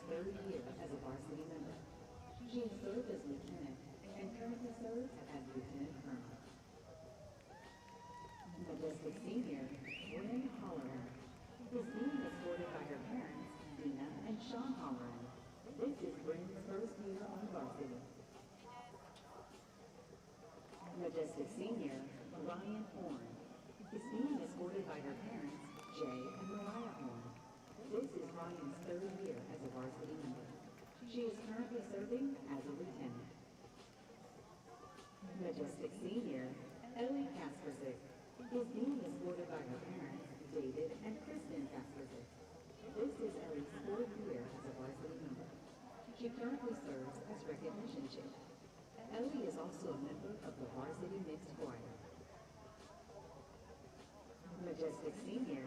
third year as a varsity member. She has served as lieutenant and currently serves as lieutenant colonel. Majestic Senior, Bryn Holloran, is being escorted by her parents, Dina and Sean Holloran. This is Bryn's first year on varsity. Majestic Senior, Ryan Horn, is being escorted by her parents, Jay and Mariah Horn. This is Ryan's third year as a varsity member. She is currently serving as a lieutenant. Majestic Senior, Ellie Kaspersick, is being escorted by her parents, David and Kristen Kaspersick. This is Ellie's fourth year as a varsity member. She currently serves as recognition chair. Ellie is also a member of the varsity mixed choir. Majestic Senior,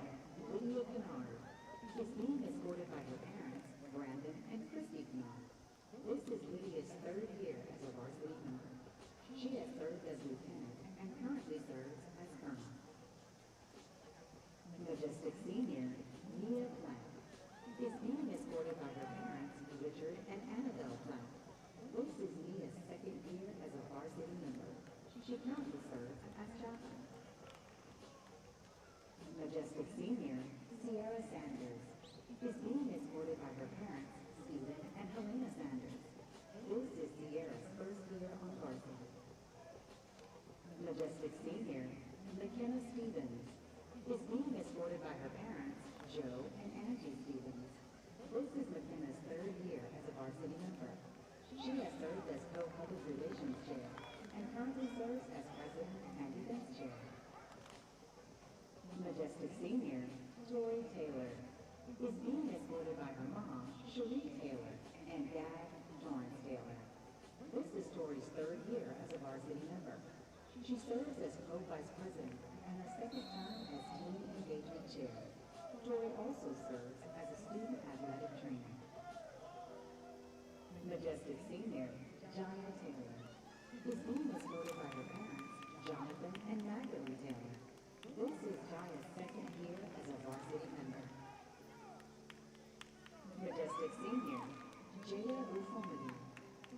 Lydia Kennard, is being escorted by her parents, Brandon and Christy Kennard. This is Lydia's third year as a varsity member. She has served as lieutenant and currently serves as colonel. Majestic Senior, Mia Platt, is being escorted by her parents, Richard and Annabelle Platt. This is Mia's second year as a varsity member. She currently serves as chaplain. Majestic Senior, Sierra Sanders, is being escorted by her parents, Stephen and Helena Sanders. This is Sierra's first year on varsity. Majestic Senior, McKenna Stevens, is being escorted by her parents, Joe and Angie Stevens. This is McKenna's third year as a varsity member. She has served as co-public relations chair and currently serves as president and events chair. Majestic Senior, Tori Taylor, is being escorted by her mom, Cherie Taylor, and dad, Lawrence Taylor. This is Tori's third year as a varsity member. She serves as co-vice president and her second term as team engagement chair. Tori also serves as a student athletic trainer. Majestic Senior, Jaya Taylor, is being escorted by her parents, Jonathan and Magdalene Taylor. This is Jaya's second year as a varsity member. Majestic Senior, Jaya Ufomadu,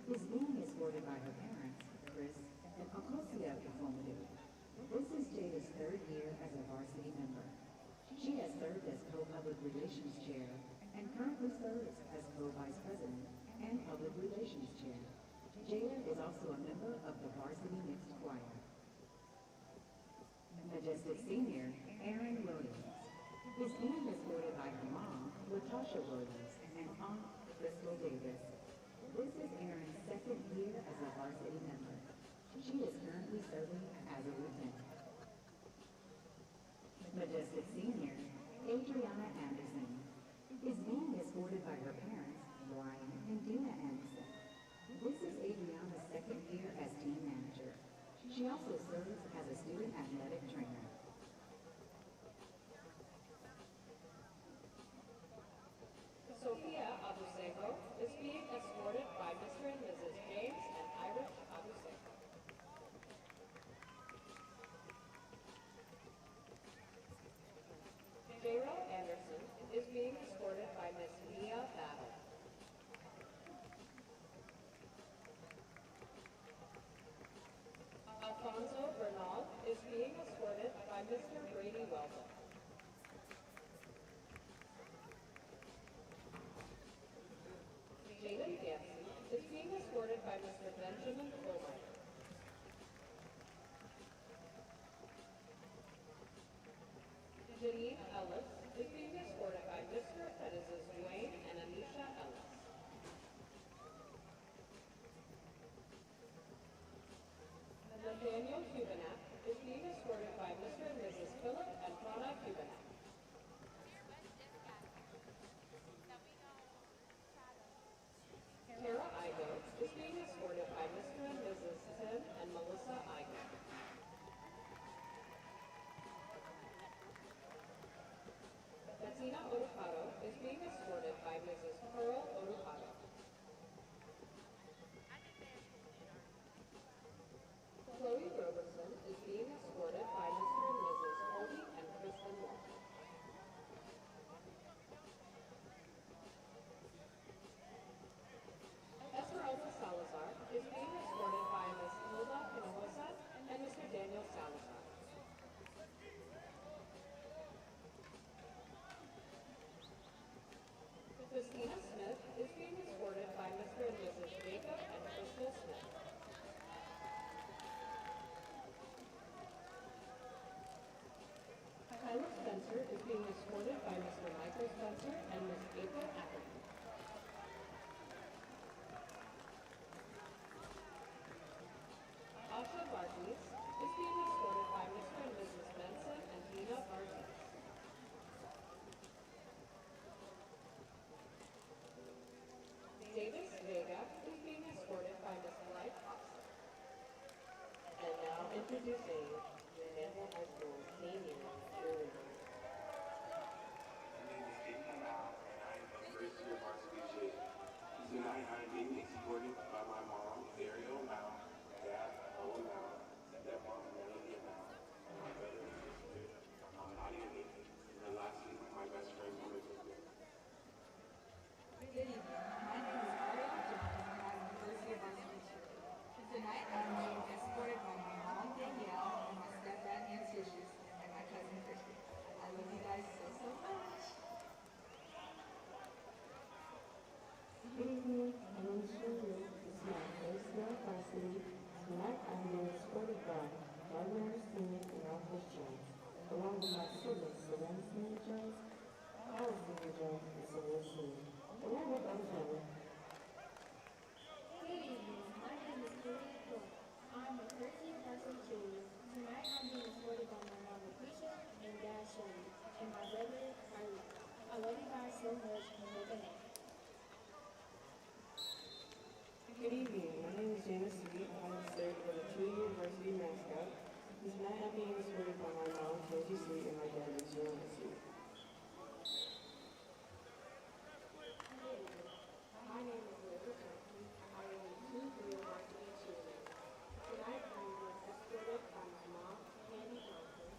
is being escorted by her parents, Chris and Akosia Ufomadu. This is Jada's third year as a varsity member. She has served as co-public relations chair and currently serves as co-vice president and public relations chair. Jada is also a member of the varsity mixed choir. Majestic Senior, Aaron Williams, is being escorted by her mom, Latasha Williams, and aunt, Crystal Davis. This is Aaron's second year as a varsity member. She is currently serving as a lieutenant. Majestic Senior, Adriana Anderson, is being escorted by her parents, Brian and Dina Anderson. This is Adriana's second year as team manager. She also serves as a student athletic trainer. Sophia Abusego is being escorted by Mr. and Mrs. James and Irish Abusego. Jairo and Spencer is being escorted by Mr. Michael Spencer and Miss April Alvin. Asha Varghese is being escorted by Mr. and Mrs. Benson and Tina Varghese. Davis Vega is being escorted by Miss Blythe Hobson. And now introducing the Manvel High School senior cheerleader. My name is Ethan Mao, and I am a first-year varsity cheerleader. Tonight, I'm being escorted by my mom, Ariel Mao, dad, Owen Mao, stepmom, Melania Mao, and my brother and sister, Nadia Nikki, and lastly, my best friend, Elizabeth. Good evening. My name is Ariel Jones, and I'm a first-year varsity cheerleader. Tonight, I'm being escorted by my mom, Danielle, and my stepdad, Anticius, and my cousin, Christian. I love you guys so much. Good evening, my name is Cheerleader. This is my first year of varsity. Tonight I'm being escorted by Gardner Smith and Alvin Jones, along with my siblings, Savannah Smith Jones, Carl Smith Jones, and Savannah Smith, along with other family. Good evening. My name is Julia Thorpe. I'm a first-year varsity cheerleader. Tonight I'm being escorted by my mom, Lucretia, and dad, Shirley, and my brother, Kylie. I love you guys so much, and look ahead. Good evening, my name is Janice Sweet. I am served as a 2-year varsity mascot. Tonight I'm being escorted by my mom, Kenzie Sweet, and my dad, Jeremy Sweet. My name is Liz Johnson. I am a 2-year varsity cheerleader. Tonight I am being escorted by my mom, Candy Johnson,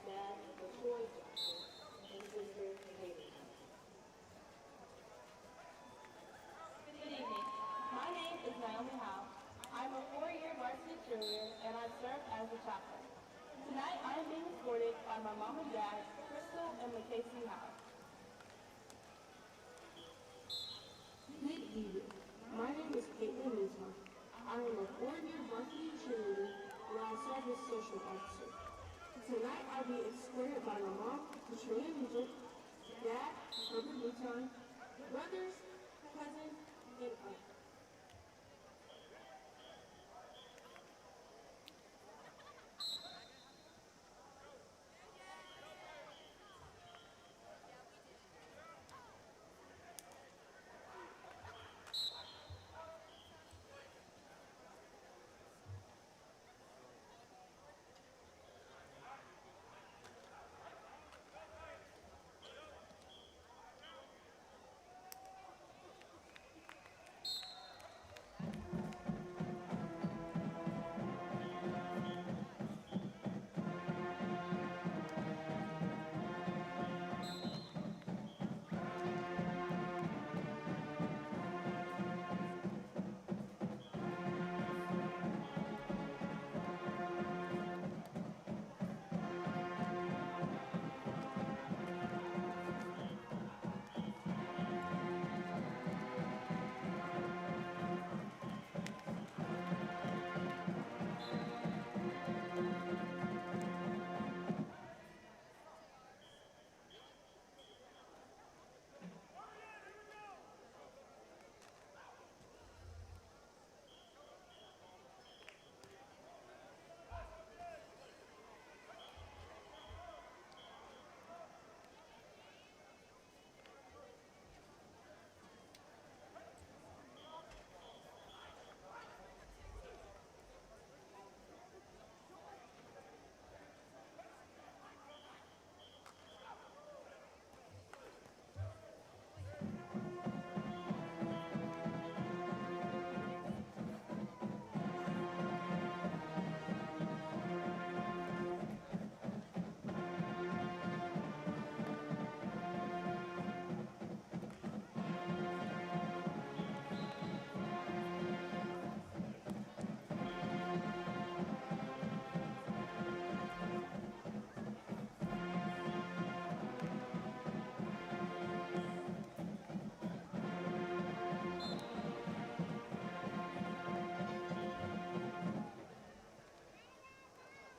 dad, LaTroy Johnson, and sister, Katie Johnson. Good evening. My name is Naomi Howe. I'm a 4-year varsity cheerleader and I serve as the chaplain. Tonight I am being escorted by my mom and dad, Crystal and LaCasey Howe. Good evening. My name is Caitlin Newton. I am a 4-year varsity cheerleader and I serve as social officer. Tonight I'll be escorted by my mom, Katrina Nugent, dad, Herbert Newton, brothers, cousin, and aunt.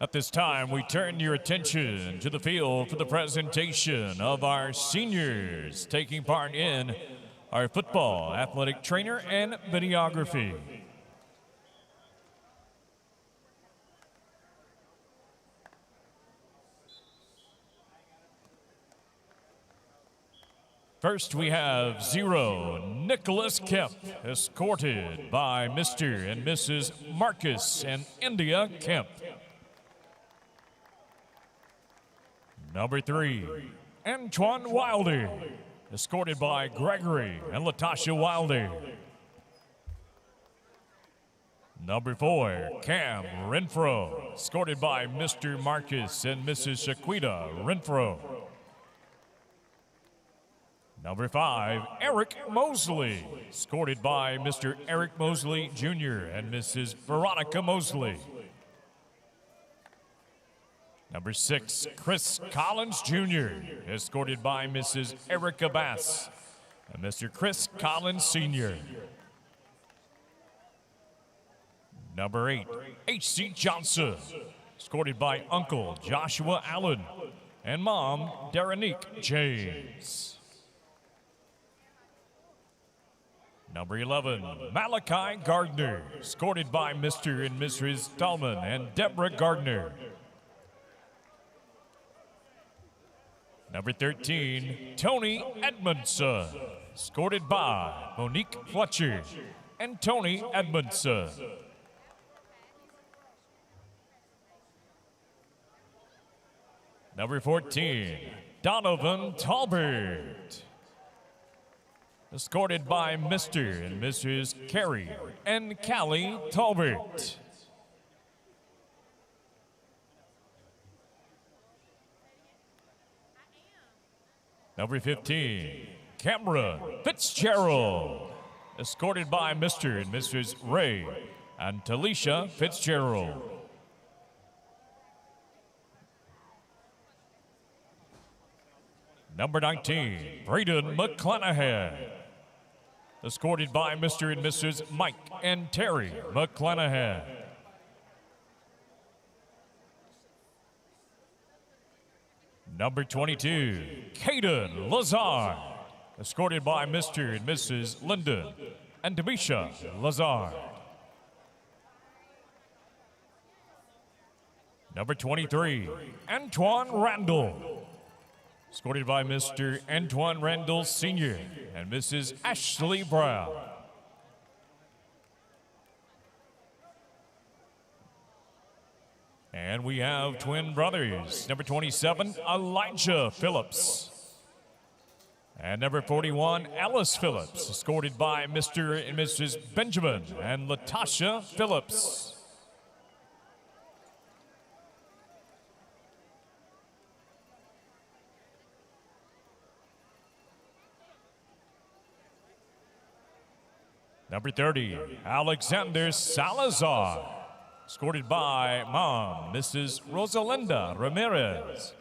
At this time, we turn your attention to the field for the presentation of our seniors taking part in our football, athletic trainer, and videography. First, we have 0, Nicholas Kemp, escorted by Mr. and Mrs. Marcus and India Kemp. Number 3, Antoine Wilder, escorted by Gregory and Latasha Wilder. Number 4, Cam Renfro, escorted by Mr. Marcus and Mrs. Shaquita Renfro. Number 5, Eric Mosley, escorted by Mr. Eric Mosley Jr. and Mrs. Veronica Mosley. Number 6, Chris Collins Jr., escorted by Mrs. Erica Bass and Mr. Chris Collins Sr. Number 8, H.C. Johnson, escorted by Uncle Joshua Allen and Mom Daranique James. Number 11, Malachi Gardner, escorted by Mr. and Mrs. Tallman and Deborah Gardner. Number 13, Tony Edmondson, escorted by Monique Fletcher and Tony Edmondson. Number 14, Donovan Talbert, escorted by Mr. and Mrs. Carrie and Callie Talbert. Number 15, Cameron Fitzgerald, escorted by Mr. and Mrs. Ray and Talisha Fitzgerald. Number 19, Braden McClanahan, escorted by Mr. and Mrs. Mike and Terry McClanahan. Number 22, Caden Lazard, escorted by Mr. and Mrs. Lyndon and Demisha Lazard. Number 23, Antoine Randall, escorted by Mr. Antoine Randall Sr. and Mrs. Ashley Brown. And we have twin brothers. Number 27, Elijah Phillips. And number 41, Alice Phillips, escorted by Mr. and Mrs. Benjamin and Latasha Phillips. Number 30, Alexander Salazar, escorted by Mom, Mrs. Rosalinda Ramirez,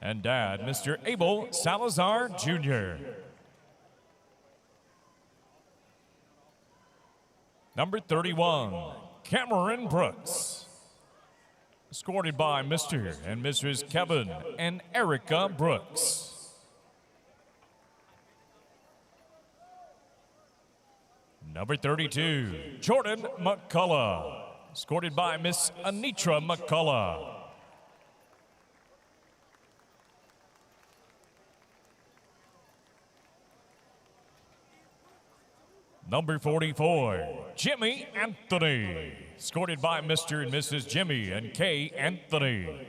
and Dad, Mr. Abel Salazar Jr. Number 31, Cameron Brooks, escorted by Mr. and Mrs. Kevin and Erica Brooks. Number 32, Jordan McCullough, escorted by Miss Anitra McCullough. Number 44, Jimmy Anthony, escorted by Mr. and Mrs. Jimmy and Kay Anthony.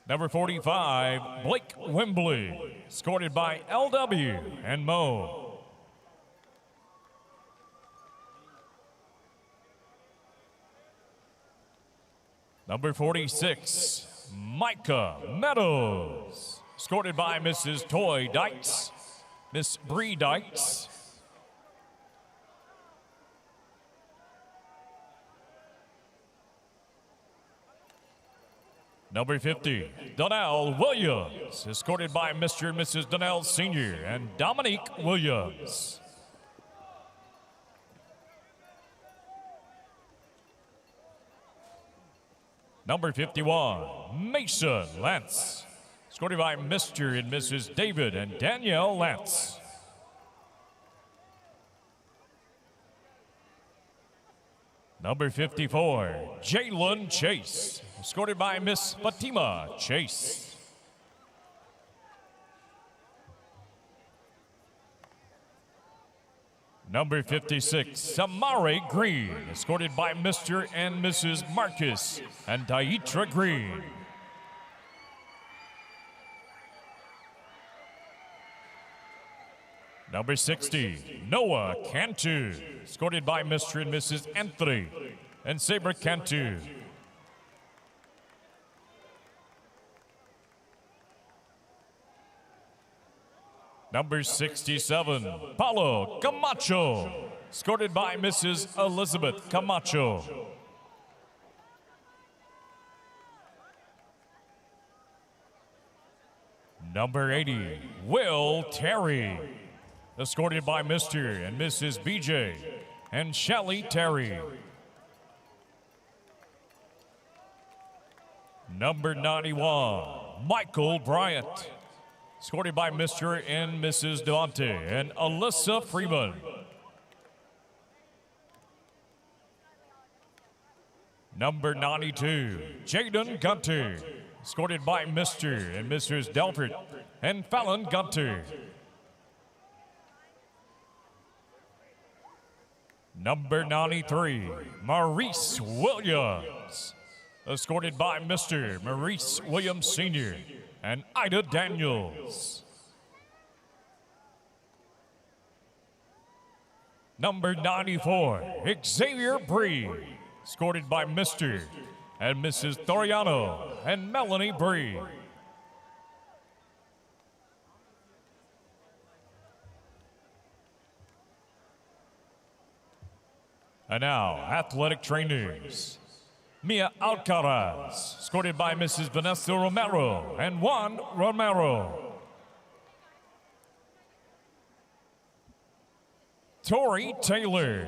Number 45, Blake Wembley, escorted by LW and Mo. Number 46, Micah Meadows, escorted by Mrs. Toy Dykes, Miss Bree Dykes. Number 50, Donnell Williams, escorted by Mr. and Mrs. Donnell Sr. and Dominique Williams. Number 51, Mason Lance, escorted by Mr. and Mrs. David and Danielle Lance. Number 54, Jalen Chase, escorted by Miss Fatima Chase. Number 56, Amari Green, escorted by Mr. and Mrs. Marcus and Daitra Green. Number 60, Noah Cantu, escorted by Mr. and Mrs. Anthony and Saber Cantu. Number 67, Paulo Camacho, escorted by Mrs. Elizabeth Camacho. Number 80, Will Terry, escorted by Mr. and Mrs. BJ and Shelly Terry. Number 91, Michael Bryant, escorted by Mr. and Mrs. Devante and Alyssa Freeman. Number 92, Jaden Gunter, escorted by Mr. and Mrs. Delford and Fallon Gunter. Number 93, Maurice Williams, escorted by Mr. Maurice Williams Sr. and Ida Daniels. Number 94, Xavier Bree, escorted by Mr. and Mrs. Toriano and Melanie Bree. And now, athletic trainers. Mia Alcaraz, escorted by Mrs. Vanessa Romero and Juan Romero. Tori Taylor,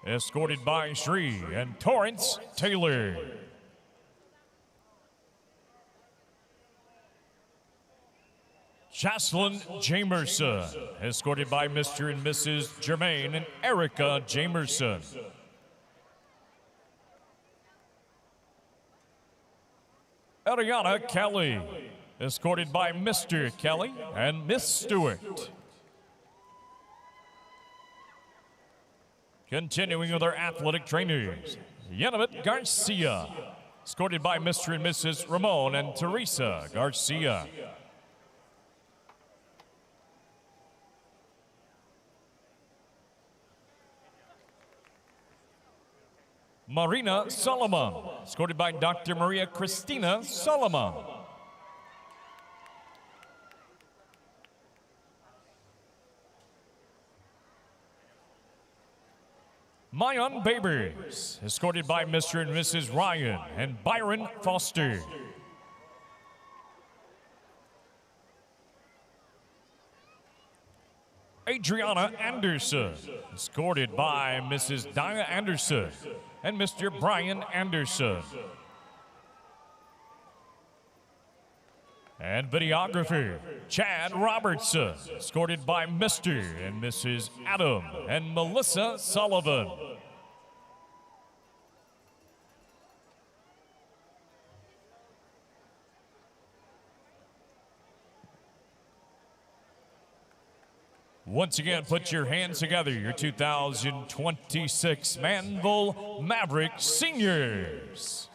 escorted by Shri and Torrance Taylor. Jocelyn Jamerson, escorted by Mr. and Mrs. Germain and Erica Jamerson. Ariana Kelly, escorted by Mr. Kelly and Miss Stewart. Continuing with our athletic trainers, Yenavit Garcia, escorted by Mr. and Mrs. Ramon and Teresa Garcia. Marina Solomon, escorted by Dr. Maria Cristina Solomon. Mayan Babers, escorted by Mr. and Mrs. Ryan and Byron Foster. Adriana Anderson, escorted by Mrs. Dinah Anderson and Mr. Brian Anderson. And videographer Chad Robertson, escorted by Mr. and Mrs. Adam and Melissa Sullivan. Once again, put your hands together, your 2026 Manvel Mavericks seniors.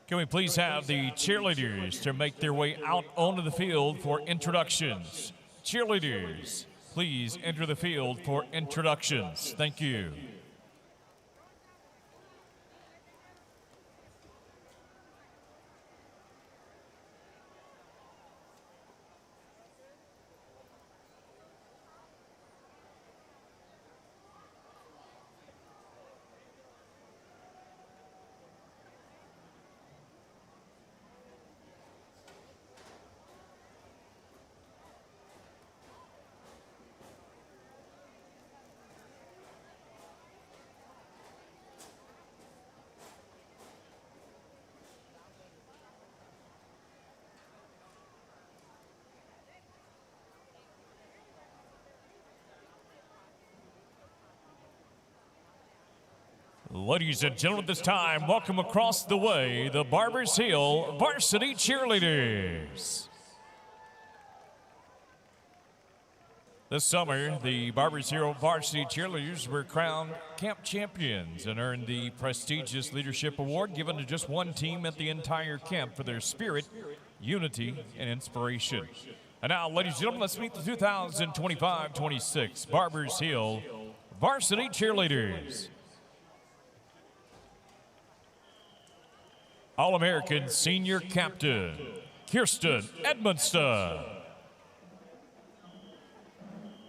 Can we please have the cheerleaders to make their way out onto the field for introductions? Cheerleaders, please enter the field for introductions. Thank you. Ladies and gentlemen, this time, welcome across the way the Barbers Hill Varsity Cheerleaders. This summer, the Barbers Hill Varsity Cheerleaders were crowned camp champions and earned the prestigious Leadership Award given to just one team at the entire camp for their spirit, unity, and inspiration. And now, ladies and gentlemen, let's meet the 2025-26 Barbers Hill Varsity Cheerleaders. All-American Senior Captain, Kirsten Edmonston.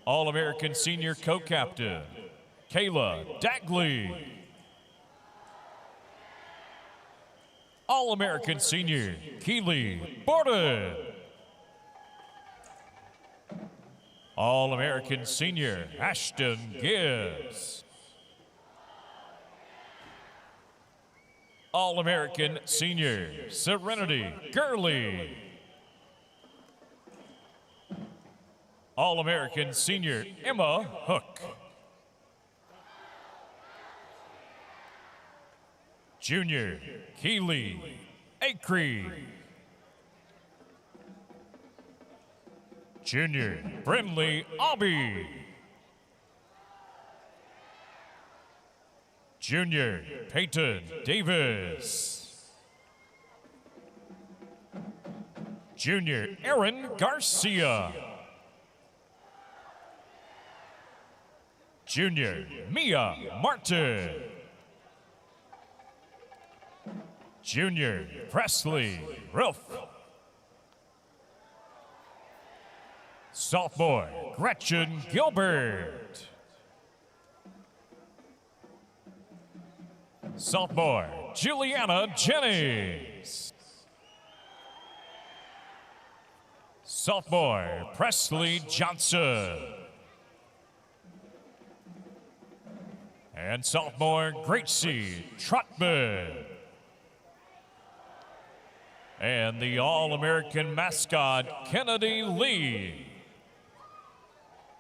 All-American Senior Co-Captain, Kayla Dagley. All-American Senior, Keely Borden. All-American Senior, Ashton Gibbs. All-American Senior, Serenity Gurley. All-American Senior, Emma Hook. Junior, Keely Acree. Junior, Brinley Aubie. Junior, Peyton Davis. Junior, Aaron Garcia. Junior, Mia Martin. Junior, Presley Ralph. Sophomore, Gretchen Gilbert. Sophomore, Juliana Jennings. Sophomore, Presley Johnson. And sophomore, Gracie Trotman. And the All-American mascot, Kennedy Lee.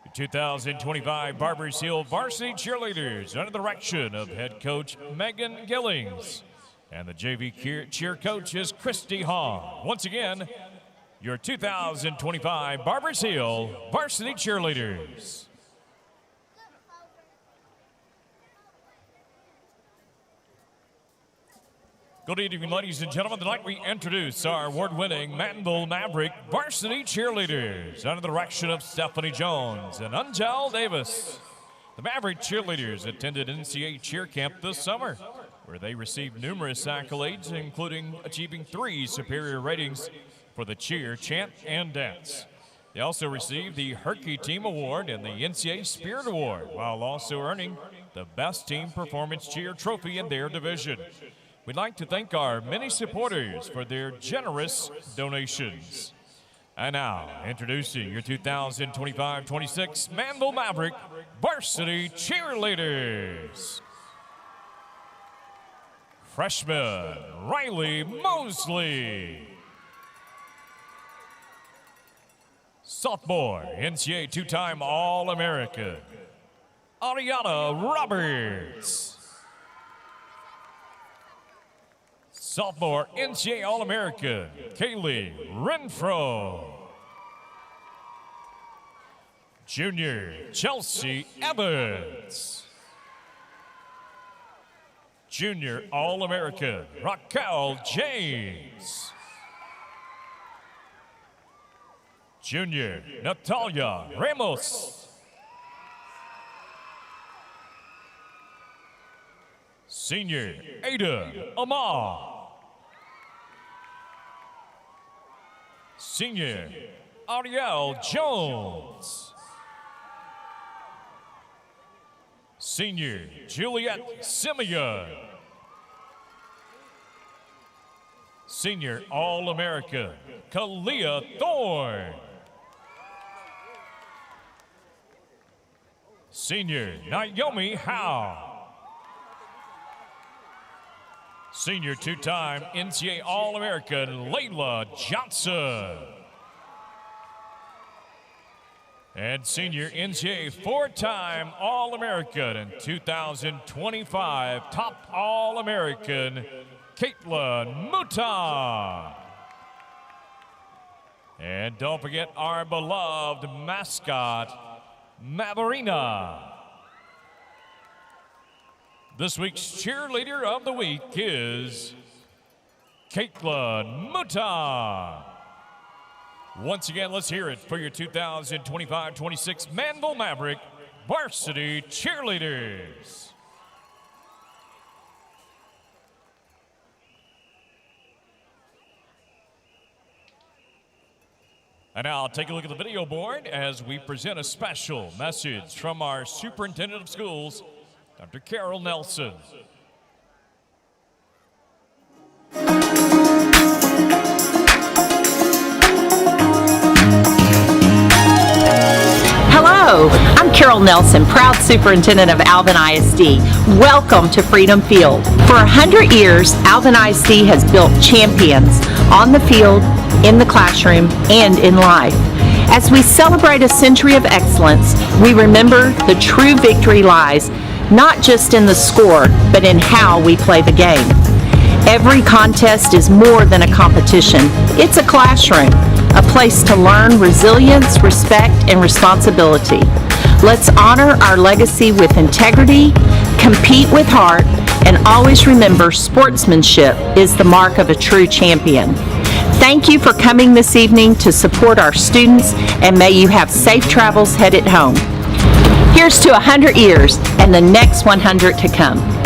The 2025 Barbers Hill Varsity Cheerleaders under the direction of head coach Megan Gillings. And the JV cheer coach is Christy Hong. Once again, your 2025 Barbers Hill Varsity Cheerleaders. Good evening, ladies and gentlemen. Tonight we introduce our award-winning Manvel Maverick Varsity Cheerleaders under the direction of Stephanie Jones and Angel Davis. The Maverick Cheerleaders attended NCAA Cheer Camp this summer, where they received numerous accolades, including achieving 3 superior ratings for the cheer, chant, and dance. They also received the Herky Team Award and the NCAA Spirit Award, while also earning the Best Team Performance Cheer Trophy in their division. We'd like to thank our many supporters for their generous donations. And now, introducing your 2025-26 Manvel Maverick Varsity Cheerleaders. Freshman, Riley Mosley. Sophomore, NCAA 2-time All-American, Ariana Roberts. Sophomore, NCAA All-American, Kaylee Renfro. Junior, Chelsea Evans. Junior All-American Raquel James. Junior Natalia Ramos. Senior Ada Amar. Senior Ariel Jones. Senior Juliet Simeon. Senior All-American Kalia Thorne. Senior Naomi Howe. Senior two-time NCAA All-American Layla Johnson. And senior NCAA four-time All-American and 2025 top All-American Caitlin Muta. And don't forget our beloved mascot, Maverina. This week's cheerleader of the week is Caitlin Muta. Once again, let's hear it for your 2025-26 Manvel Maverick varsity cheerleaders. And now take a look at the video board as we present a special message from our Superintendent of Schools, Dr. Carol Nelson. Hello, I'm Carol Nelson, proud superintendent of Alvin ISD. Welcome to Freedom Field. For 100 years, Alvin ISD has built champions on the field, in the classroom, and in life. As we celebrate a century of excellence, we remember the true victory lies not just in the score, but in how we play the game. Every contest is more than a competition. It's a classroom, a place to learn resilience, respect, and responsibility. Let's honor our legacy with integrity, compete with heart, and always remember sportsmanship is the mark of a true champion. Thank you for coming this evening to support our students, and may you have safe travels headed home. Here's to 100 years and the next 100 to come.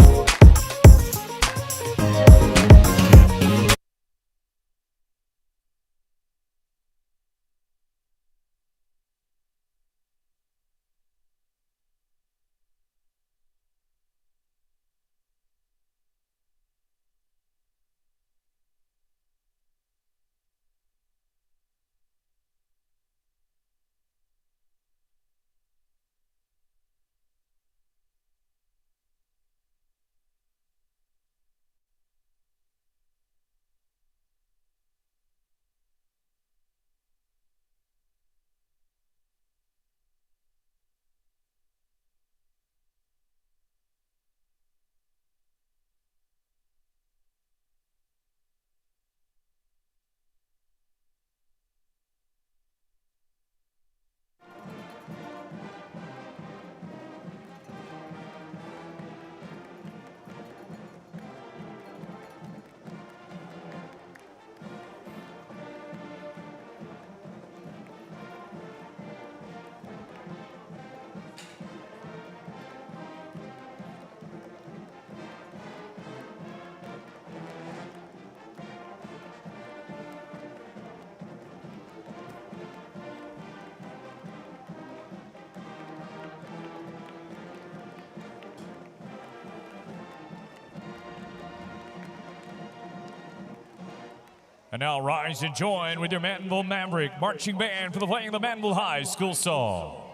And now rise and join with your Manvel Maverick marching band for the playing of the Manvel High School song.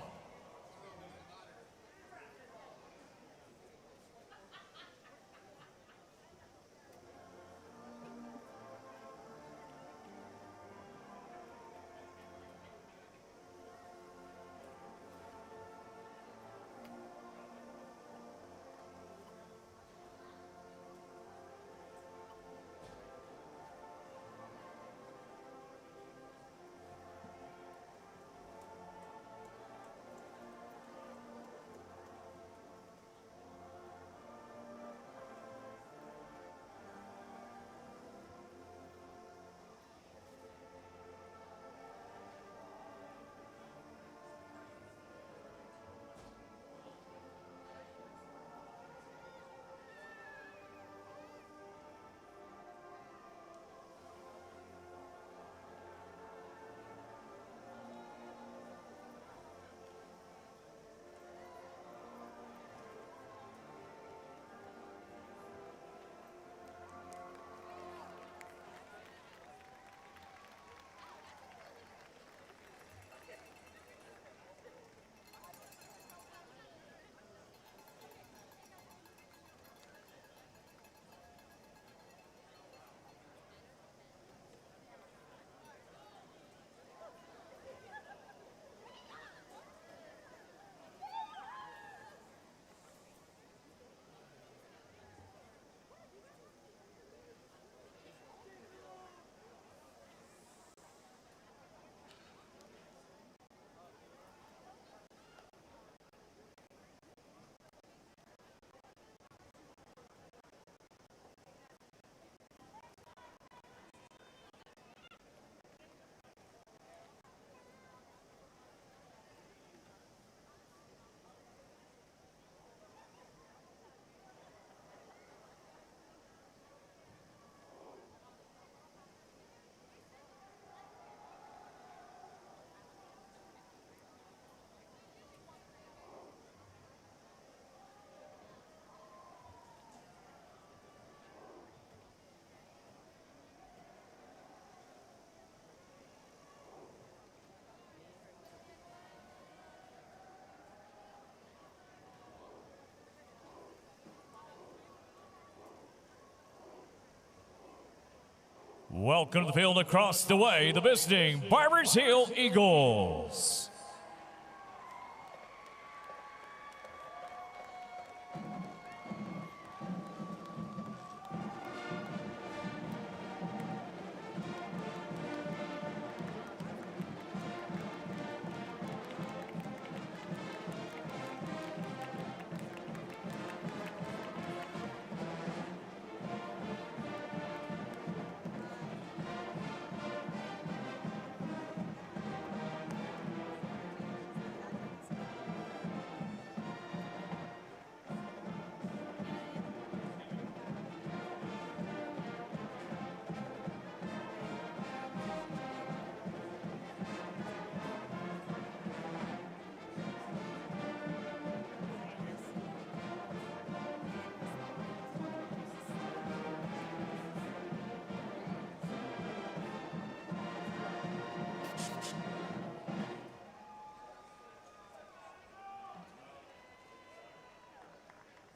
Welcome to the field across the way, the visiting Barbers Hill Eagles.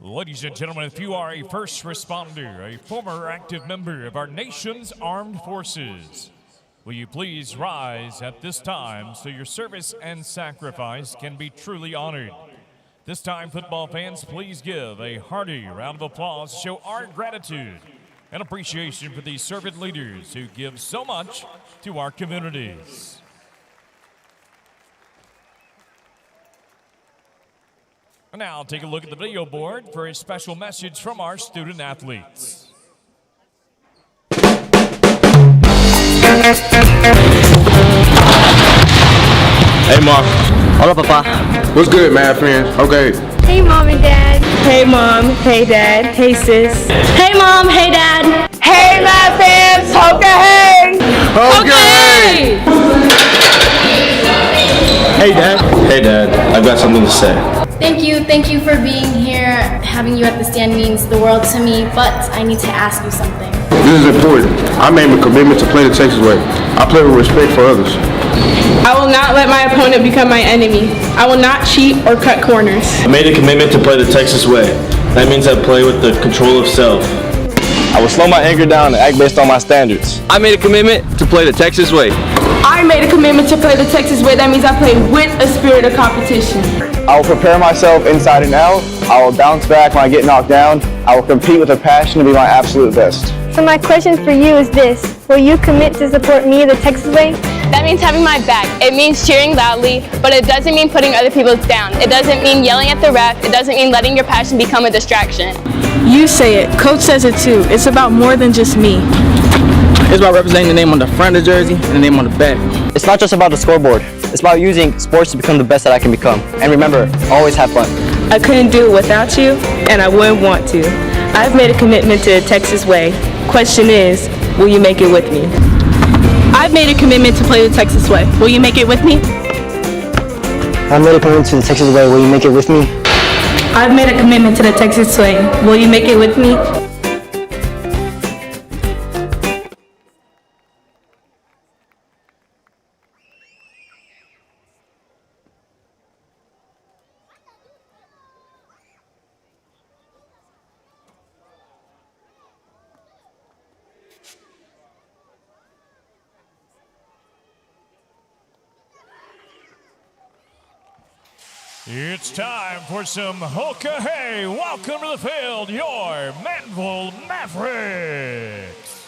Ladies and gentlemen, if you are a first responder, a former active member of our nation's armed forces, will you please rise at this time so your service and sacrifice can be truly honored? This time, football fans, please give a hearty round of applause to show our gratitude and appreciation for these servant leaders who give so much to our communities. And now take a look at the video board for a special message from our student athletes. Hey, Mom. Hola, Papa. What's good, Mad friends? Okay. Hey, Mom and Dad. Hey Mom, hey Dad, hey sis. Hey, Mom. Hey, Dad. Hey my fams, okay. Okay. Hey, Dad. Hey, Dad. I've got something to say. Thank you for being here. Having you at the stand means the world to me, but I need to ask you something. This is important. I made a commitment to play the Texas way. I play with respect for others. I will not let my opponent become my enemy. I will not cheat or cut corners. I made a commitment to play the Texas way. That means I play with the control of self. I will slow my anger down and act based on my standards. I made a commitment to play the Texas way. I made a commitment to play the Texas way. That means I play with a spirit of competition. I will prepare myself inside and out. I will bounce back when I get knocked down. I will compete with a passion to be my absolute best. So my question for you is this. Will you commit to support me the Texas way? That means having my back. It means cheering loudly, but it doesn't mean putting other people down. It doesn't mean yelling at the ref. It doesn't mean letting your passion become a distraction. You say it. Coach says it too. It's about more than just me. It's about representing the name on the front of the jersey and the name on the back. It's not just about the scoreboard. It's about using sports to become the best that I can become. And remember, always have fun. I couldn't do it without you, and I wouldn't want to. I've made a commitment to the Texas way. Question is, will you make it with me? I've made a commitment to play the Texas way. Will you make it with me? I've made a commitment to the Texas way. Will you make it with me? I've made a commitment to the Texas way. Will you make it with me? It's time for some Hoka Hey. Welcome to the field, your Manvel Mavericks.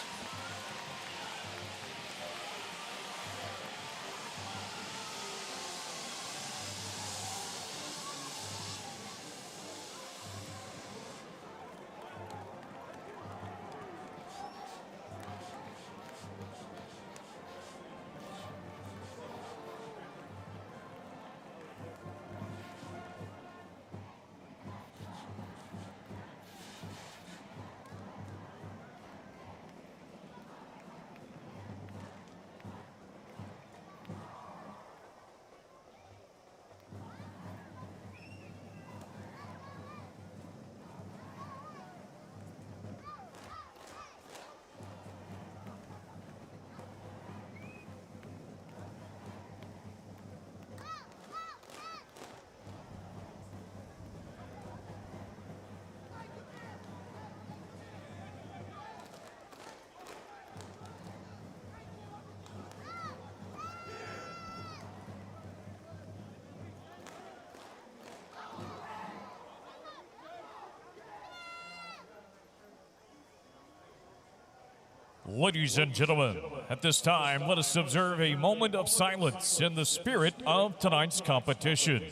Ladies and gentlemen, at this time, let us observe a moment of silence in the spirit of tonight's competition.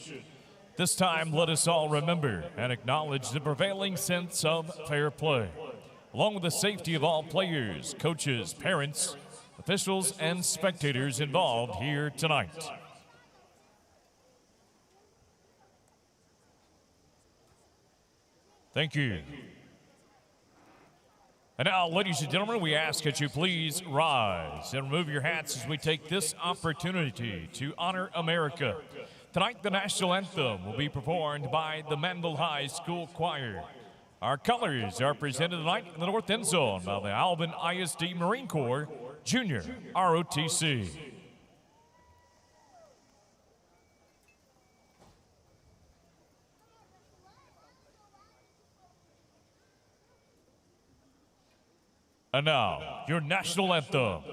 This time, let us all remember and acknowledge the prevailing sense of fair play, along with the safety of all players, coaches, parents, officials, and spectators involved here tonight. Thank you. And now, ladies and gentlemen, we ask that you please rise and remove your hats as we take this opportunity to honor America. Tonight, the national anthem will be performed by the Manvel High School Choir. Our colors are presented tonight in the north end zone by the Alvin ISD Marine Corps Junior ROTC. And now, your national anthem.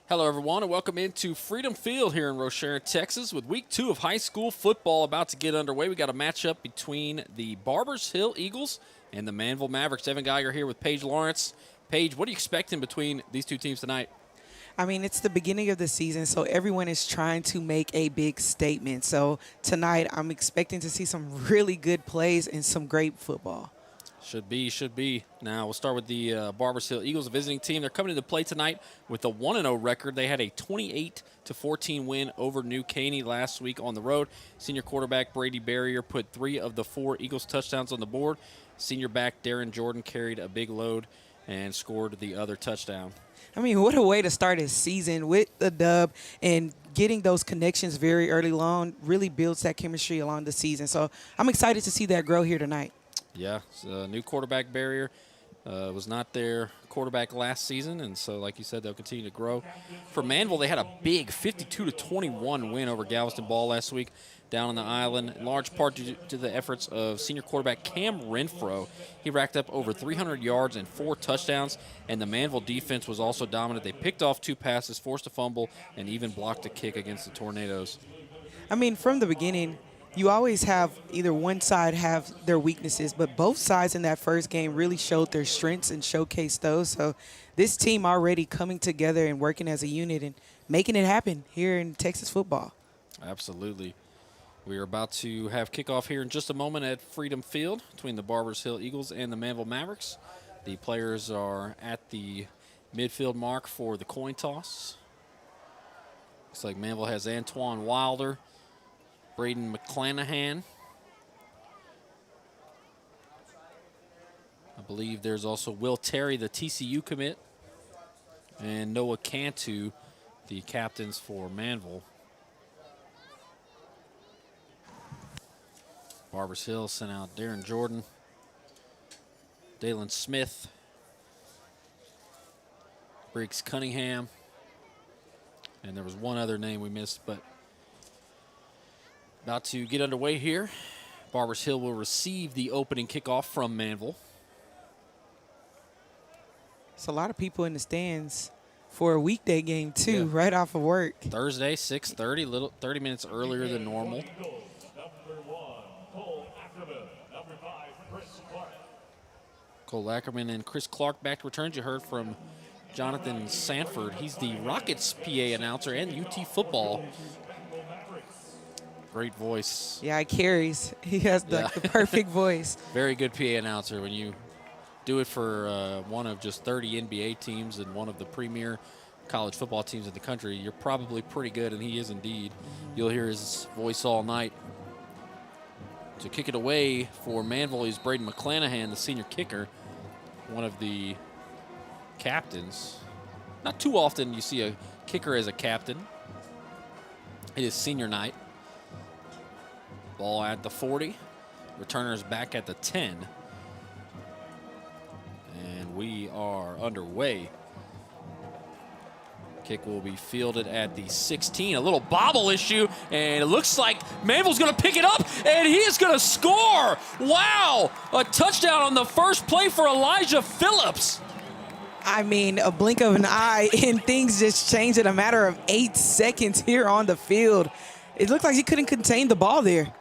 Hello, everyone, and welcome into Freedom Field here in Rochelle, Texas, with Week 2 of high school football about to get underway. We got a matchup between the Barbers Hill Eagles and the Manvel Mavericks. Evan Geiger here with Paige Lawrence. Paige, what are you expecting between these two teams tonight? I mean, it's the beginning of the season, so everyone is trying to make a big statement. So tonight, I'm expecting to see some really good plays and some great football. Should be. Now, we'll start with the Barbers Hill Eagles, a visiting team. They're coming into play tonight with a 1-0 record. They had a 28-14 win over New Caney last week on the road. Senior quarterback Brady Barrier put 3 of the 4 Eagles touchdowns on the board. Senior back Darren Jordan carried a big load and scored the other touchdown. I mean, what a way to start his season with the dub, and getting those connections very early on really builds that chemistry along the season. So I'm excited to see that grow here tonight. Yeah, new quarterback Barrier was not their quarterback last season, and so, like you said, they'll continue to grow. For Manvel, they had a big 52-21 win over Galveston Ball last week down on the island, in large part due to the efforts of senior quarterback Cam Renfro. He racked up over 300 yards and 4 touchdowns, and the Manvel defense was also dominant. They picked off 2 passes, forced a fumble, and even blocked a kick against the Tornadoes. I mean, from the beginning, you always have either one side have their weaknesses, but both sides in that first game really showed their strengths and showcased those. So this team already coming together and working as a unit and making it happen here in Texas football. Absolutely. We are about to have kickoff here in just a moment at Freedom Field between the Barbers Hill Eagles and the Manvel Mavericks. The players are at the midfield mark for the coin toss. Looks like Manvel has Antoine Wilder, Braden McClanahan. I believe there's also Will Terry, the TCU commit, and Noah Cantu, the captains for Manvel. Barbers Hill sent out Darren Jordan, Dalen Smith, Briggs Cunningham, and there was one other name we missed, but about to get underway here. Barbers Hill will receive the opening kickoff from Manvel. It's a lot of people in the stands for a weekday game, too, right off of work. Thursday, 6:30, 30 minutes earlier than normal. Number 1, Cole Ackerman. Number 5, Chris Clark. Cole Ackerman and Chris Clark back to returns. You heard from Jonathan Sanford. He's the Rockets PA announcer and UT football. Great voice. Yeah, it carries. He has the perfect voice. Very good PA announcer. When you do it for one of just 30 NBA teams and one of the premier college football teams in the country, you're probably pretty good, and he is indeed. You'll hear his voice all night. To kick it away for Manvel is Braden McClanahan, the senior kicker, one of the captains. Not too often you see a kicker as a captain. It is senior night. Ball at the 40. Returners back at the 10. And we are underway. Kick will be fielded at the 16. A little bobble issue, and it looks like Manvel's going to pick it up, and he is going to score. Wow! A touchdown on the first play for Elijah Phillips. I mean, a blink of an eye, and things just changed in a matter of 8 seconds here on the field. It looked like he couldn't contain the ball there.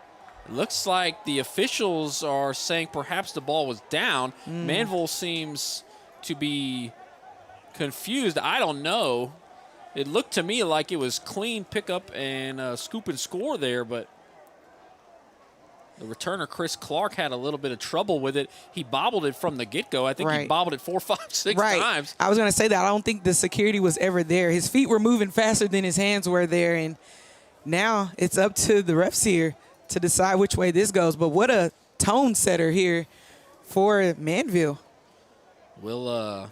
Looks like the officials are saying perhaps the ball was down. Manvel seems to be confused. I don't know. It looked to me like it was clean pickup and scoop and score there, but the returner, Chris Clark, had a little bit of trouble with it. He bobbled it from the get-go. I think he bobbled it 4, 5, 6 times. I was going to say that. I don't think the security was ever there. His feet were moving faster than his hands were there, and now it's up to the refs here to decide which way this goes. But what a tone setter here for Manvel. We'll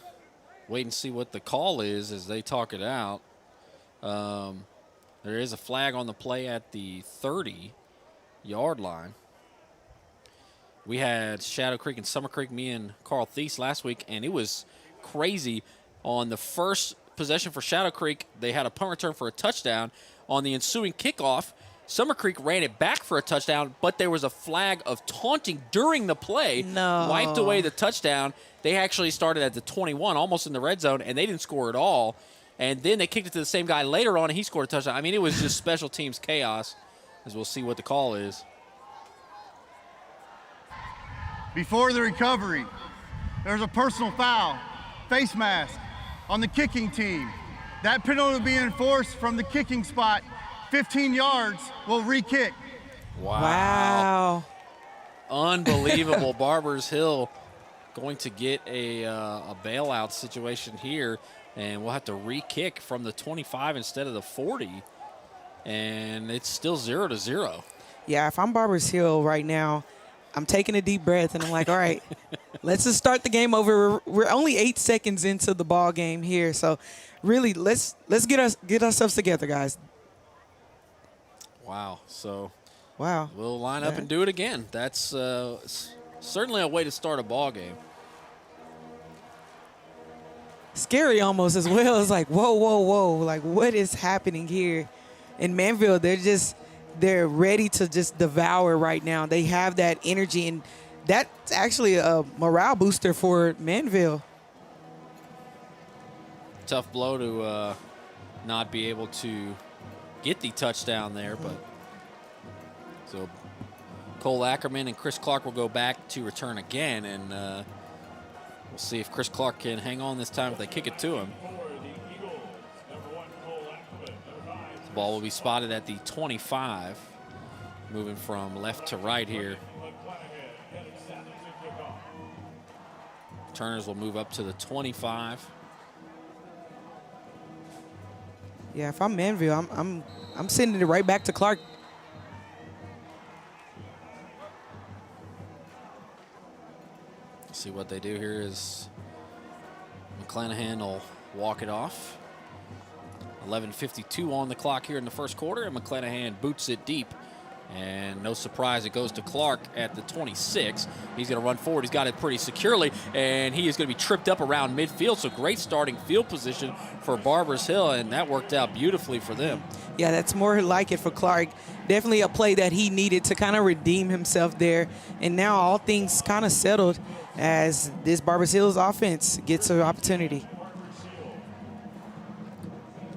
wait and see what the call is as they talk it out. There is a flag on the play at the 30-yard line. We had Shadow Creek and Summer Creek, me and Carl Thies last week, and it was crazy. On the first possession for Shadow Creek, they had a punt return for a touchdown. On the ensuing kickoff, Summer Creek ran it back for a touchdown, but there was a flag of taunting during the play. Wiped away the touchdown. They actually started at the 21, almost in the red zone, and they didn't score at all. And then they kicked it to the same guy later on, and he scored a touchdown. I mean, it was just special teams chaos, as we'll see what the call is. Before the recovery, there's a personal foul, face mask, on the kicking team. That penalty will be enforced from the kicking spot. 15 yards will re-kick. Wow. Unbelievable. Barbers Hill going to get a bailout situation here, and we'll have to re-kick from the 25 instead of the 40, and it's still 0-0. Yeah, if I'm Barbers Hill right now, I'm taking a deep breath, and I'm like, all right, let's just start the game over. We're only 8 seconds into the ball game here, so really let's get ourselves together, guys. Wow. So we'll line up and do it again. That's certainly a way to start a ball game. Scary almost as well. It's like, whoa, whoa, whoa. Like, what is happening here? In Manvel, they're ready to just devour right now. They have that energy, and that's actually a morale booster for Manvel. Tough blow to not be able to get the touchdown there, but so Cole Ackerman and Chris Clark will go back to return again, and we'll see if Chris Clark can hang on this time if they kick it to him. The ball will be spotted at the 25, moving from left to right here. Turners will move up to the 25. Yeah, if I'm Manvel, I'm sending it right back to Clark. See what they do here is McClanahan will walk it off. 11:52 on the clock here in the first quarter, and McClanahan boots it deep. And no surprise, it goes to Clark at the 26. He's going to run forward. He's got it pretty securely, and he is going to be tripped up around midfield. So great starting field position for Barbers Hill, and that worked out beautifully for them. Yeah, that's more like it for Clark. Definitely a play that he needed to kind of redeem himself there. And now all things kind of settled as this Barbers Hill's offense gets an opportunity.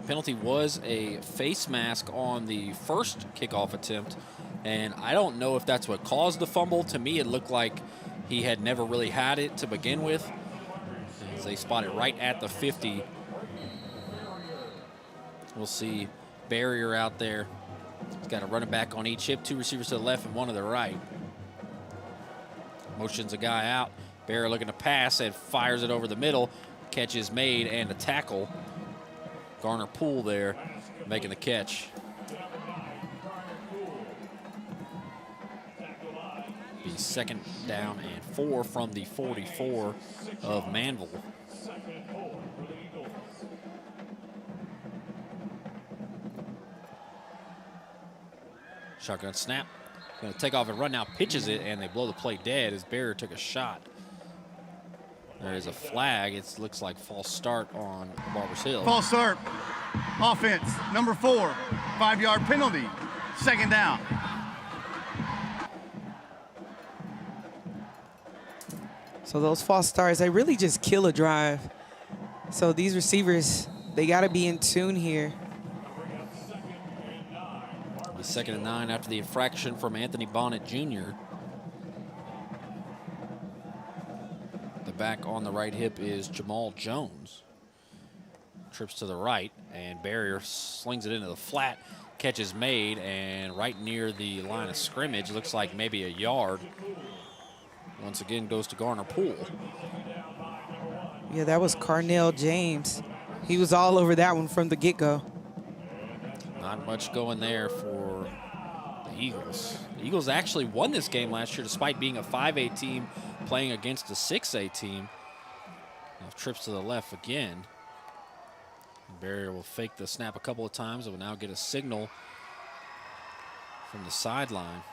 Penalty was a face mask on the first kickoff attempt, and I don't know if that's what caused the fumble. To me, it looked like he had never really had it to begin with, as they spot it right at the 50. We'll see Barrier out there. He's got a running back on each hip, 2 receivers to the left and 1 to the right. Motions a guy out. Barrier looking to pass and fires it over the middle. Catch is made and a tackle. Garner Poole there making the catch. Be 2nd down and 4 from the 44 of Manvel. Shotgun snap. Going to take off and run now, pitches it, and they blow the play dead as Barrier took a shot. There is a flag. It looks like false start on Barbers Hill. False start. Offense, number 4, 5-yard penalty. 2nd down. So those false starts, they really just kill a drive. So these receivers, they got to be in tune here. 2nd and 9 after the infraction from Anthony Bonnet Jr. The back on the right hip is Jamal Jones. Trips to the right, and Barrier slings it into the flat. Catch is made, and right near the line of scrimmage, looks like maybe a yard. Once again goes to Garner Poole. Yeah, that was Carnell James. He was all over that one from the get-go. Not much going there for the Eagles. The Eagles actually won this game last year despite being a 5A team playing against a 6A team. Now trips to the left again. Barrier will fake the snap a couple of times and will now get a signal from the sideline.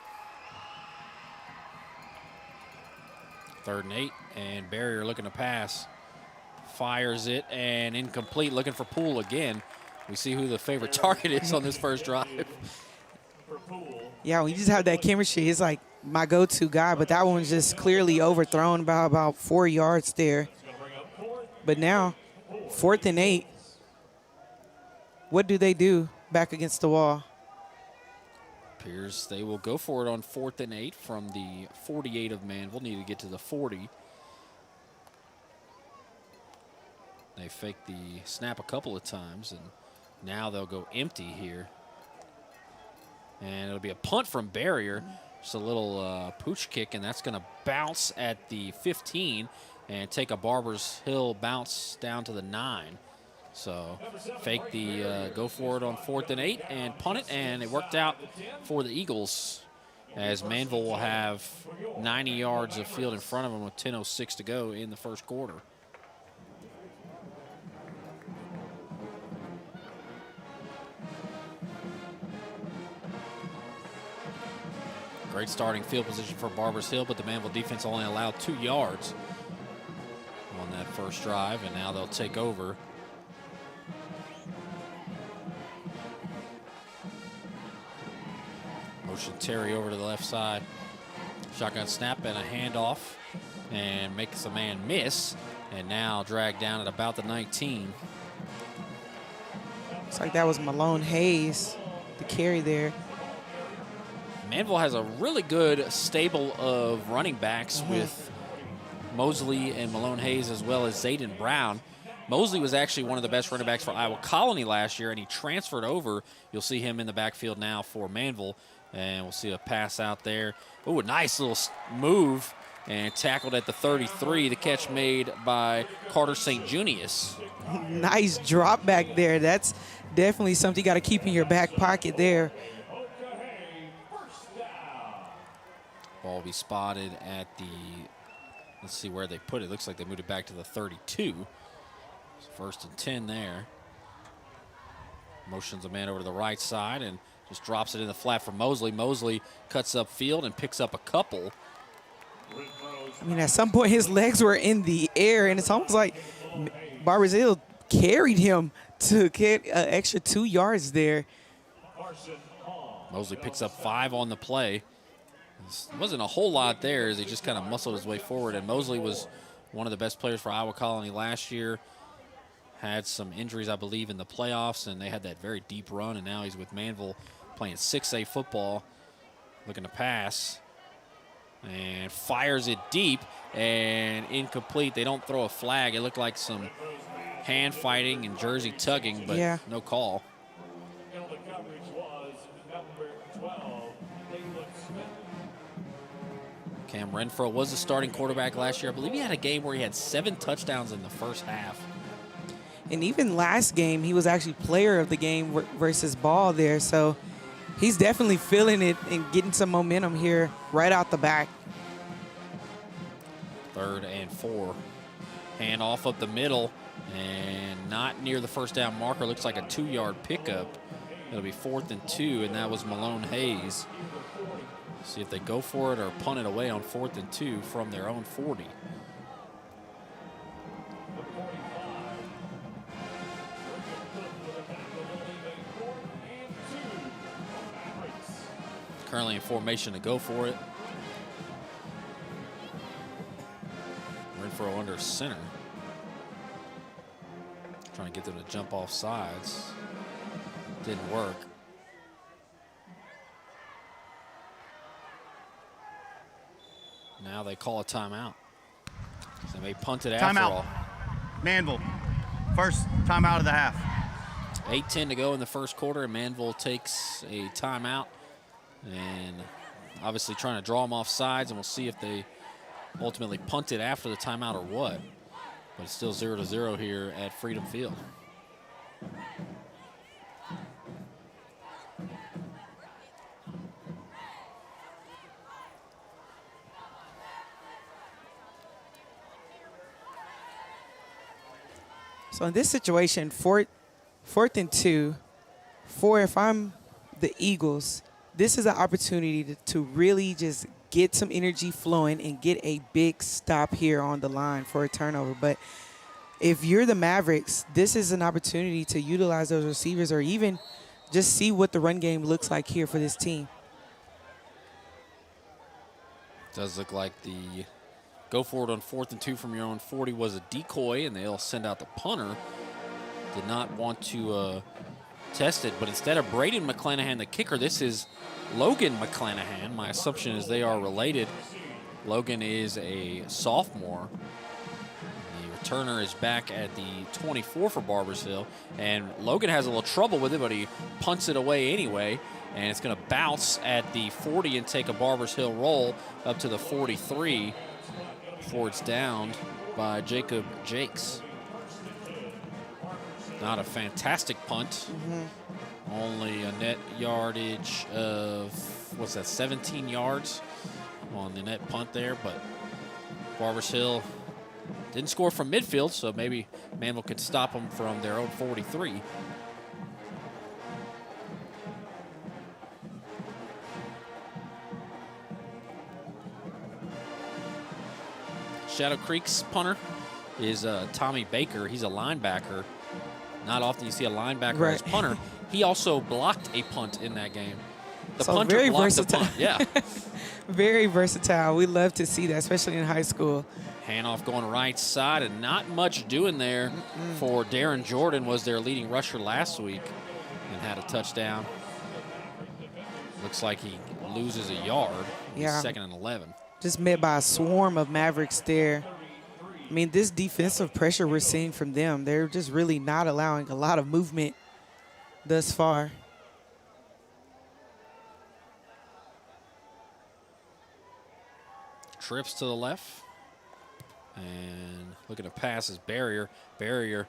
3rd and 8, and Barrier looking to pass. Fires it, and incomplete, looking for Poole again. We see who the favorite target is on this first drive. Yeah, when you just have that chemistry, it's like my go-to guy, but that one's just clearly overthrown by about 4 yards there. But now, 4th and 8. What do they do back against the wall? Appears they will go for it on 4th and 8 from the 48 of Manvel. Need to get to the 40. They fake the snap a couple of times, and now they'll go empty here. And it'll be a punt from Barrier. Just a little pooch kick, and that's going to bounce at the 15 and take a Barbers Hill bounce down to the 9. So fake the go for it on 4th and 8 and punt it, and it worked out for the Eagles as Manvel will have 90 yards of field in front of them with 10:06 to go in the first quarter. Great starting field position for Barbers Hill, but the Manvel defense only allowed 2 yards on that first drive, and now they'll take over. Motion Terry over to the left side. Shotgun snap and a handoff, and makes a man miss, and now dragged down at about the 19. Looks like that was Malone Hayes, the carry there. Manvel has a really good stable of running backs with Mosley and Malone Hayes, as well as Zayden Brown. Mosley was actually one of the best running backs for Iowa Colony last year, and he transferred over. You'll see him in the backfield now for Manvel, and we'll see a pass out there. Oh, a nice little move, and tackled at the 33. The catch made by Carter St. Junius. Nice drop back there. That's definitely something you got to keep in your back pocket there. Ball will be spotted at the, let's see where they put it. Looks like they moved it back to the 32. So 1st and 10 there. Motions a man over to the right side and just drops it in the flat for Mosley. Mosley cuts up field and picks up a couple. I mean, at some point his legs were in the air, and it's almost like Barbers Hill carried him to get an extra 2 yards there. Mosley picks up 5 on the play. Wasn't a whole lot there as he just kind of muscled his way forward. And Mosley was one of the best players for Iowa Colony last year. Had some injuries, I believe, in the playoffs, and they had that very deep run, and now he's with Manvel playing 6A football, looking to pass. and fires it deep and incomplete. They don't throw a flag. It looked like some hand fighting and jersey tugging, but yeah, no call. Cam Renfro was the starting quarterback last year. I believe he had a game where he had 7 touchdowns in the first half. And even last game, he was actually player of the game versus Ball there. So he's definitely feeling it and getting some momentum here right out the back. 3rd and 4. Hand off up the middle and not near the first down marker. Looks like a 2-yard pickup. It'll be 4th and 2, and that was Malone Hayes. See if they go for it or punt it away on 4th and 2 from their own 40. Currently in formation to go for it. Renfro under center. Trying to get them to jump off sides. Didn't work. Now they call a timeout. So they may punt it after all. Manvel, first timeout of the half. 8:10 to go in the first quarter, and Manvel takes a timeout. And obviously trying to draw them off sides, and we'll see if they ultimately punt it after the timeout or what. But it's still 0-0 here at Freedom Field. So in this situation, 4th and 2, if I'm the Eagles, this is an opportunity to really just get some energy flowing and get a big stop here on the line for a turnover. But if you're the Mavericks, this is an opportunity to utilize those receivers or even just see what the run game looks like here for this team. Does look like the go for it on 4th and 2 from your own 40 was a decoy, and they'll send out the punter. Did not want to test it, but instead of Braden McClanahan, the kicker, this is Logan McClanahan. My assumption is they are related. Logan is a sophomore. The returner is back at the 24 for Barbers Hill, and Logan has a little trouble with it, but he punts it away anyway, and it's going to bounce at the 40 and take a Barbers Hill roll up to the 43 before it's downed by Jacob Jakes. Not a fantastic punt. Only a net yardage of, 17 yards on the net punt there, but Barbers Hill didn't score from midfield, so maybe Manvel could stop them from their own 43. Shadow Creek's punter is Tommy Baker. He's a linebacker. Not often you see a linebacker as punter. He also blocked a punt in that game. The punter very blocked versatile. the punt. Yeah. Very versatile. We love to see that, especially in high school. Handoff going right side, and not much doing there for Darren Jordan, was their leading rusher last week and had a touchdown. Looks like he loses a yard. Yeah. 2nd and 11. Just met by a swarm of Mavericks there. I mean, this defensive pressure we're seeing from them, they're just really not allowing a lot of movement thus far. Trips to the left. And looking to pass his Barrier. Barrier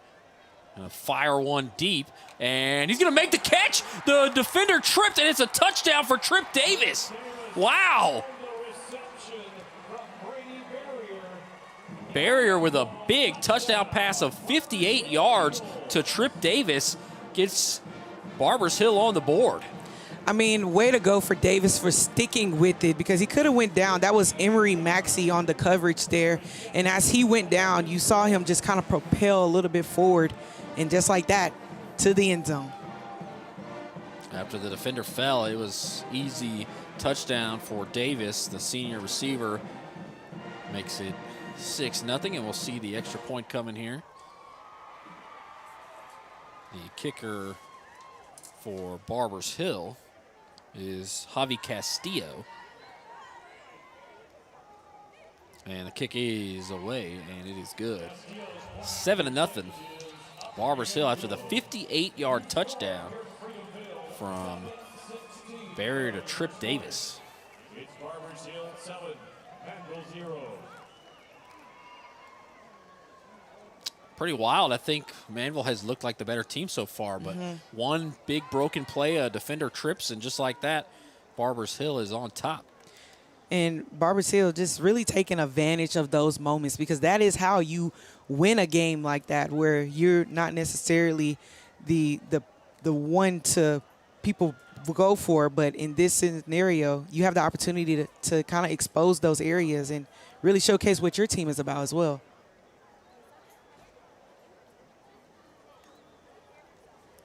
gonna fire one deep, and he's gonna make the catch. The defender tripped, and it's a touchdown for Trip Davis. Wow. Barrier with a big touchdown pass of 58 yards to Trip Davis gets Barbers Hill on the board. I mean, way to go for Davis for sticking with it, because he could have went down. That was Emery Maxey on the coverage there. And as he went down, you saw him just kind of propel a little bit forward, and just like that, to the end zone. After the defender fell, it was easy touchdown for Davis. The senior receiver makes it 6-0, and we'll see the extra point coming here. The kicker for Barbers Hill is Javi Castillo. And the kick is away, and it is good. 7-0. Barbers Hill after the 58-yard touchdown from barrier to Trip Davis. It's Barbers Hill 7, Manvel 0. Pretty wild. I think Manvel has looked like the better team so far, but one big broken play, a defender trips, and just like that, Barbers Hill is on top. And Barbers Hill just really taking advantage of those moments, because that is how you win a game like that, where you're not necessarily the one to people go for, but in this scenario, you have the opportunity to kind of expose those areas and really showcase what your team is about as well.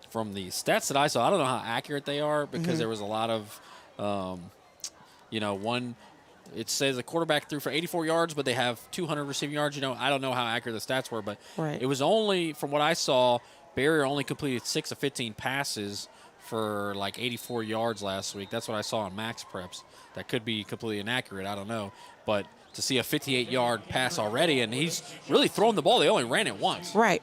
From the stats that I saw, I don't know how accurate they are, because there was a lot of, it says the quarterback threw for 84 yards, but they have 200 receiving yards. I don't know how accurate the stats were, but it was only, from what I saw, Barrier only completed 6 of 15 passes for like 84 yards last week. That's what I saw on Max Preps. That could be completely inaccurate. I don't know. But to see a 58-yard pass already, and he's really thrown the ball. They only ran it once. Right.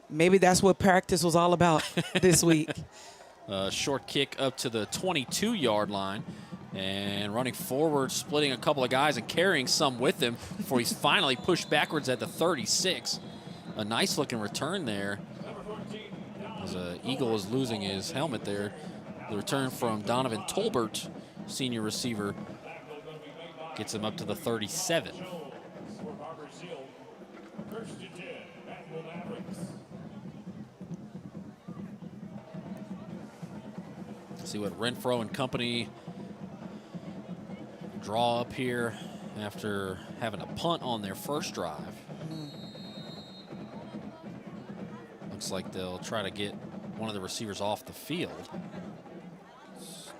Maybe that's what practice was all about this week. Short kick up to the 22-yard line. And running forward, splitting a couple of guys and carrying some with him before he's finally pushed backwards at the 36. A nice-looking return there. As Eagle is losing his helmet there. The return from Donovan Tolbert, senior receiver, gets him up to the 37. See what Renfro and company draw up here after having a punt on their first drive. Looks like they'll try to get one of the receivers off the field.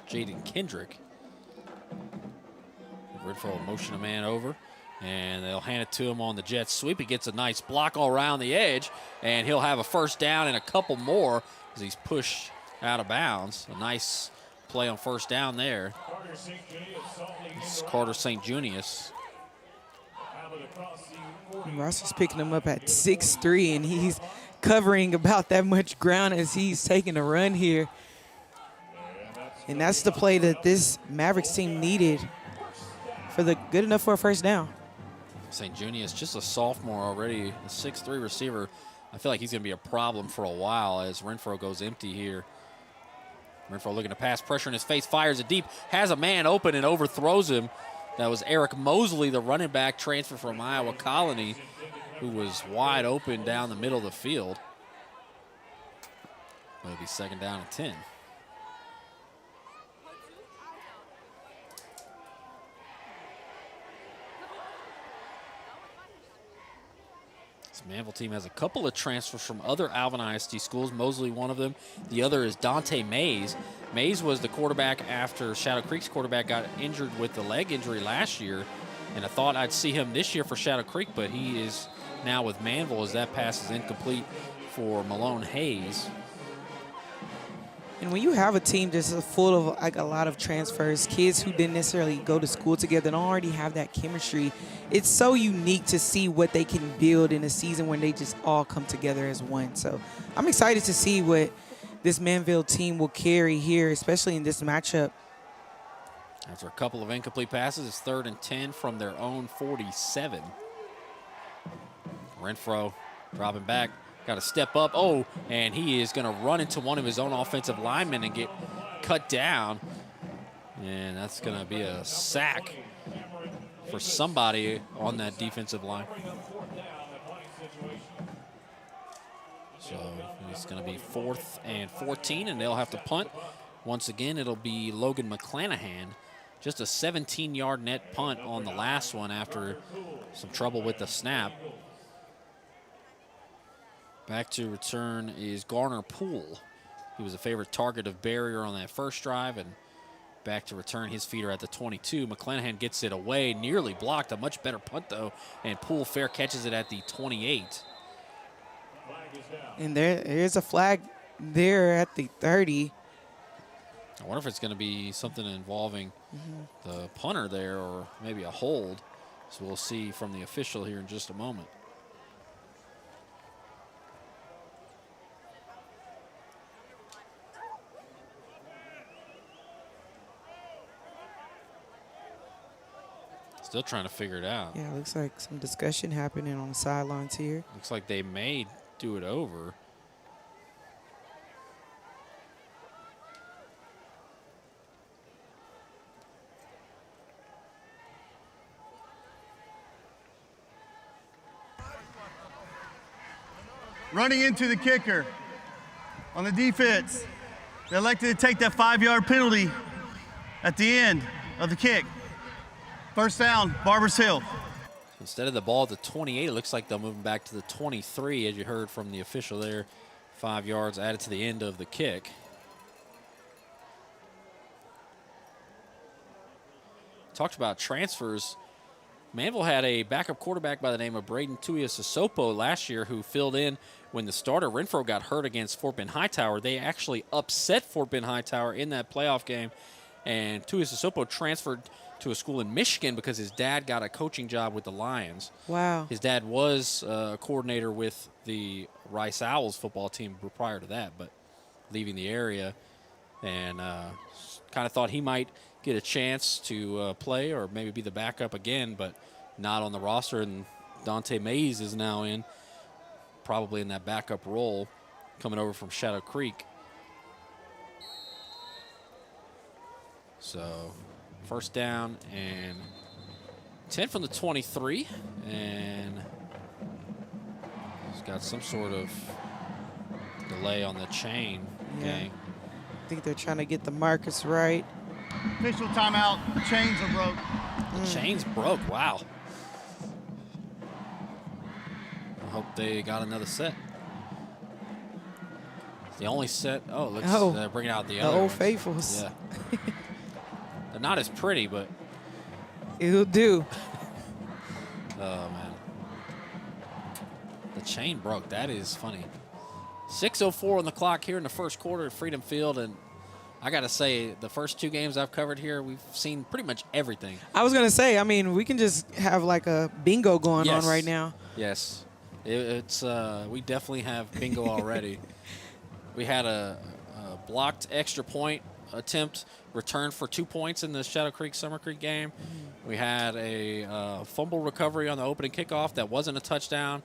Jaden Kendrick. Renfro will motion a man over, and they'll hand it to him on the jet sweep. He gets a nice block all around the edge, and he'll have a first down and a couple more as he's pushed out of bounds. A nice play on first down there. This is Carter St. Junius. Ross is picking him up at 6'3", and he's covering about that much ground as he's taking a run here. And that's the play that this Mavericks team needed for the good enough for a first down. St. Junius, just a sophomore already, a 6'3" receiver. I feel like he's going to be a problem for a while as Renfro goes empty here. Renfro looking to pass, pressure in his face, fires it deep, has a man open and overthrows him. That was Eric Mosley, the running back transfer from Iowa Colony, who was wide open down the middle of the field. It'll be second down and 10. This Manvel team has a couple of transfers from other Alvin ISD schools. Mosley, one of them. The other is Dante Mays. Mays was the quarterback after Shadow Creek's quarterback got injured with the leg injury last year. And I thought I'd see him this year for Shadow Creek, but he is now with Manvel as that pass is incomplete for Malone Hayes. And when you have a team that's full of like a lot of transfers, kids who didn't necessarily go to school together don't already have that chemistry, it's so unique to see what they can build in a season when they just all come together as one. So I'm excited to see what this Manvel team will carry here, especially in this matchup. After a couple of incomplete passes, it's 3rd and 10 from their own 47. Renfro dropping back. Got to step up. Oh, and he is going to run into one of his own offensive linemen and get cut down. And that's going to be a sack for somebody on that defensive line. So it's going to be 4th and 14, and they'll have to punt. Once again, it'll be Logan McClanahan. Just a 17-yard net punt on the last one after some trouble with the snap. Back to return is Garner Poole. He was a favorite target of Barrier on that first drive, and back to return his feeder at the 22. McClanahan gets it away, nearly blocked. A much better punt, though, and Poole fair catches it at the 28. And there's a flag there at the 30. I wonder if it's going to be something involving the punter there or maybe a hold. So we'll see from the official here in just a moment. Still trying to figure it out. Yeah, looks like some discussion happening on the sidelines here. Looks like they may do it over. Running into the kicker on the defense. They elected to take that 5-yard penalty at the end of the kick. First down, Barbers Hill. Instead of the ball at the 28, it looks like they'll move them back to the 23, as you heard from the official there. 5 yards added to the end of the kick. Talked about transfers. Manvel had a backup quarterback by the name of Braden Tuiasosopo last year who filled in when the starter Renfro got hurt against Fort Bend Hightower. They actually upset Fort Bend Hightower in that playoff game, and Tuiasosopo transferred to a school in Michigan because his dad got a coaching job with the Lions. Wow. His dad was a coordinator with the Rice Owls football team prior to that, but leaving the area, and kind of thought he might get a chance to play or maybe be the backup again, but not on the roster. And Dante Mays is now in, probably in that backup role, coming over from Shadow Creek. So first down and 10 from the 23, and he's got some sort of delay on the chain gang. I think they're trying to get the markers right. Official timeout. Chains are broke. The chains broke. Wow. I hope they got another set. The only set. Oh, let's bring out the other Old ones. Faithfuls. Yeah. They're not as pretty, but it'll do. Oh man, the chain broke. That is funny. 6:04 on the clock here in the first quarter at Freedom Field, and I got to say, the first 2 games I've covered here, we've seen pretty much everything. I was going to say, I mean, we can just have like a bingo going on right now. Yes. We definitely have bingo already. We had a blocked extra point attempt returned for 2 points in the Shadow Creek Summer Creek game. We had a fumble recovery on the opening kickoff that wasn't a touchdown.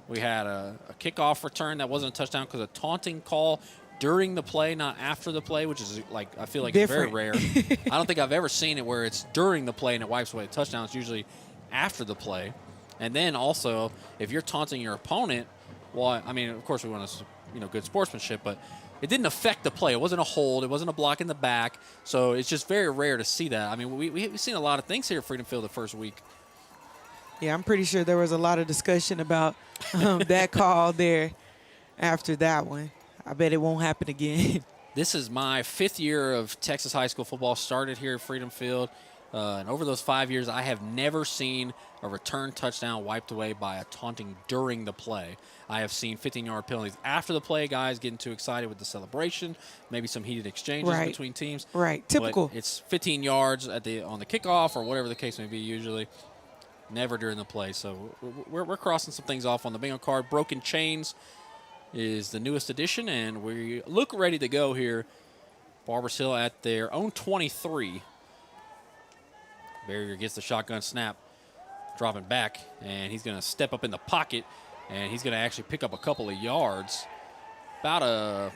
We had a kickoff return that wasn't a touchdown because a taunting call during the play, not after the play, which is like, I feel like it's very rare. I don't think I've ever seen it where it's during the play and it wipes away a touchdown. It's usually after the play. And then also, if you're taunting your opponent, well, I mean, of course we want to, good sportsmanship, but it didn't affect the play. It wasn't a hold. It wasn't a block in the back. So it's just very rare to see that. I mean, we've seen a lot of things here at Freedom Field the first week. Yeah, I'm pretty sure there was a lot of discussion about that call there after that one. I bet it won't happen again. This is my 5th year of Texas high school football, started here at Freedom Field. And over those 5 years, I have never seen a return touchdown wiped away by a taunting during the play. I have seen 15-yard penalties after the play, guys getting too excited with the celebration, maybe some heated exchanges between teams. Right, typical. But it's 15 yards on the kickoff or whatever the case may be usually. Never during the play. So we're crossing some things off on the bingo card. Broken Chains is the newest addition, and we look ready to go here. Barbers Hill at their own 23. Barrier gets the shotgun snap, dropping back, and he's going to step up in the pocket, and he's going to actually pick up a couple of yards. About a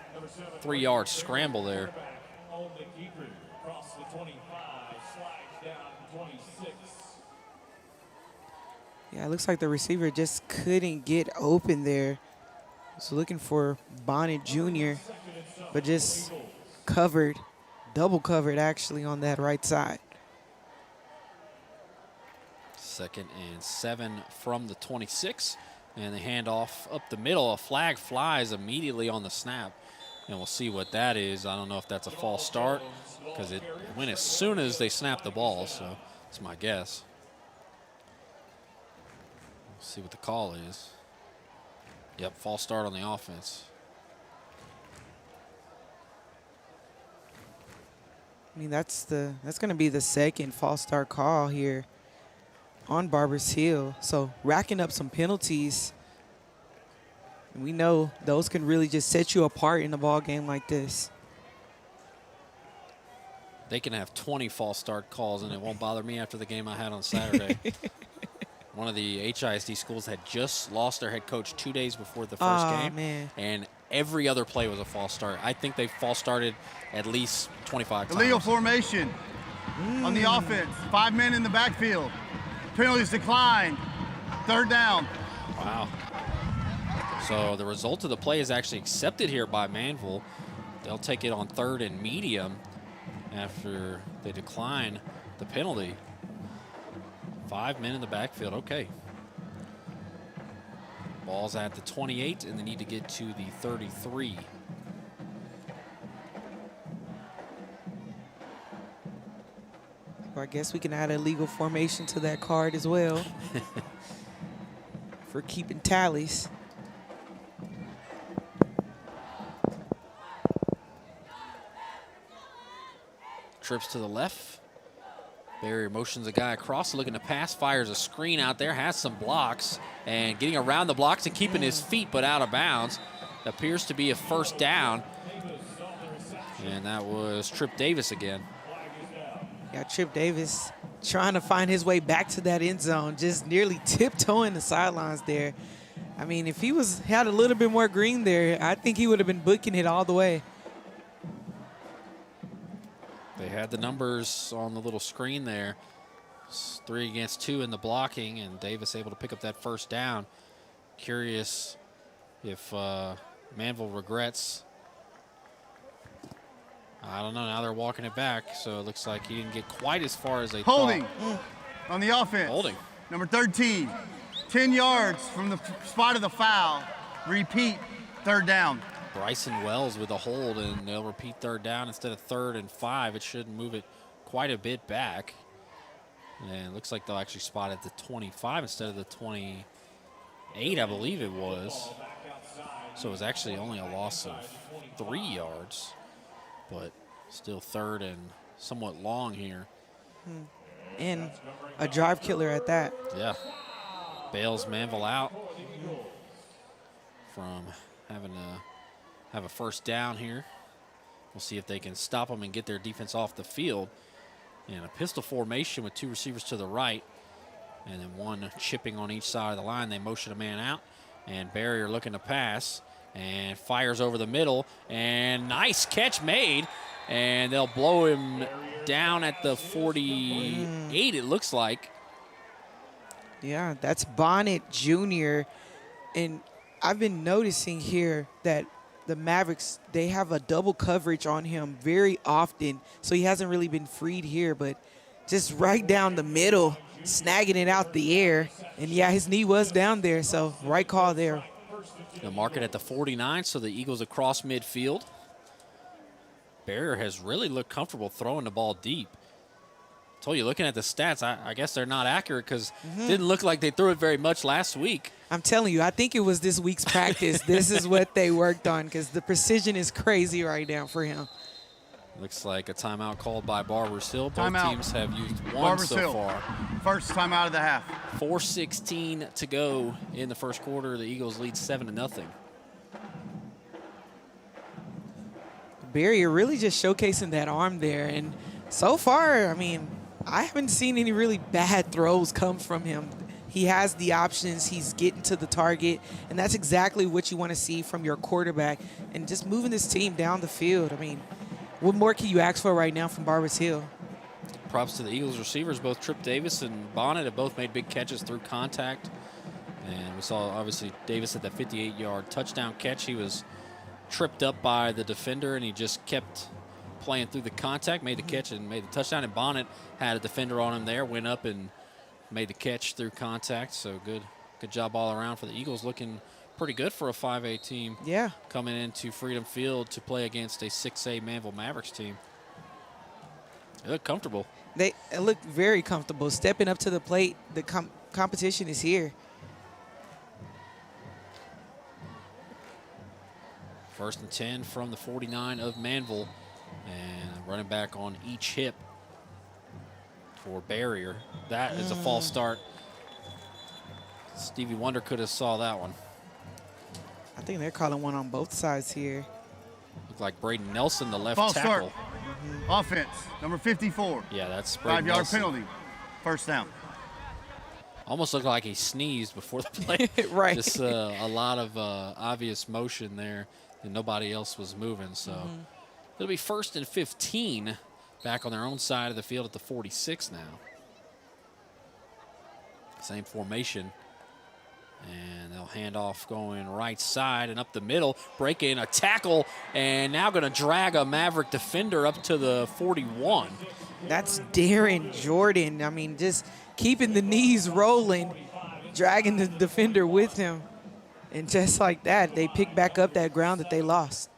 3-yard scramble there. Yeah, it looks like the receiver just couldn't get open there. So looking for Bonnet Jr., but just covered, double covered actually on that right side. 2nd and 7 from the 26, and the handoff up the middle. A flag flies immediately on the snap, and we'll see what that is. I don't know if that's a false start because it went as soon as they snapped the ball, so that's my guess. We'll see what the call is. Yep, false start on the offense. I mean, that's going to be the second false start call here on Barbers Hill. So racking up some penalties. And we know those can really just set you apart in a ball game like this. They can have 20 false start calls, and it won't bother me after the game I had on Saturday. One of the HISD schools had just lost their head coach 2 days before the first game, man. And every other play was a false start. I think they false started at least 25 times. Illegal formation on the offense. 5 men in the backfield. Penalties declined. 3rd down. Wow. So the result of the play is actually accepted here by Manvel. They'll take it on 3rd and medium after they decline the penalty. 5 men in the backfield. Okay. Ball's at the 28, and they need to get to the 33. Or I guess we can add a legal formation to that card as well for keeping tallies. Trips to the left. Barrier motions a guy across, looking to pass, fires a screen out there, has some blocks, and getting around the blocks and keeping his feet but out of bounds. Appears to be a 1st down. And that was Trip Davis again. Yeah, Trip Davis trying to find his way back to that end zone, just nearly tiptoeing the sidelines there. I mean, if he had a little bit more green there, I think he would have been booking it all the way. They had the numbers on the little screen there. It's 3 against 2 in the blocking, and Davis able to pick up that 1st down. Curious if Manvel regrets. I don't know. Now they're walking it back, so it looks like he didn't get quite as far as they Holding thought. on the offense. Holding. Number 13. 10 yards from the spot of the foul. Repeat, 3rd down. Bryson Wells with a hold, and they'll repeat 3rd down instead of 3rd and 5. It should move it quite a bit back. And it looks like they'll actually spot at the 25 instead of the 28, I believe it was. So it was actually only a loss of 3 yards, but still 3rd and somewhat long here. And a drive killer at that. Yeah. Bails Manvel out from having to have a 1st down here. We'll see if they can stop them and get their defense off the field. And a pistol formation with 2 receivers to the right, and then 1 chipping on each side of the line. They motion a man out, and Barrier looking to pass, and fires over the middle, and nice catch made, and they'll blow him down at the 48, it looks like. Yeah, that's Bonnet Jr. And I've been noticing here that the Mavericks, they have a double coverage on him very often, so he hasn't really been freed here, but just right down the middle, snagging it out the air. And, yeah, his knee was down there, so right call there. They'll mark it at the 49, so the Eagles across midfield. Barrier has really looked comfortable throwing the ball deep. Told you, looking at the stats, I guess they're not accurate because it didn't look like they threw it very much last week. I'm telling you, I think it was this week's practice. This is what they worked on because the precision is crazy right now for him. Looks like a timeout called by Barbers Hill. Both Timeout. teams have used 1 Barbers so Hill. far. 1st timeout of the half. 4:16 to go in the 1st quarter. The Eagles lead 7-0. Barrier really just showcasing that arm there. And so far, I mean, I haven't seen any really bad throws come from him. He has the options. He's getting to the target, and that's exactly what you want to see from your quarterback and just moving this team down the field. I mean, what more can you ask for right now from Barbers Hill? Props to the Eagles receivers. Both Trip Davis and Bonnet have both made big catches through contact. And we saw, obviously, Davis at that 58-yard touchdown catch. He was tripped up by the defender, and he just kept playing through the contact, made the catch, and made the touchdown. And Bonnet had a defender on him there, went up and made the catch through contact. So good job all around for the Eagles, looking pretty good for a 5A team. Yeah. Coming into Freedom Field to play against a 6A Manvel Mavericks team. They look comfortable. They look very comfortable. Stepping up to the plate, the competition is here. 1st and 10 from the 49 of Manvel. And running back on each hip for Barrier. That is a false start. Stevie Wonder could have saw that one. I think they're calling one on both sides here. Looked like Braden Nelson, the left False tackle. start. Offense, number 54. Yeah, that's Braden 5-yard Nelson. penalty. First down. Almost looked like he sneezed before the play. Right. Just a lot of obvious motion there, and nobody else was moving. So it'll be 1st and 15 back on their own side of the field at the 46 now. Same formation. And they'll hand off going right side and up the middle, break in a tackle, and now going to drag a Maverick defender up to the 41. That's Darren Jordan. I mean, just keeping the knees rolling, dragging the defender with him. And just like that, they pick back up that ground that they lost.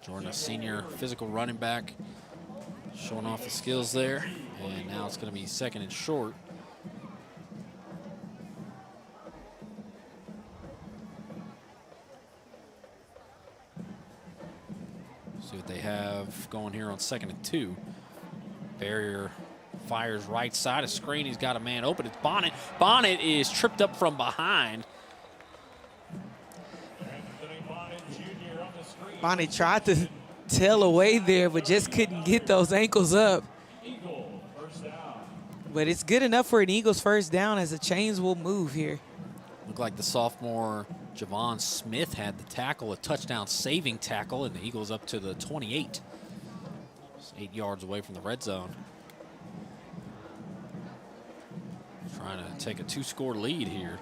Jordan, a senior physical running back, showing off the skills there. And now it's going to be 2nd and short. See what they have going here on 2nd and 2. Barrier fires right side, a screen. He's got a man open. It's Bonnet. Bonnet is tripped up from behind. Bonnie tried to tail away there, but just couldn't get those ankles up. But it's good enough for an Eagles first down as the chains will move here. Looked like the sophomore Javon Smith had the tackle, a touchdown saving tackle, and the Eagles up to the 28. Just 8 yards away from the red zone. Trying to take a 2-score lead here.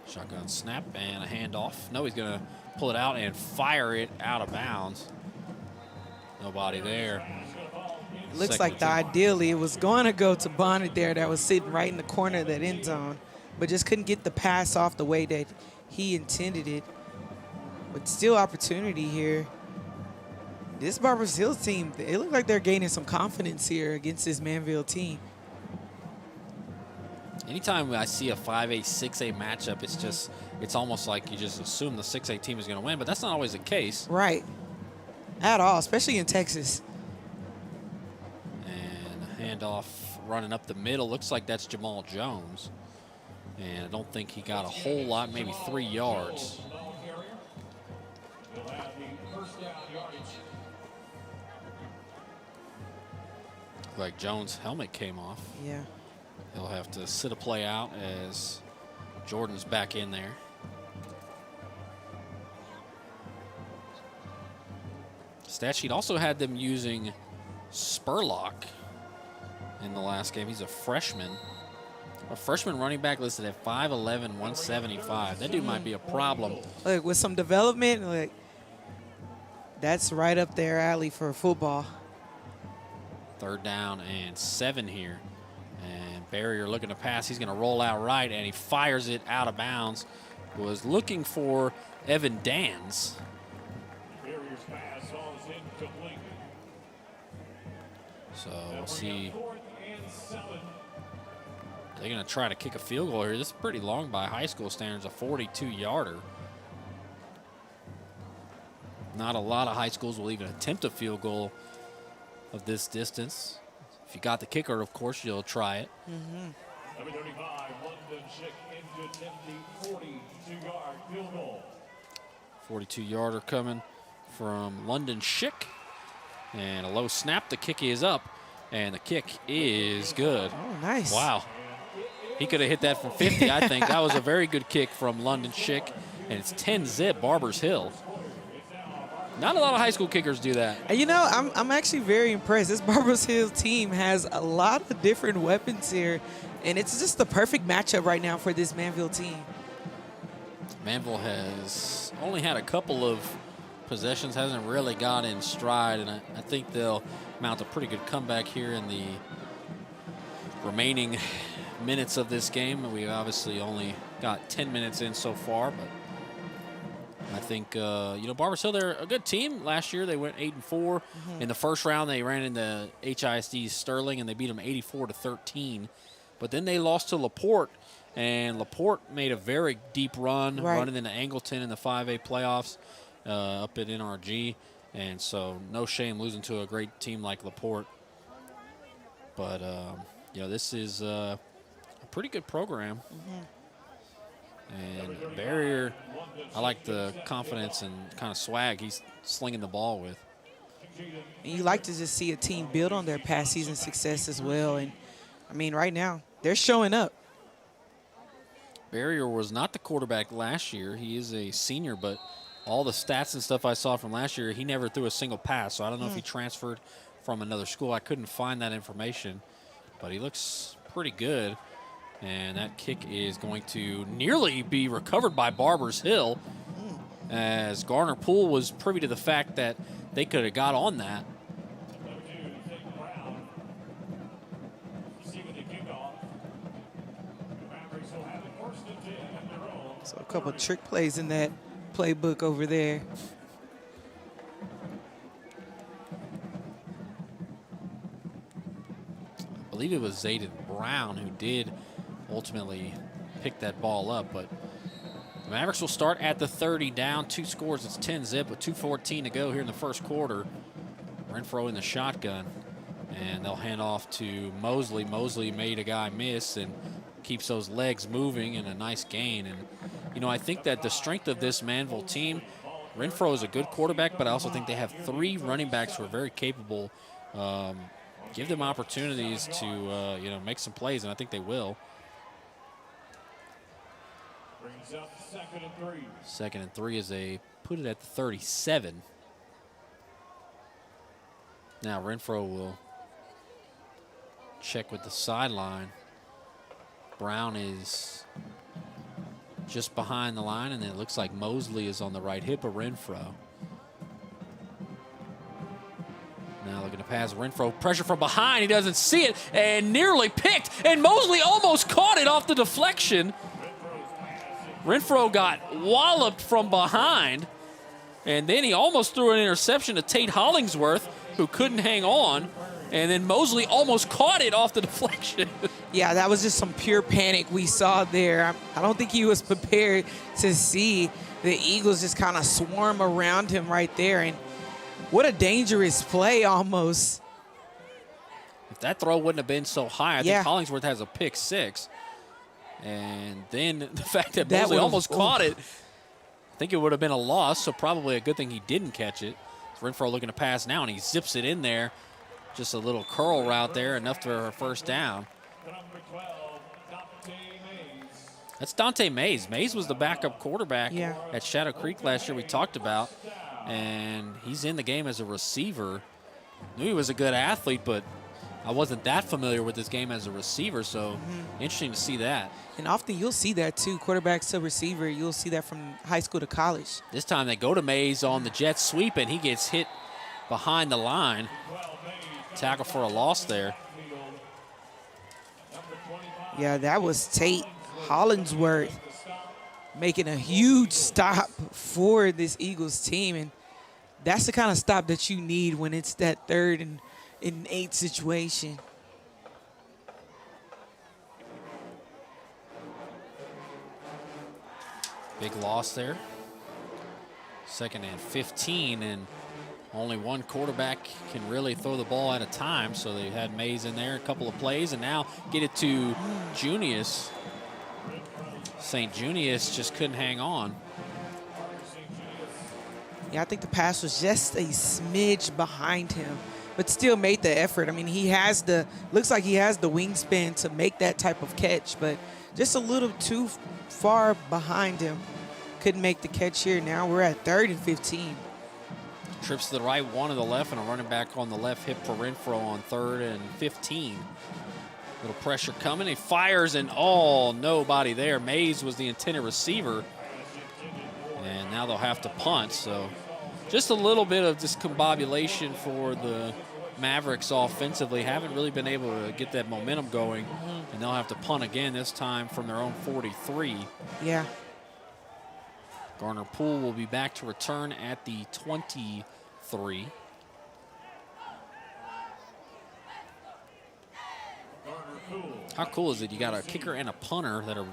Shotgun snap and a handoff. No, he's going to pull it out and fire it out of bounds. Nobody there. Looks like ideally it was going to go to Bonnet there that was sitting right in the corner of that end zone, but just couldn't get the pass off the way that he intended it. But still opportunity here. This Barbers Hill team, it looks like they're gaining some confidence here against this Manvel team. Anytime I see a 5A, 6A matchup, it's almost like you just assume the 6A team is going to win, but that's not always the case. Right. At all, especially in Texas. And a handoff running up the middle. Looks like that's Jamal Jones. And I don't think he got a whole lot, maybe 3 yards. Like Jones' helmet came off. Yeah. He'll have to sit a play out as Jordan's back in there. Stat sheet also had them using Spurlock in the last game. He's a freshman. A freshman running back listed at 5'11", 175. That dude might be a problem. Look, with some development, like, that's right up their alley for football. 3rd down and 7 here. And Barrier looking to pass. He's going to roll out right, and he fires it out of bounds. Was looking for Evan Dans. Barrier's pass falls incomplete. So we'll see. They're going to try to kick a field goal here. This is pretty long by high school standards, a 42-yarder. Not a lot of high schools will even attempt a field goal of this distance. If you got the kicker, of course, you'll try it. Number 35, London Schick into empty 42-yard field goal. 42-yarder coming from London Schick. And a low snap. The kick is up, and the kick is good. Oh, nice. Wow. He could have hit that from 50, I think. That was a very good kick from London Schick, and it's 10-zip Barbers Hill. Not a lot of high school kickers do that. And you know, I'm actually very impressed. This Barbers Hill team has a lot of different weapons here, and it's just the perfect matchup right now for this Manvel team. Manvel has only had a couple of possessions, hasn't really got in stride, and I think they'll mount a pretty good comeback here in the remaining minutes of this game. We obviously only got 10 minutes in so far, but I think, you know, Barbers Hill, they're a good team. Last year they went 8-4. In the first round they ran into HISD Sterling and they beat them 84-13. But then they lost to LaPorte, and LaPorte made a very deep run, running into Angleton in the 5A playoffs up at NRG. And so no shame losing to a great team like LaPorte. But, you know, this is a pretty good program. And Barrier, I like the confidence and kind of swag he's slinging the ball with. And you like to just see a team build on their past season success as well. And, I mean, right now, they're showing up. Barrier was not the quarterback last year. He is a senior, but all the stats and stuff I saw from last year, he never threw a single pass. So I don't know if he transferred from another school. I couldn't find that information, but he looks pretty good. And that kick is going to nearly be recovered by Barbers Hill, as Garner Poole was privy to the fact that they could have got on that. So a couple trick plays in that playbook over there. I believe it was Zayden Brown who did ultimately pick that ball up, but the Mavericks will start at the 30, down 2 scores. It's 10-zip with 2:14 to go here in the first quarter. Renfro in the shotgun, and they'll hand off to Mosley. Mosley made a guy miss and keeps those legs moving, and a nice gain. And, you know, I think that the strength of this Manvel team, Renfro is a good quarterback, but I also think they have 3 running backs who are very capable. Give them opportunities to, you know, make some plays, and I think they will. Brings up 2nd and 3. 2nd and 3 as they put it at the 37. Now Renfro will check with the sideline. Brown is just behind the line, and it looks like Mosley is on the right hip of Renfro. Now looking to pass Renfro, pressure from behind, he doesn't see it, and nearly picked, and Mosley almost caught it off the deflection. Renfro got walloped from behind, and then he almost threw an interception to Tate Hollingsworth, who couldn't hang on, and then Mosley almost caught it off the deflection. Yeah, that was just some pure panic we saw there. I don't think he was prepared to see the Eagles just kind of swarm around him right there, and what a dangerous play almost. If that throw wouldn't have been so high, I think Hollingsworth has a pick 6. And then the fact that Mosley almost caught it, I think it would have been a loss, so probably a good thing he didn't catch it. Renfro looking to pass now, and he zips it in there. Just a little curl route there, enough for a first down. That's Dante Mays. Mays was the backup quarterback at Shadow Creek last year we talked about, and he's in the game as a receiver. Knew he was a good athlete, but I wasn't that familiar with this game as a receiver, so interesting to see that. And often you'll see that too, quarterbacks to receiver. You'll see that from high school to college. This time they go to Mays on the jet sweep, and he gets hit behind the line. Tackle for a loss there. Yeah, that was Tate Hollingsworth making a huge stop for this Eagles team, and that's the kind of stop that you need when it's that 3rd and 8 situation. Big loss there. 2nd and 15, and only one quarterback can really throw the ball at a time, so they had Mays in there, a couple of plays, and now get it to Junius. St. Junius just couldn't hang on. Yeah, I think the pass was just a smidge behind him, but still made the effort. I mean, looks like he has the wingspan to make that type of catch, but just a little too far behind him. Couldn't make the catch here. Now we're at 3rd and 15. Trips to the right, one to the left, and a running back on the left hip for Renfro on 3rd and 15. Little pressure coming. He fires, and nobody there. Mays was the intended receiver. And now they'll have to punt. So just a little bit of discombobulation for the Mavericks offensively. Haven't really been able to get that momentum going. And they'll have to punt again, this time from their own 43. Yeah. Garner Poole will be back to return at the 23. How cool is it? You got a kicker and a punter that are.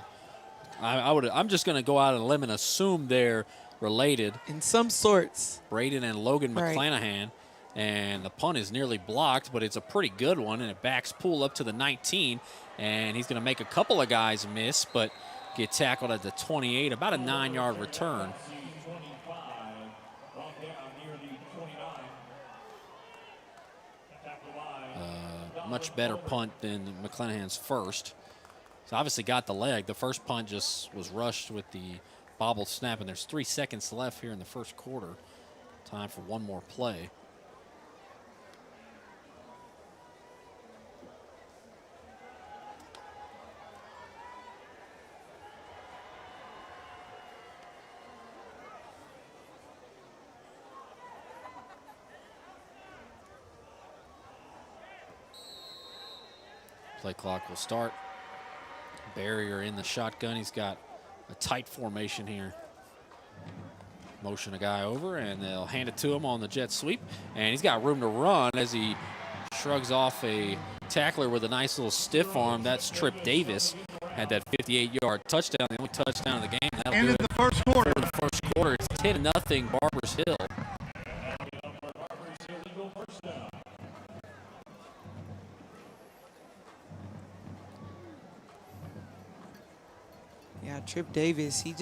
I'm just going to go out on a limb and assume they're related. In some sorts. Braden and Logan Right. McClanahan. And the punt is nearly blocked, but it's a pretty good one, and it backs Poole up to the 19, and he's going to make a couple of guys miss, but get tackled at the 28, about a 9-yard return. Much better punt than McClanahan's first. So obviously got the leg. The first punt just was rushed with the bobbled snap, and there's 3 seconds left here in the first quarter. Time for one more play. Play clock will start. Barrier in the shotgun. He's got a tight formation here. Motion a guy over, and they'll hand it to him on the jet sweep. And he's got room to run as he shrugs off a tackler with a nice little stiff arm. That's Trip Davis. Had that 58-yard touchdown, the only touchdown of the game. That'll End do of it the first quarter. for the first quarter. It's 10-0 Barbers Hill. Yeah, Trip Davis, he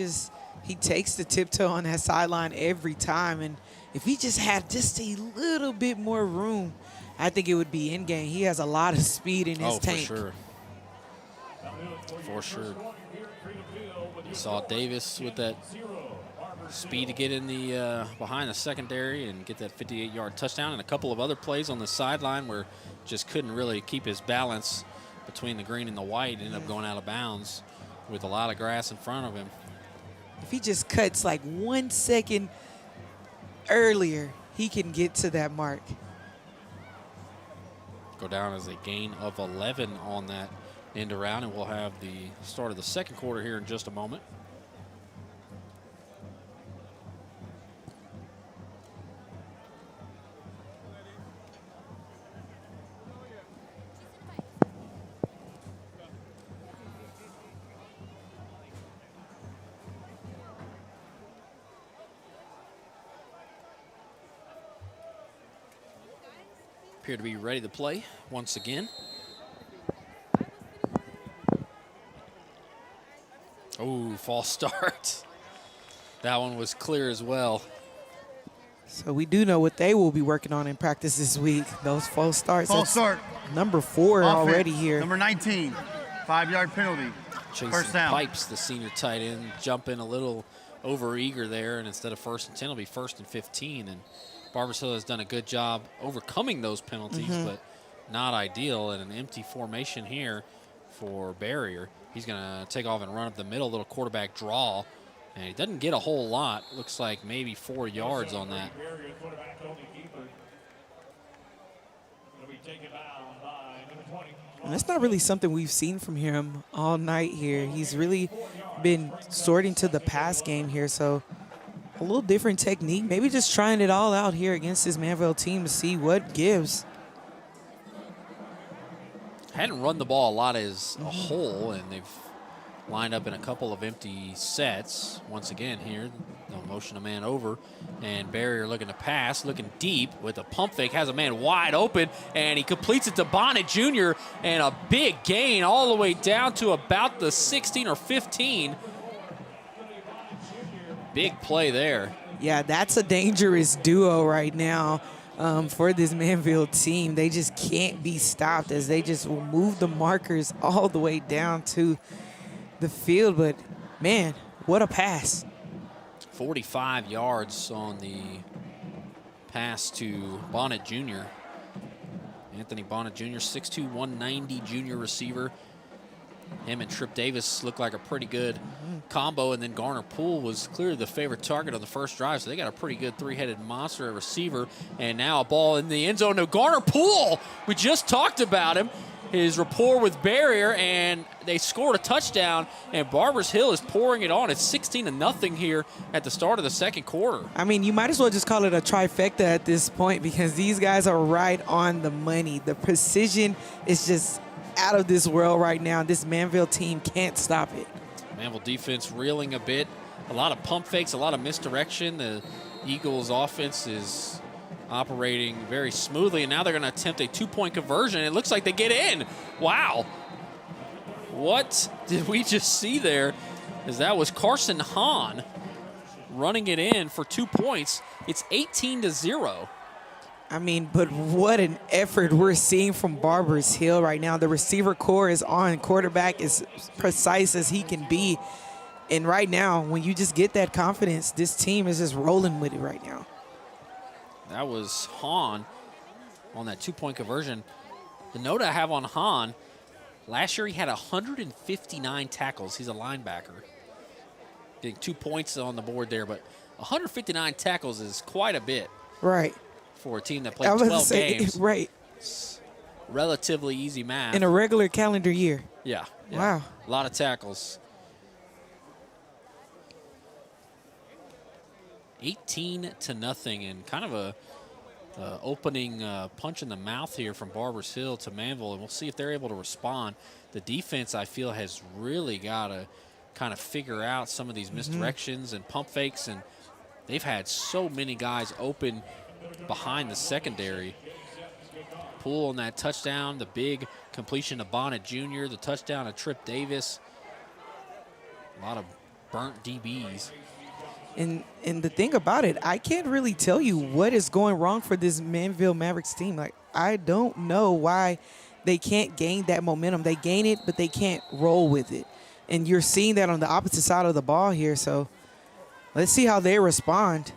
takes the tiptoe on that sideline every time. And if he just had just a little bit more room, I think it would be in game. He has a lot of speed in his tank. For sure. For sure. You saw Davis with that speed to get in the behind the secondary and get that 58-yard touchdown, and a couple of other plays on the sideline where just couldn't really keep his balance between the green and the white. Ended up going out of bounds with a lot of grass in front of him. If he just cuts like 1 second earlier, he can get to that mark. Go down as a gain of 11 on that end around, and we'll have the start of the second quarter here in just a moment. Appear to be ready to play once again. Oh, false start. That one was clear as well. So we do know what they will be working on in practice this week. Those false starts. False start. Number 4 Offense, already here. Number 19, 5-yard penalty. Jason First down. Pipes, the senior tight end, jumping a little over-eager there, and instead of 1st and 10, it'll be 1st and 15. And Barbers Hill has done a good job overcoming those penalties, but not ideal. And an empty formation here for Barrier. He's going to take off and run up the middle, little quarterback draw. And he doesn't get a whole lot. Looks like maybe 4 yards on that. And that's not really something we've seen from him all night here. He's really been sorting to the pass game here, so a little different technique. Maybe just trying it all out here against this Manvel team to see what gives. Hadn't run the ball a lot as a whole, and they've lined up in a couple of empty sets. Once again here, they'll motion a man over, and Barrier looking to pass, looking deep with a pump fake, has a man wide open, and he completes it to Bonnet Jr., and a big gain all the way down to about the 16 or 15. Big play there. Yeah, that's a dangerous duo right now for this Manvel team. They just can't be stopped as they just will move the markers all the way down to the field. But, man, what a pass. 45 yards on the pass to Bonnet Jr. Anthony Bonnet Jr., 6'2", 190 junior receiver. Him and Trip Davis look like a pretty good combo, and then Garner Poole was clearly the favorite target on the first drive, so they got a pretty good three-headed monster at receiver. And now a ball in the end zone to Garner Poole. We just talked about him, his rapport with Barrier, and they scored a touchdown, and Barbers Hill is pouring it on. It's 16-0 here at the start of the second quarter. I mean, you might as well just call it a trifecta at this point because these guys are right on the money. The precision is just out of this world right now. This Manvel team can't stop it. Manvel defense reeling a bit A lot of pump fakes, a lot of misdirection. The Eagles offense is operating very smoothly, and now they're going to attempt a two-point conversion. It looks like they get in. Wow. What did we just see there? As that was Carson Hahn running it in for 2 points. It's 18-0. I mean, but what an effort we're seeing from Barbers Hill right now. The receiver core is on. Quarterback is precise as he can be. And right now, when you just get that confidence, this team is just rolling with it right now. That was Hahn on that two-point conversion. The note I have on Hahn, last year he had 159 tackles. He's a linebacker. Getting 2 points on the board there, but 159 tackles is quite a bit. Right. For a team that played 12 games. Right. It's relatively easy math. In a regular calendar year. Yeah. Wow. A lot of tackles. 18-0, and kind of a opening punch in the mouth here from Barbers Hill to Manvel, and we'll see if they're able to respond. The defense, I feel, has really got to kind of figure out some of these misdirections and pump fakes, and they've had so many guys open behind the secondary. Poole on that touchdown, the big completion to Bonnet Jr., the touchdown to Trip Davis. A lot of burnt DBs. And the thing about it, I can't really tell you what is going wrong for this Manvel Mavericks team. Like, I don't know why they can't gain that momentum. They gain it, but they can't roll with it. And you're seeing that on the opposite side of the ball here. So let's see how they respond.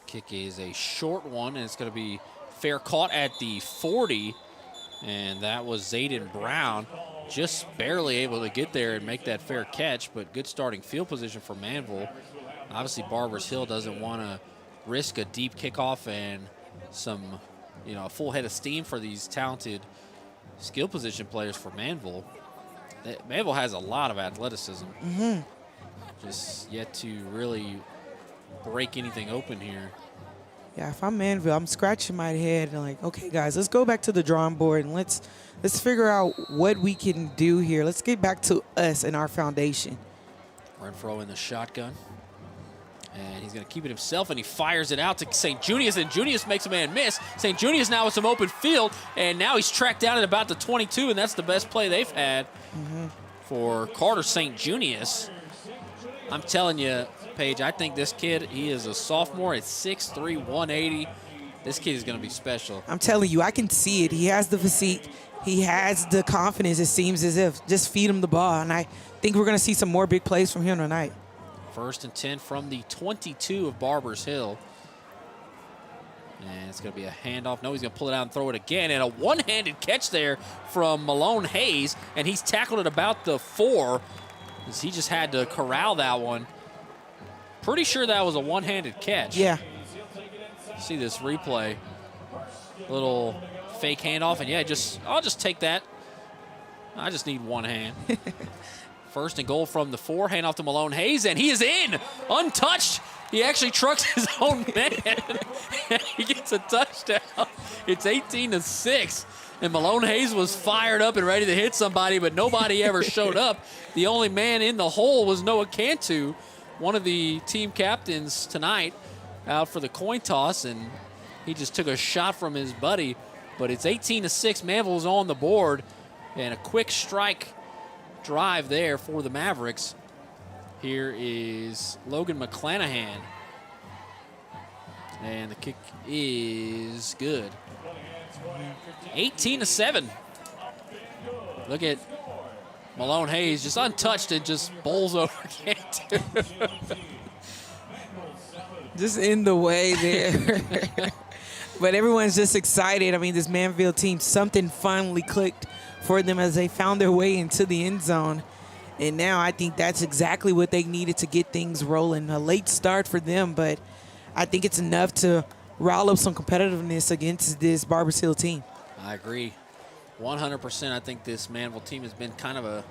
Kick is a short one, and it's going to be fair caught at the 40. And that was Zayden Brown, just barely able to get there and make that fair catch, but good starting field position for Manvel. Obviously, Barbers Hill doesn't want to risk a deep kickoff and some, a full head of steam for these talented skill position players for Manvel. Manvel has a lot of athleticism. Just yet to really break anything open here. Yeah, if I'm Manvel, I'm scratching my head and like, okay, guys, let's go back to the drawing board and let's figure out what we can do here. Let's get back to us and our foundation. Renfro in the shotgun. And he's going to keep it himself, and he fires it out to St. Junius, and Junius makes a man miss. St. Junius now with some open field, and now he's tracked down at about the 22, and that's the best play they've had for Carter St. Junius. I'm telling you, Paige, I think this kid, he is a sophomore at 6'3", 180. This kid is going to be special. I'm telling you, I can see it. He has the physique. He has the confidence, it seems as if. Just feed him the ball, and I think we're going to see some more big plays from him tonight. 1st and 10 from the 22 of Barbers Hill. And it's going to be a handoff. No, he's going to pull it out and throw it again. And a one-handed catch there from Malone Hayes. And he's tackled at about the 4. As he just had to corral that one. Pretty sure that was a one-handed catch. Yeah. See this replay. Little fake handoff. And yeah, I'll just take that. I just need one hand. 1st and goal from the 4, hand off to Malone Hayes, and he is in, untouched. He actually trucks his own man. He gets a touchdown. It's 18-6, and Malone Hayes was fired up and ready to hit somebody, but nobody ever showed up. The only man in the hole was Noah Cantu, one of the team captains tonight, out for the coin toss, and he just took a shot from his buddy. But it's 18-6. Manvel's on the board, and a quick strike drive there for the Mavericks. Here is Logan McClanahan. And the kick is good. 18-7. Look at Malone Hayes just untouched and just bowls over Cantu. Just in the way there. But everyone's just excited. I mean, this Manvel team, something finally clicked for them as they found their way into the end zone. And now I think that's exactly what they needed to get things rolling. A late start for them, but I think it's enough to rile up some competitiveness against this Barbers Hill team. I agree. 100%. I think this Manvel team has been kind of a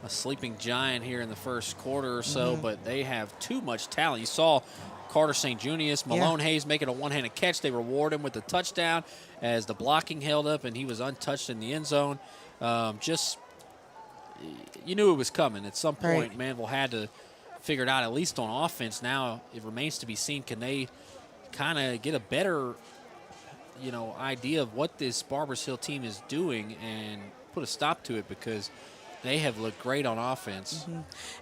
sleeping giant here in the first quarter or so, but they have too much talent. You saw Carter St. Junius, Malone Hayes making a one-handed catch. They reward him with the touchdown as the blocking held up and he was untouched in the end zone. You knew it was coming. At some point, Manvel had to figured out, at least on offense. Now it remains to be seen, can they kind of get a better, idea of what this Barbers Hill team is doing and put a stop to it, because they have looked great on offense.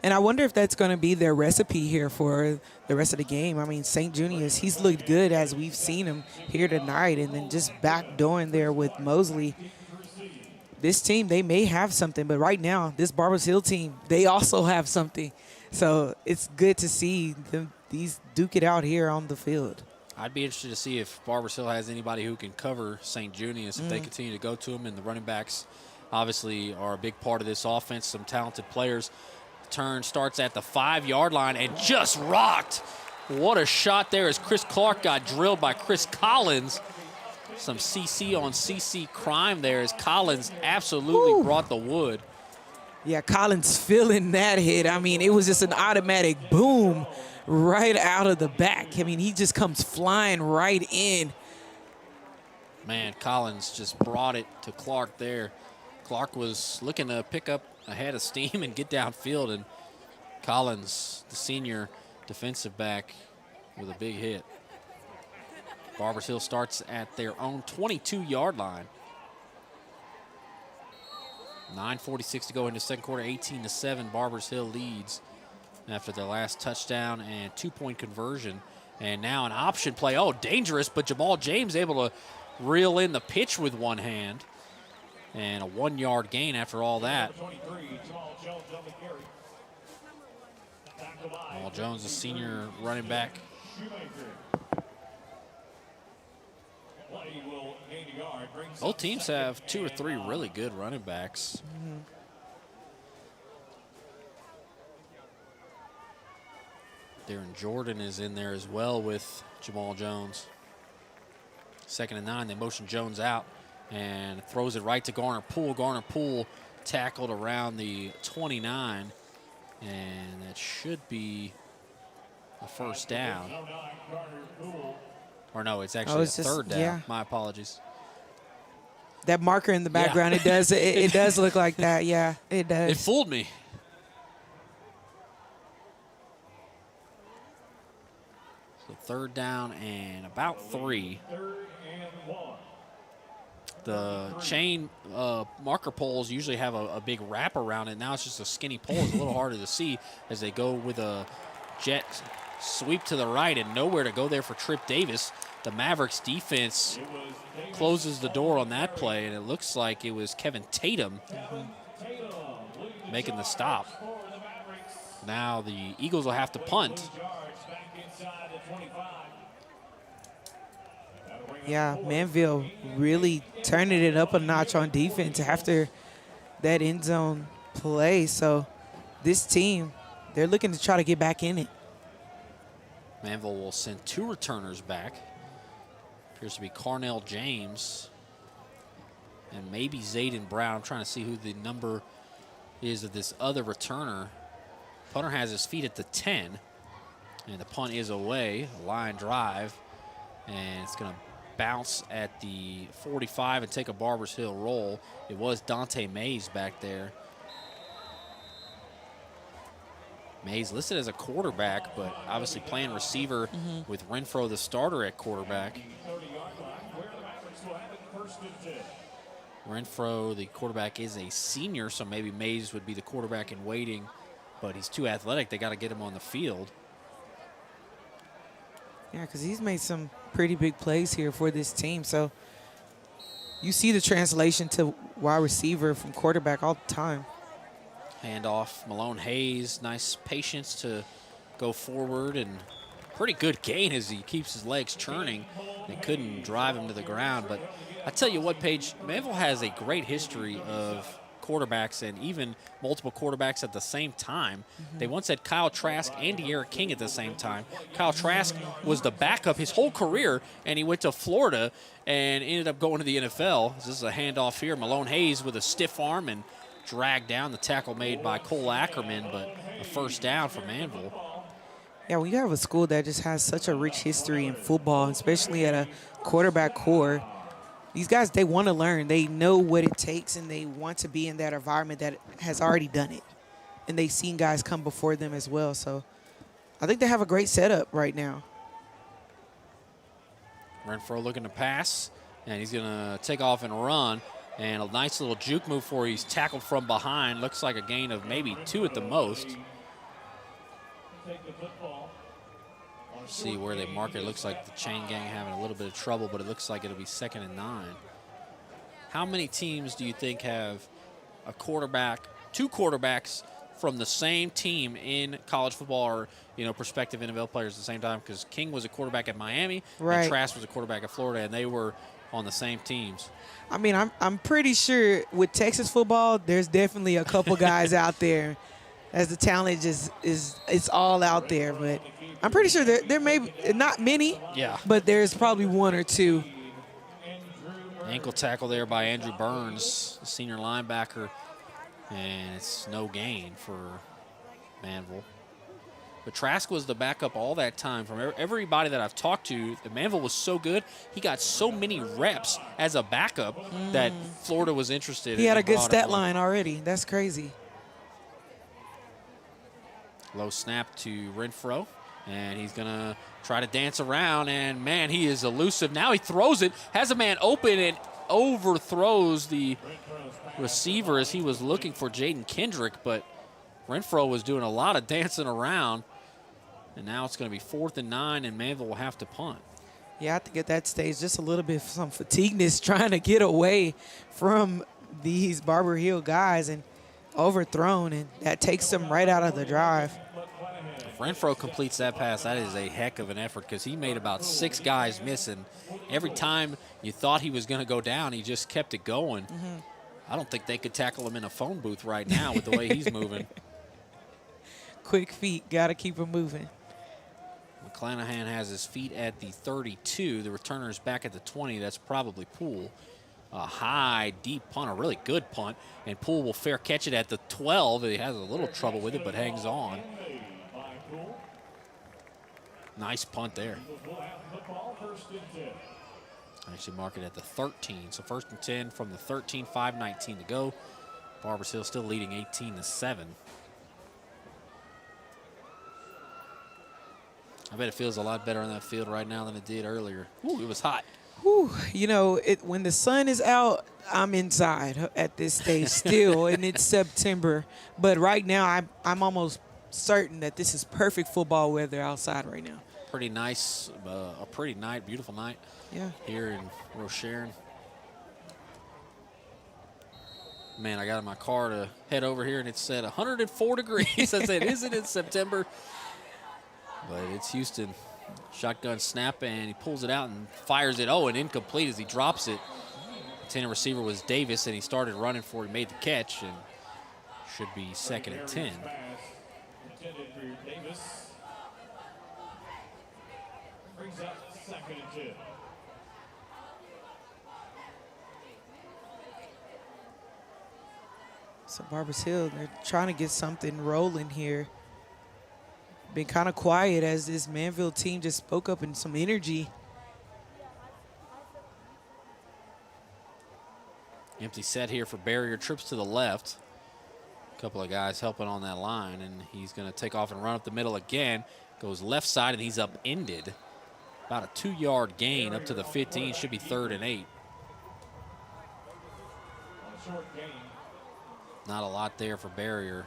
And I wonder if that's going to be their recipe here for the rest of the game. I mean, St. Junius, he's looked good as we've seen him here tonight, and then just backdooring there with Mosley. This team, they may have something, but right now, this Barbers Hill team, they also have something. So it's good to see these duke it out here on the field. I'd be interested to see if Barbers Hill has anybody who can cover St. Junius if they continue to go to them, and the running backs obviously are a big part of this offense, some talented players. Turn starts at the 5-yard line and just rocked. What a shot there as Chris Clark got drilled by Chris Collins. Some CC on CC crime there as Collins absolutely brought the wood. Yeah, Collins feeling that hit. I mean, it was just an automatic boom right out of the back. I mean, he just comes flying right in. Man, Collins just brought it to Clark there. Clark was looking to pick up a head of steam and get downfield, and Collins, the senior defensive back, with a big hit. Barbers Hill starts at their own 22-yard line. 9:46 to go in the second quarter, 18-7. Barbers Hill leads after their last touchdown and 2-point conversion. And now an option play. Oh, dangerous, but Jamal James able to reel in the pitch with one hand. And a 1-yard gain after all that. Jamal Jones, the senior running back. Both teams have 2 or 3 really good running backs. Darren Jordan is in there as well with Jamal Jones. 2nd and 9, they motion Jones out and throws it right to Garner Poole. Garner Poole tackled around the 29, and that should be a first down. Or no, it's actually a third down. Yeah. My apologies. That marker in the background, it does look like that. Yeah, it does. It fooled me. So 3rd down and about 3. The chain marker poles usually have a big wrap around it. Now it's just a skinny pole. It's a little harder to see as they go with a jet sweep to the right and nowhere to go there for Trip Davis. The Mavericks defense closes the door on that play, and it looks like it was Kevin Tatum making the stop. Now the Eagles will have to punt. Yeah, Manvel really turning it up a notch on defense after that end zone play. So this team, they're looking to try to get back in it. Manvel will send 2 returners back. Appears to be Carnell James and maybe Zayden Brown. I'm trying to see who the number is of this other returner. Punter has his feet at the 10, and the punt is away. A line drive, and it's going to bounce at the 45 and take a Barbers Hill roll. It was Dante Mays back there. Mays listed as a quarterback, but obviously playing receiver with Renfro, the starter, at quarterback. Renfro, the quarterback, is a senior, so maybe Mays would be the quarterback in waiting, but he's too athletic. They got to get him on the field. Yeah, because he's made some pretty big plays here for this team. So you see the translation to wide receiver from quarterback all the time. Handoff, Malone Hayes, nice patience to go forward, and pretty good gain as he keeps his legs churning. They couldn't drive him to the ground, but I tell you what, Paige, Manvel has a great history of quarterbacks and even multiple quarterbacks at the same time. They once had Kyle Trask and De'Ara King at the same time. Kyle Trask was the backup his whole career, and he went to Florida and ended up going to the NFL. This is a handoff here. Malone Hayes with a stiff arm and dragged down. The tackle made by Cole Ackerman, but a first down for Manvel. Yeah, we have a school that just has such a rich history in football, especially at a quarterback core. These guys, they want to learn. They know what it takes, and they want to be in that environment that has already done it. And they've seen guys come before them as well. So I think they have a great setup right now. Renfro looking to pass, and he's going to take off and run. And a nice little juke move for he's tackled from behind. Looks like a gain of maybe 2 at the most. See where they mark it. Looks like the chain gang having a little bit of trouble, but it looks like it'll be 2nd and 9. How many teams do you think have a quarterback, 2 quarterbacks from the same team in college football, or prospective NFL players at the same time? Because King was a quarterback at Miami, and Trask was a quarterback at Florida, and they were on the same teams. I mean, I'm pretty sure with Texas football, there's definitely a couple guys out there, as the talent it's all out there. But I'm pretty sure there may be not many, but there's probably 1 or 2. Ankle tackle there by Andrew Burns, the senior linebacker, and it's no gain for Manvel. But Trask was the backup all that time. From everybody that I've talked to, Manvel was so good. He got so many reps as a backup that Florida was interested. He had a good stat line already. That's crazy. Low snap to Renfro, and he's going to try to dance around, and, man, he is elusive. Now he throws it, has a man open, and overthrows the receiver as he was looking for Jaden Kendrick, but Renfro was doing a lot of dancing around. And now it's going to be 4th and 9, and Manvel will have to punt. Yeah, I think at that stage, just a little bit of some fatigueness trying to get away from these Barbers Hill guys and overthrown, and that takes them right out of the drive. If Renfro completes that pass, that is a heck of an effort, because he made about 6 guys miss, and every time you thought he was going to go down, he just kept it going. I don't think they could tackle him in a phone booth right now with the way he's moving. Quick feet, got to keep him moving. McClanahan has his feet at the 32. The returner's back at the 20. That's probably Poole. A high, deep punt, a really good punt. And Poole will fair catch it at the 12. He has a little trouble with it, but hangs on. Nice punt there. Actually mark it at the 13. So 1st and 10 from the 13, 5:19 to go. Barbers Hill still leading 18-7. I bet it feels a lot better on that field right now than it did earlier. Ooh, it was hot. Ooh, when the sun is out, I'm inside at this stage still, and it's September. But right now, I'm almost certain that this is perfect football weather outside right now. Pretty nice, a pretty night, beautiful night. Yeah. Here in Rocheron. Man, I got in my car to head over here, and it said 104 degrees. I said, is it in September? But it's Houston. Shotgun snap, and he pulls it out and fires it. Oh, and incomplete as he drops it. Intended receiver was Davis, and he started running for it. He made the catch, and should be 2nd and 10. Intended for Davis. Brings up 2nd and 10. So Barbers Hill, they're trying to get something rolling here. Been kind of quiet as this Manvel team just spoke up in some energy. Empty set here for Barrier. Trips to the left. A couple of guys helping on that line, and he's going to take off and run up the middle again. Goes left side, and he's upended. About a 2-yard gain up to the 15. Should be 3rd and 8. Not a lot there for Barrier.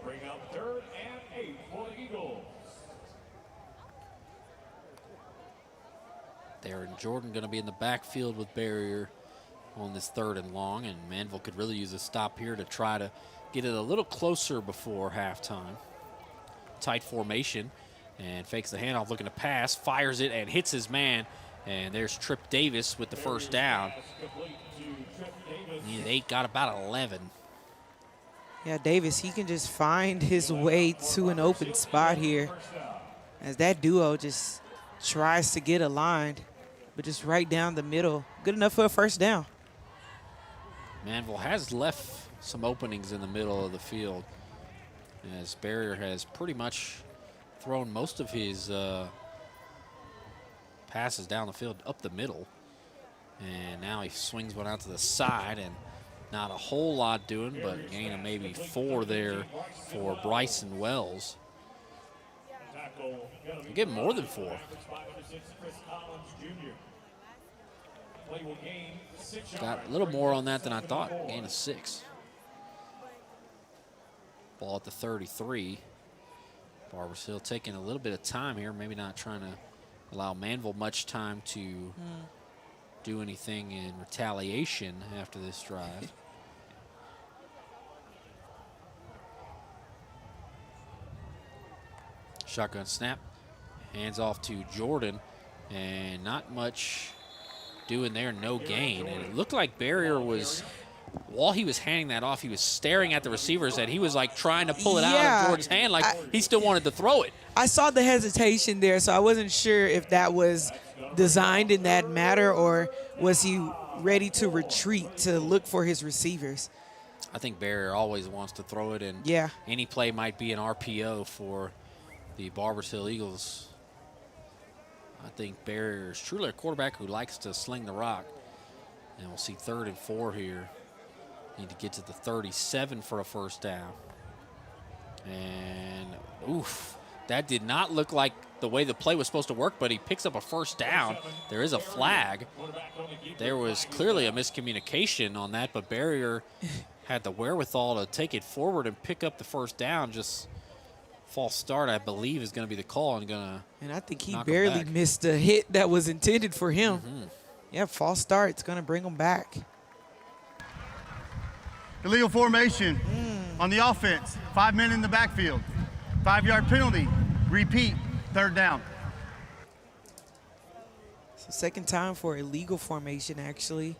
Bring up 3rd and 8 for the Eagles. Darren Jordan going to be in the backfield with Barrier on this 3rd and long, and Manvel could really use a stop here to try to get it a little closer before halftime. Tight formation, and fakes the handoff, looking to pass, fires it, and hits his man. And there's Trip Davis with the 1st down. Needed 8, got about 11. Yeah, Davis, he can just find his way to an open spot here as that duo just tries to get aligned, but just right down the middle. Good enough for a 1st down. Manvel has left some openings in the middle of the field, as Barrier has pretty much thrown most of his passes down the field up the middle. And now he swings one out to the side, and not a whole lot doing, but gain of maybe 4 there for Bryson Wells. He'll get more than 4. Got a little more on that than I thought. Gain of 6. Ball at the 33. Barbers Hill taking a little bit of time here, maybe not trying to allow Manvel much time to do anything in retaliation after this drive. Shotgun snap, hands off to Jordan, and not much doing there, no gain. And it looked like Barrier was, while he was handing that off, he was staring at the receivers, and he was like trying to pull it out of Jordan's hand, like he still wanted to throw it. I saw the hesitation there, so I wasn't sure if that was designed in that matter, or was he ready to retreat to look for his receivers. I think Barrier always wants to throw it, and any play might be an RPO for the Barbers Hill Eagles. I think Barrier is truly a quarterback who likes to sling the rock. And we'll see 3rd and 4 here. Need to get to the 37 for a first down. And, oof, that did not look like the way the play was supposed to work, but he picks up a first down. There is a flag. There was clearly a miscommunication on that, but Barrier had the wherewithal to take it forward and pick up the first down. Just false start, I believe, is going to be the call, and I think he barely missed a hit that was intended for him. Yeah, false start. It's going to bring him back. Illegal formation on the offense. 5 men in the backfield. 5-yard penalty. Repeat. 3rd down. So second time for illegal formation, actually.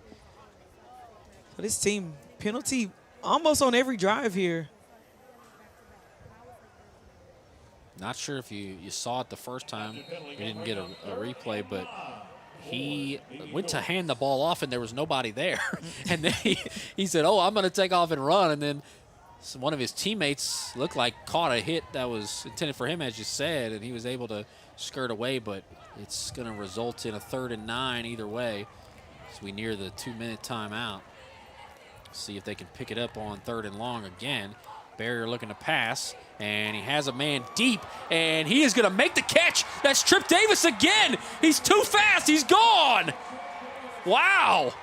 So this team, penalty almost on every drive here. Not sure if you saw it the first time. We didn't get a replay, but he went to hand the ball off, and there was nobody there. And then he said, oh, I'm going to take off and run. And then one of his teammates looked like caught a hit that was intended for him, as you said, and he was able to skirt away. But it's going to result in a 3rd and 9 either way as we near the 2-minute timeout. See if they can pick it up on 3rd and long again. Barrier looking to pass, and he has a man deep, and he is going to make the catch. That's Trip Davis again. He's too fast. He's gone. Wow.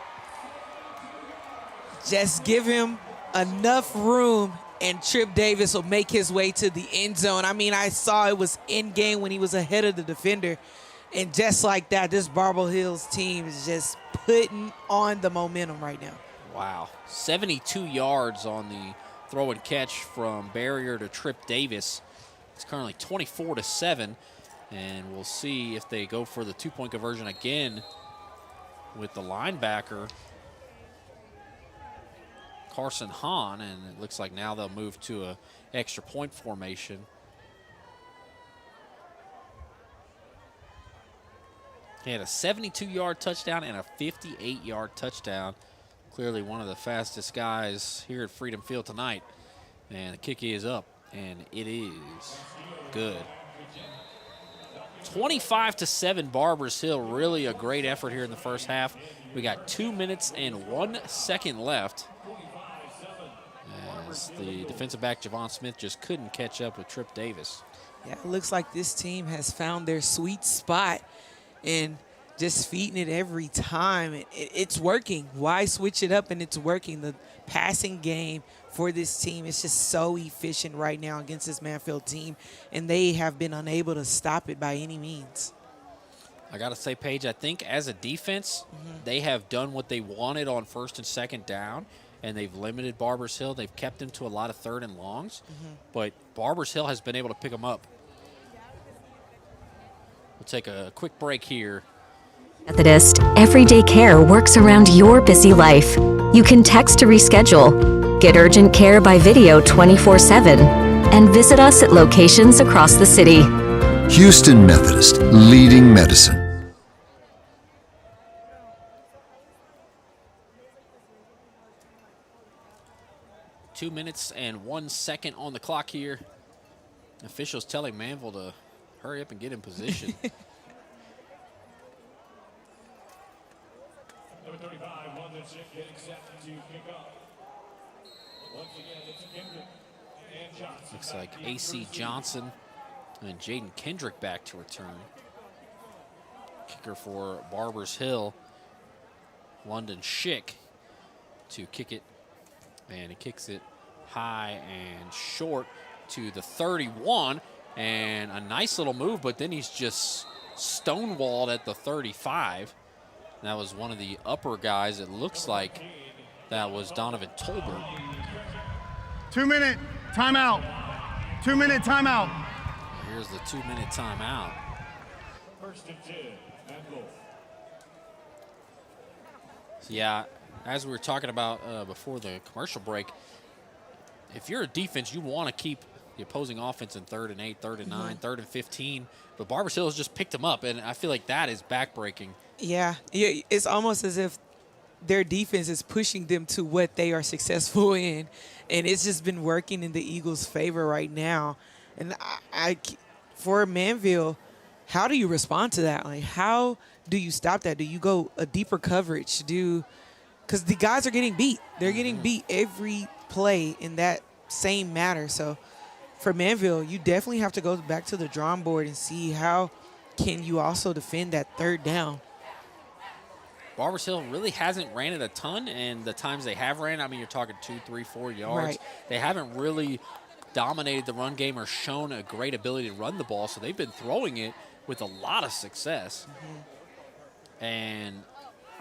Just give him enough room, and Trip Davis will make his way to the end zone. I mean, I saw it was in game when he was ahead of the defender, and just like that, this Barbers Hill's team is just putting on the momentum right now. Wow. 72 yards on the throw and catch from Barrier to Trip Davis. It's currently 24-7, and we'll see if they go for the 2-point conversion again with the linebacker, Carson Hahn, and it looks like now they'll move to a extra point formation. He had a 72-yard touchdown and a 58-yard touchdown. Clearly one of the fastest guys here at Freedom Field tonight. And the kick is up, and it is good. 25-7 Barbers Hill. Really a great effort here in the first half. We got 2 minutes and 1 second left, as the defensive back Javon Smith just couldn't catch up with Trip Davis. Yeah, it looks like this team has found their sweet spot and just feeding it every time. It's working. Why switch it up? And it's working. The passing game for this team is just so efficient right now against this Manvel team, and they have been unable to stop it by any means. I got to say, Paige, I think as a defense, they have done what they wanted on 1st and 2nd down, and they've limited Barbers Hill. They've kept them to a lot of 3rd and longs, but Barbers Hill has been able to pick them up. We'll take a quick break here. Methodist, everyday care works around your busy life. You can text to reschedule, get urgent care by video 24/7, and visit us at locations across the city. Houston Methodist, leading medicine. Two minutes and 1 second on the clock here. Officials telling Manvel to hurry up and get in position. 35, London Chick getting set to kick off. Once again, it's Kendrick and Johnson. Looks like A.C. Johnson and Jaden Kendrick back to return. Kicker for Barbers Hill, London Schick, to kick it. And he kicks it high and short to the 31. And a nice little move, but then he's just stonewalled at the 35. That was one of the upper guys. It looks like that was Donovan Tolbert. 2-minute timeout. 2-minute timeout. Here's the 2-minute timeout. First and 10, Manvel. So yeah, as we were talking about before the commercial break, if you're a defense, you want to keep the opposing offense in 3rd and 8, 3rd and 9, 3rd and 15. But Barbers Hill has just picked them up, and I feel like that is backbreaking. Yeah, it's almost as if their defense is pushing them to what they are successful in, and it's just been working in the Eagles' favor right now. And for Manvel, how do you respond to that? Like, how do you stop that? Do you go a deeper coverage? Because the guys are getting beat. They're getting beat every play in that same manner. So for Manvel, you definitely have to go back to the drawing board and see how can you also defend that 3rd down. Barbers Hill really hasn't ran it a ton, and the times they have ran, I mean, you're talking 2, 3, 4 yards. Right. They haven't really dominated the run game or shown a great ability to run the ball, so they've been throwing it with a lot of success. And,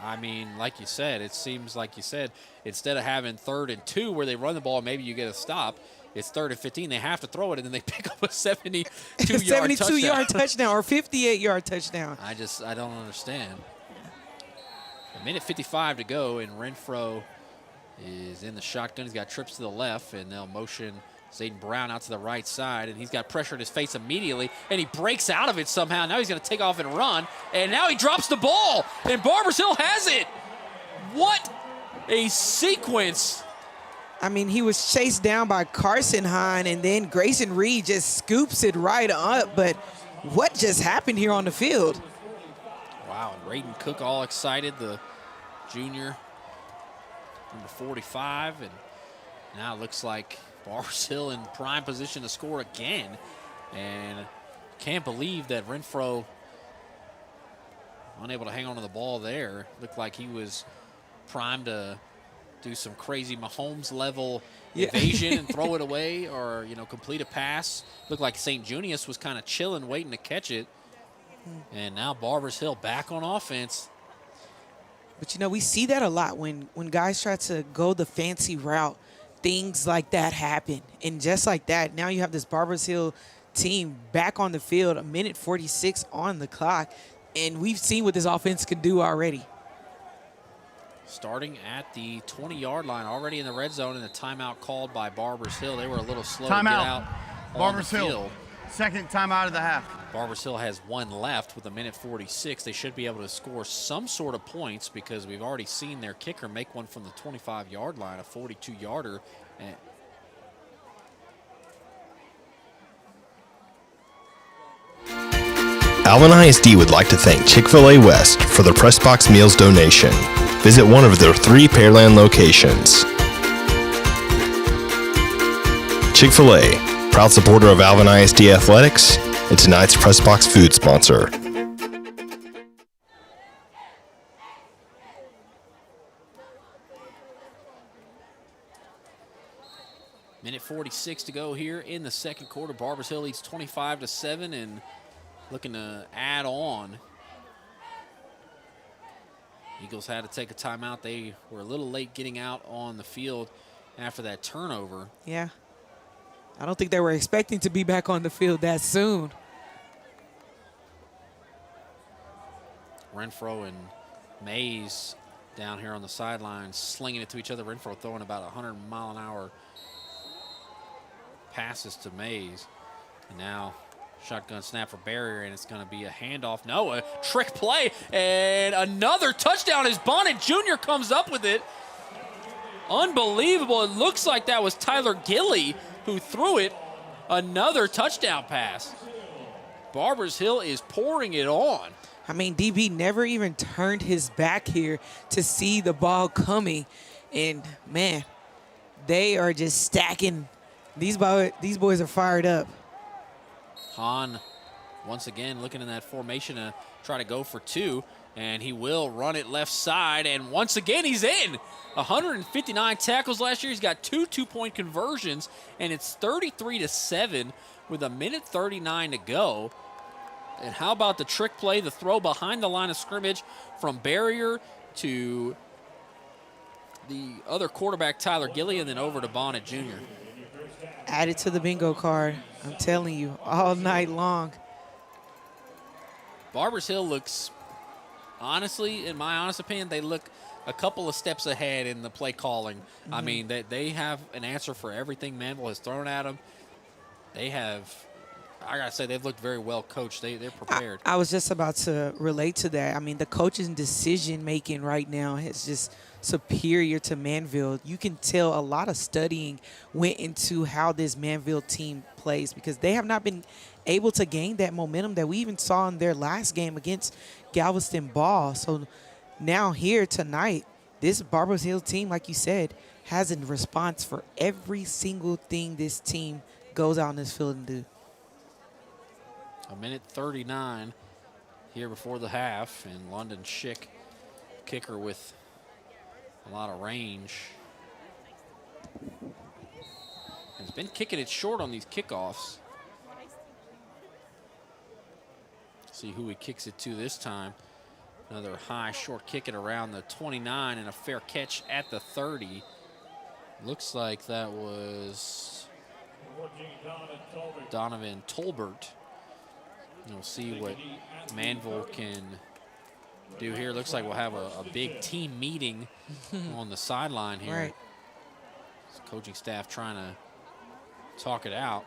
I mean, like you said, it seems like you said, instead of having 3rd and 2 where they run the ball and maybe you get a stop, it's 3rd and 15. They have to throw it, and then they pick up a 72-yard touchdown. 72-yard touchdown or 58-yard touchdown. I don't understand. A minute 55 to go, and Renfro is in the shotgun. He's got trips to the left, and they'll motion Zayden Brown out to the right side, and he's got pressure in his face immediately, and he breaks out of it somehow. Now he's going to take off and run, and now he drops the ball, and Barbers Hill has it. What a sequence. I mean, he was chased down by Carson Hine, and then Grayson Reed just scoops it right up, but what just happened here on the field? Wow, and Raiden Cook all excited, the junior, number 45, and now it looks like Barbers Hill in prime position to score again. And can't believe that Renfro unable to hang on to the ball there. Looked like he was primed to do some crazy Mahomes-level evasion and throw it away, or, you know, complete a pass. Looked like St. Junius was kind of chilling, waiting to catch it. And now Barbers Hill back on offense. But, you know, we see that a lot when guys try to go the fancy route. Things like that happen. And just like that, now you have this Barbers Hill team back on the field, 1:46 on the clock. And we've seen what this offense can do already. Starting at the 20-yard line, already in the red zone, and a timeout called by Barbers Hill. They were a little slow to get out Barbers on the Hill. field. Second timeout of the half. Barbers Hill has one left with 1:46. They should be able to score some sort of points because we've already seen their kicker make one from the 25-yard line, a 42-yarder. Alvin ISD would like to thank Chick-fil-A West for the Press Box Meals donation. Visit one of their 3 Pearland locations. Chick-fil-A, proud supporter of Alvin ISD Athletics, and tonight's Press Box food sponsor. Minute 46 to go here in the second quarter. Barbers Hill leads 25-7 and looking to add on. Eagles had to take a timeout. They were a little late getting out on the field after that turnover. Yeah. I don't think they were expecting to be back on the field that soon. Renfro and Mays down here on the sideline slinging it to each other. Renfro throwing about 100-mile-an-hour passes to Mays. And now shotgun snap for Barrier, and it's going to be a handoff. No, a trick play, and another touchdown as Bonnet Jr. comes up with it. Unbelievable. It looks like that was Tyler Gilly who threw it. Another touchdown pass. Barbers Hill is pouring it on. I mean, DB never even turned his back here to see the ball coming. And, man, they are just stacking. These boys are fired up. Hahn, once again, looking in that formation to try to go for two, and he will run it left side, and once again, he's in. 159 tackles last year. He's got two-point conversions, and it's 33-7 with 1:39 to go. And how about the trick play, the throw behind the line of scrimmage from barrier to the other quarterback, Tyler Gilly, and then over to Bonnet Jr. Added to the bingo card, I'm telling you, all night long. Barbers Hill looks, honestly, in my honest opinion, they look a couple of steps ahead in the play calling. I mean, they have an answer for everything Manvel has thrown at them. They have, I got to say, they've looked very well coached. They're prepared. I was just about to relate to that. I mean, the coaching decision-making right now is just superior to Manvel. You can tell a lot of studying went into how this Manvel team plays because they have not been able to gain that momentum that we even saw in their last game against Galveston Ball. So now here tonight, this Barbers Hill team, like you said, has a response for every single thing this team goes out on this field and do. 1:39 here before the half, and London Schick, kicker with a lot of range. Has been kicking it short on these kickoffs. See who he kicks it to this time. Another high short kick it around the 29 and a fair catch at the 30. Looks like that was Donovan Tolbert. We'll see what Manvel can do here. Looks like we'll have a big team meeting on the sideline here. Right. Coaching staff trying to talk it out.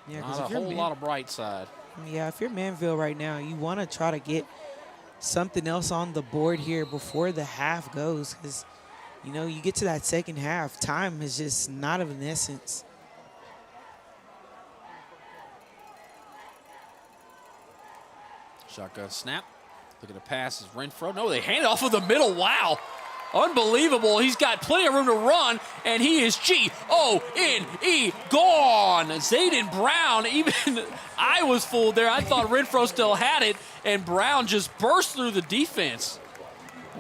Yeah, not a whole lot of bright side. Yeah, if you're Manvel right now, you want to try to get something else on the board here before the half goes because, you know, you get to that second half, time is just not of an essence. Shotgun snap. Look at the pass. Is Renfro? No, they hand it off of the middle. Wow. Unbelievable. He's got plenty of room to run, and he is G-O-N-E, gone. Zayden Brown, even I was fooled there. I thought Renfro still had it, and Brown just burst through the defense.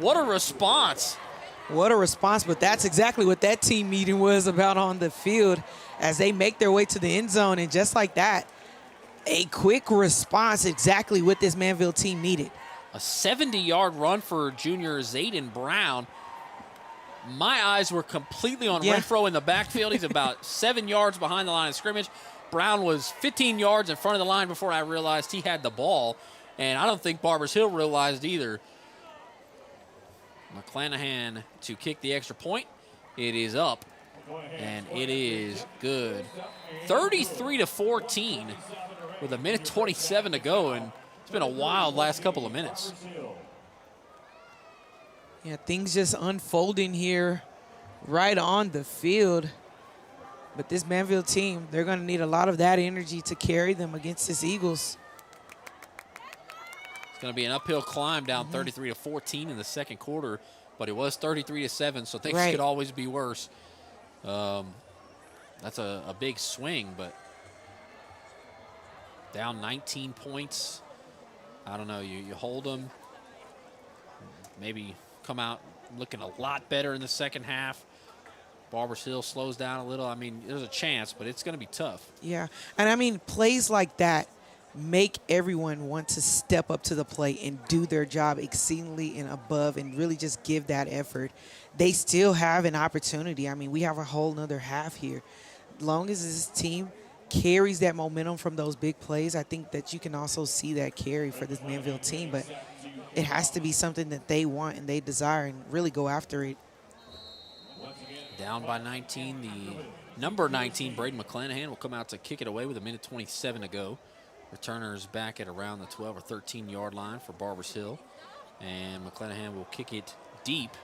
What a response. What a response, but that's exactly what that team meeting was about on the field as they make their way to the end zone, and just like that, a quick response, exactly what this Manvel team needed. A 70-yard run for junior Zayden Brown. My eyes were completely on Renfro in the backfield. He's about 7 yards behind the line of scrimmage. Brown was 15 yards in front of the line before I realized he had the ball, and I don't think Barbers Hill realized either. McClanahan to kick the extra point. It is up, and it is good. 33-14 with 1:27 to go, and it's been a wild last couple of minutes. Yeah, things just unfolding here right on the field. But this Manvel team, they're going to need a lot of that energy to carry them against this Eagles. It's going to be an uphill climb down 33-14 in the second quarter, but it was 33-7, so things could always be worse. That's a big swing, but down 19 points. I don't know, you hold them, maybe come out looking a lot better in the second half. Barbers Hill slows down a little. I mean, there's a chance, but it's going to be tough. Yeah, and I mean, plays like that make everyone want to step up to the plate and do their job exceedingly and above and really just give that effort. They still have an opportunity. I mean, we have a whole nother half here. As long as this team carries that momentum from those big plays, I think that you can also see that carry for this Manvel team, but it has to be something that they want and they desire and really go after it. Down by 19, the number 19, Braden McClanahan, will come out to kick it away with 1:27 to go. Returners back at around the 12 or 13-yard line for Barbers Hill. And McClanahan will kick it deep,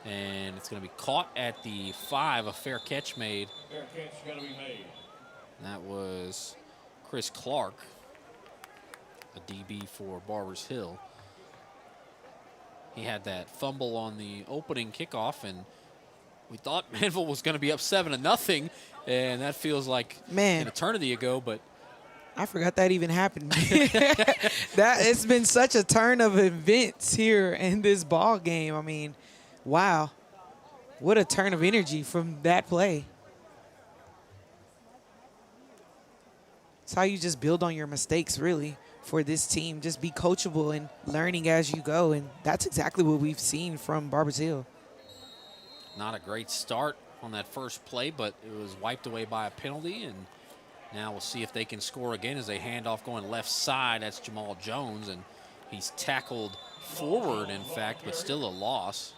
and it's going to be caught at the 5, a fair catch made. Fair catch got to be made. That was Chris Clark, a DB for Barbers Hill. He had that fumble on the opening kickoff, and we thought Manvel was going to be up 7-0, and that feels like an eternity ago, but I forgot that even happened. It's been such a turn of events here in this ball game. I mean, wow. What a turn of energy from that play. It's how you just build on your mistakes, really, for this team. Just be coachable and learning as you go, and that's exactly what we've seen from Barbers Hill. not a great start on that first play, but it was wiped away by a penalty, and now we'll see if they can score again as they hand off going left side. That's Jamal Jones, and he's tackled forward, in fact, but still a loss.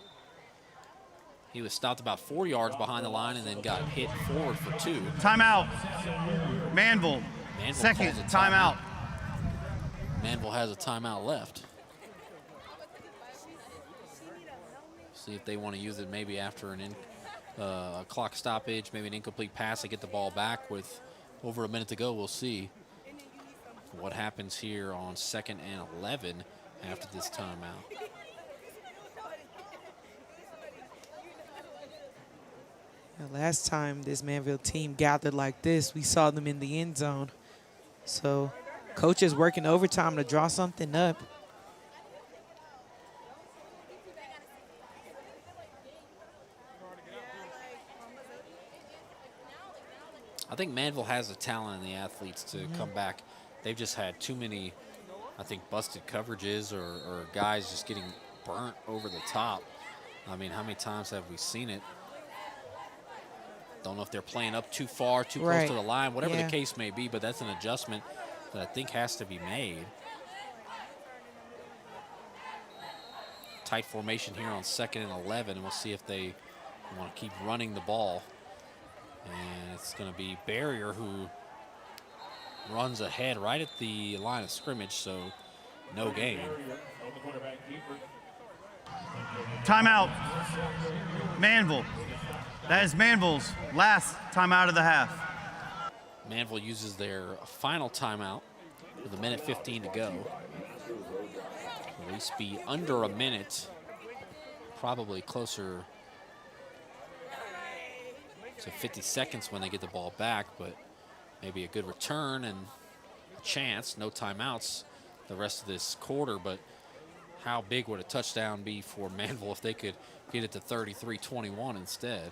He was stopped about 4 yards behind the line and then got hit forward for 2. Timeout. Manvel. Second timeout. Manvel has a timeout left. See if they want to use it maybe after a clock stoppage, maybe an incomplete pass to get the ball back with over a minute to go. We'll see what happens here on 2nd and 11 after this timeout. Last time this Manvel team gathered like this, we saw them in the end zone. So coach is working overtime to draw something up. I think Manvel has the talent and the athletes to come back. They've just had too many, I think, busted coverages or guys just getting burnt over the top. I mean, how many times have we seen it? Don't know if they're playing up too far, too close to the line, whatever the case may be, but that's an adjustment that I think has to be made. Tight formation here on 2nd and 11, and we'll see if they want to keep running the ball. And it's going to be Barrier who runs ahead right at the line of scrimmage, so no gain. Timeout. Manvel. That is Manvel's last timeout of the half. Manvel uses their final timeout with 1:15 to go. At least be under a minute, probably closer to 50 seconds when they get the ball back, but maybe a good return and a chance. No timeouts the rest of this quarter, but how big would a touchdown be for Manvel if they could get it to 33-21 instead?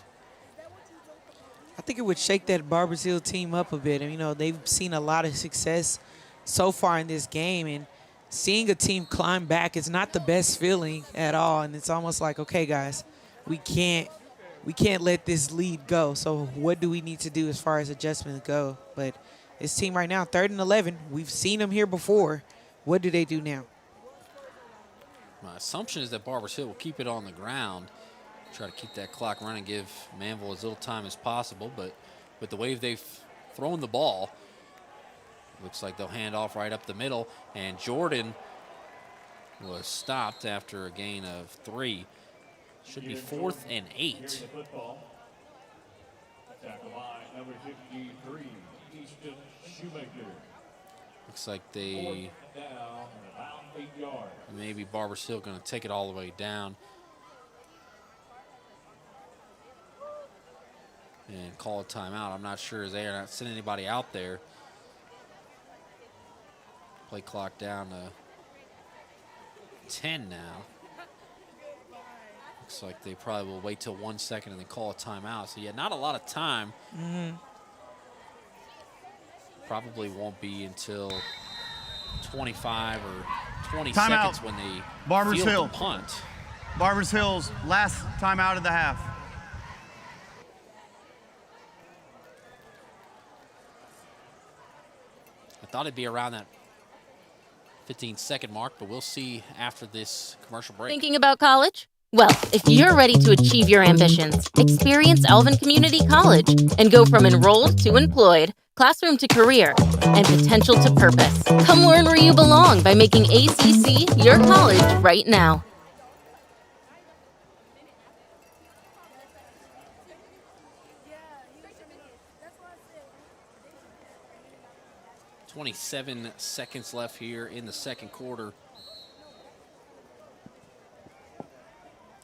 I think it would shake that Barbers Hill team up a bit. And, you know, they've seen a lot of success so far in this game, and seeing a team climb back is not the best feeling at all. And it's almost like, okay, guys, we can't let this lead go. So what do we need to do as far as adjustments go? But this team right now, 3rd and 11, we've seen them here before. What do they do now? My assumption is that Barbers Hill will keep it on the ground, try to keep that clock running, give Manvel as little time as possible. But with the way they've thrown the ball, looks like they'll hand off right up the middle. And Jordan was stopped after a gain of 3. Should be 4th and 8. Looks like they maybe Barbers Hill going to take it all the way down and call a timeout. I'm not sure they're not sending anybody out there. Play clock down to 10 now. Looks like they probably will wait till 1 second and then call a timeout. So yeah, not a lot of time. Probably won't be until 25 or 20 Timeout. seconds when they Barbers field Hill. the punt. Barbers Hill's last timeout of the half. I thought it'd be around that 15-second mark, but we'll see after this commercial break. Thinking about college? Well, if you're ready to achieve your ambitions, experience Alvin Community College and go from enrolled to employed, classroom to career, and potential to purpose. Come learn where you belong by making ACC your college right now. 27 seconds left here in the second quarter.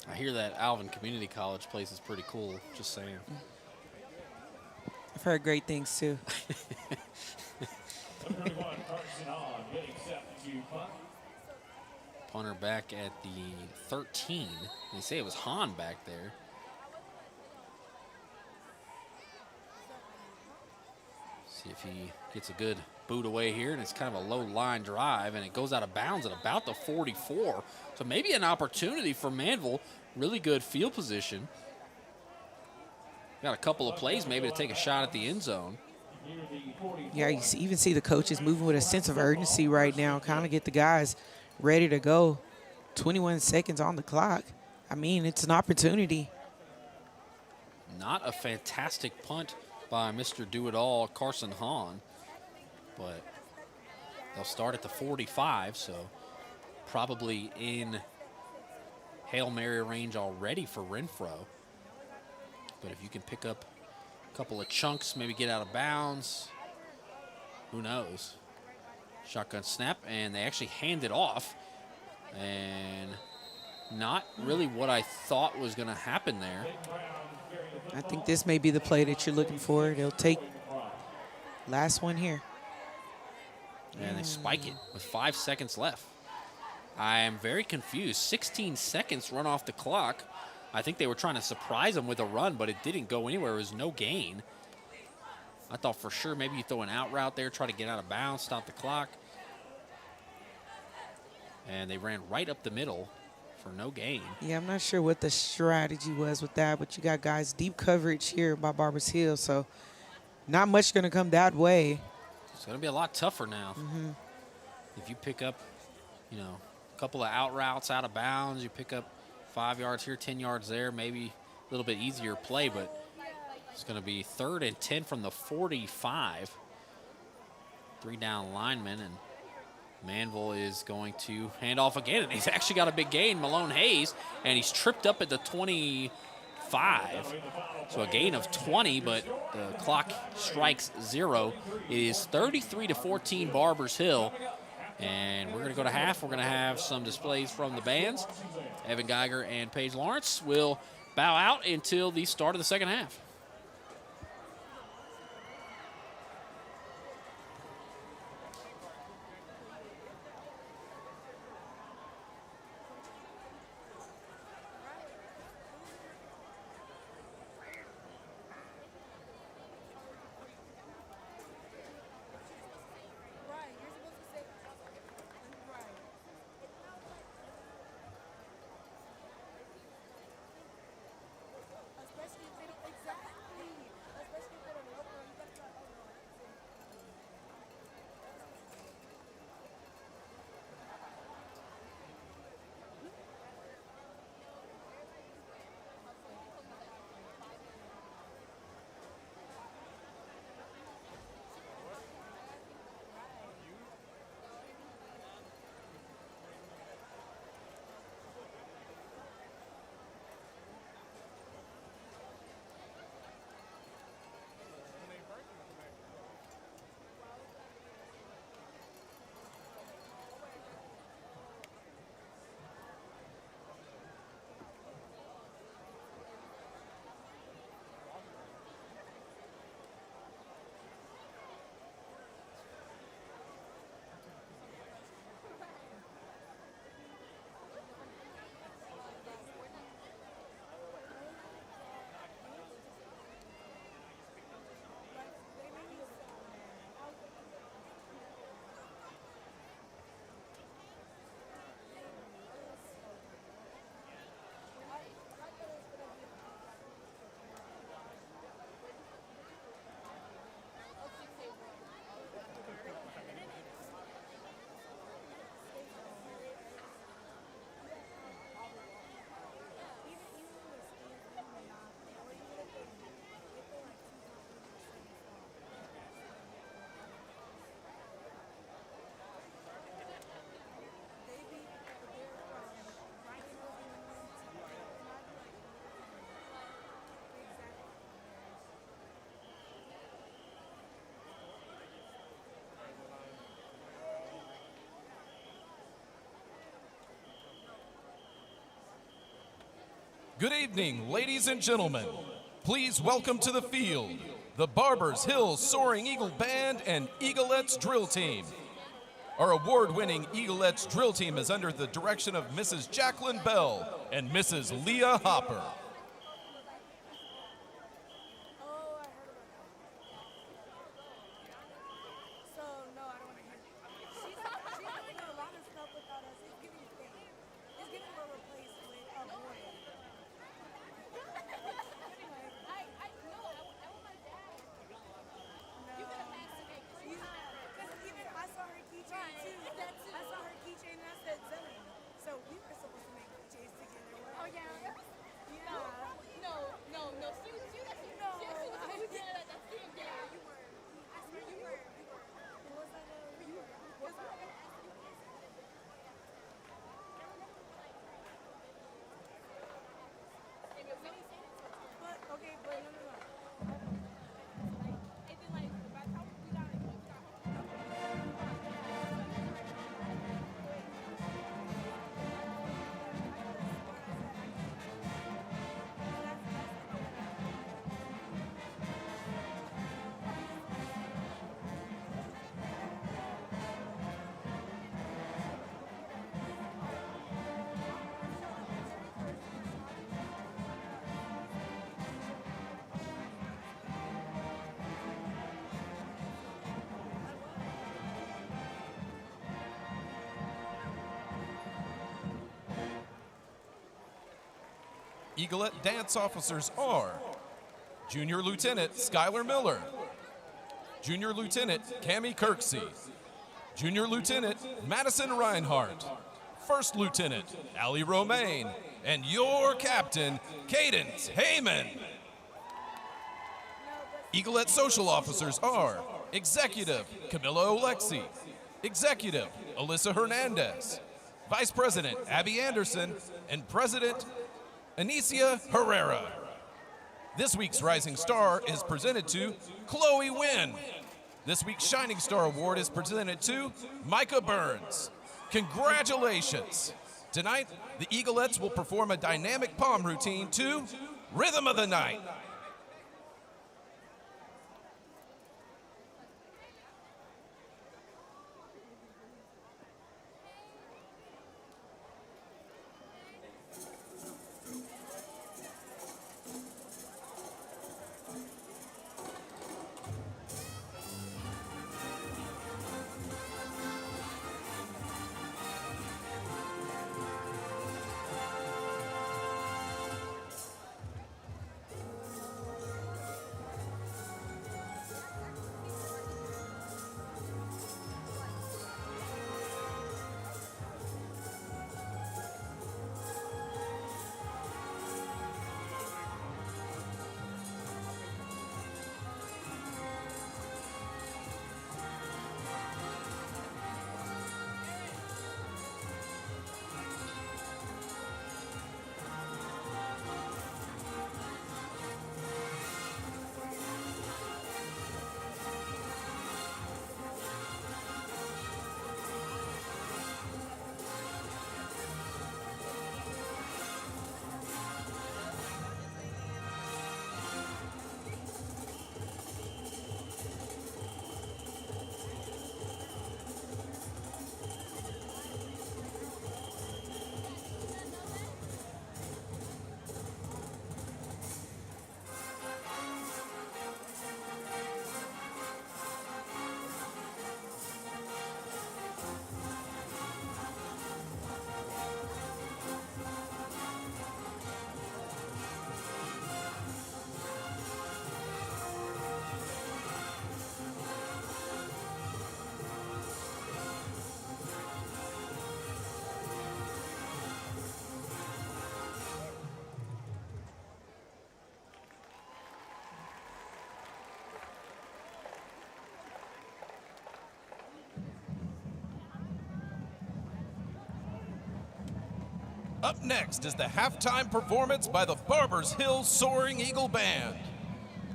I hear that Alvin Community College place is pretty cool, just saying. I've heard great things too. Punter back at the 13. They say it was Hahn back there. See if he gets a good boot away here, and it's kind of a low line drive, and it goes out of bounds at about the 44. So maybe an opportunity for Manvel. Really good field position. Got a couple of plays maybe to take a shot at the end zone. Yeah, you even see the coaches moving with a sense of urgency right now, kind of get the guys ready to go. 21 seconds on the clock. I mean, it's an opportunity. Not a fantastic punt by Mr. Do-It-All, Carson Hahn, but they'll start at the 45, so probably in Hail Mary range already for Renfro. But if you can pick up a couple of chunks, maybe get out of bounds, who knows? Shotgun snap, and they actually hand it off. And not really what I thought was going to happen there. I think this may be the play that you're looking for. They'll take last one here. And they spike it with 5 seconds left. I am very confused. 16 seconds run off the clock. I think they were trying to surprise him with a run, but it didn't go anywhere. It was no gain. I thought for sure maybe you throw an out route there, try to get out of bounds, stop the clock. And they ran right up the middle for no gain. Yeah, I'm not sure what the strategy was with that, but you got guys deep coverage here by Barbers Hill, so not much going to come that way. It's going to be a lot tougher now. If you pick up, you know, a couple of out routes out of bounds, you pick up 5 yards here, 10 yards there, maybe a little bit easier play, but it's going to be 3rd and 10 from the 45. 3 down linemen, and Manvel is going to hand off again, and he's actually got a big gain, Malone Hayes, and he's tripped up at the 25. So a gain of 20, but the clock strikes 0. It is 33-14 Barbers Hill, and we're going to go to half. We're going to have some displays from the bands. Evan Geiger and Paige Lawrence will bow out until the start of the second half. Especially if they don't exactly. Good evening, ladies and gentlemen. Please welcome to the field the Barbers Hill Soaring Eagle Band and Eaglettes Drill Team. Our award-winning Eaglettes Drill Team is under the direction of Mrs. Jacqueline Bell and Mrs. Leah Hopper. Eaglet dance officers are Junior Lieutenant Skylar Miller, Junior Lieutenant Cammie Kirksey, Junior Lieutenant Madison Reinhardt, First Lieutenant Allie Romaine, and your captain, Cadence Heyman. Eaglet social officers are Executive Camilla Olexi, Executive Alyssa Hernandez, Vice President Abby Anderson, and President Anicia Herrera. This week's Rising Star is presented to Chloe Wynn. This week's Shining Star Award is presented to Micah Burns. Congratulations! Tonight, the Eaglettes will perform a dynamic palm routine to Rhythm of the Night. Up next is the halftime performance by the Barbers Hill Soaring Eagle Band.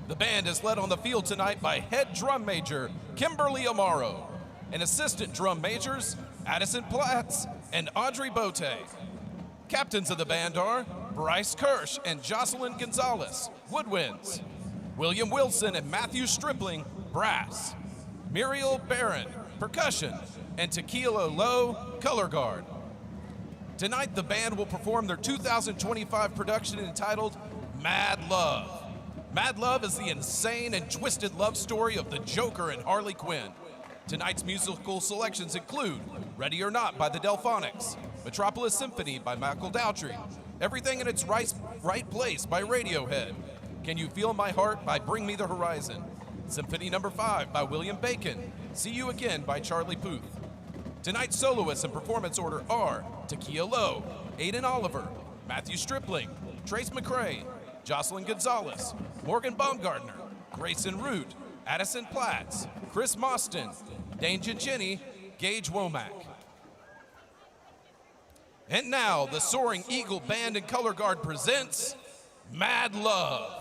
The band is led on the field tonight by head drum major Kimberly Amaro and assistant drum majors Addison Platts and Audrey Bote. Captains of the band are Bryce Kirsch and Jocelyn Gonzalez, woodwinds. William Wilson and Matthew Stripling, brass. Muriel Barron, percussion, and Tequila Lowe, color guard. Tonight, the band will perform their 2025 production entitled Mad Love. Mad Love is the insane and twisted love story of the Joker and Harley Quinn. Tonight's musical selections include Ready or Not by the Delphonics, Metropolis Symphony by Michael Daughtry, Everything in Its Right Place by Radiohead, Can You Feel My Heart by Bring Me the Horizon, Symphony No. 5 by William Bacon, See You Again by Charlie Puth. Tonight's soloists in performance order are Takia Lowe, Aidan Oliver, Matthew Stripling, Trace McCray, Jocelyn Gonzalez, Morgan Baumgartner, Grayson Root, Addison Platts, Chris Mostyn, Dane Jenny, Gage Womack. And now, the Soaring Eagle Band and Color Guard presents Mad Love.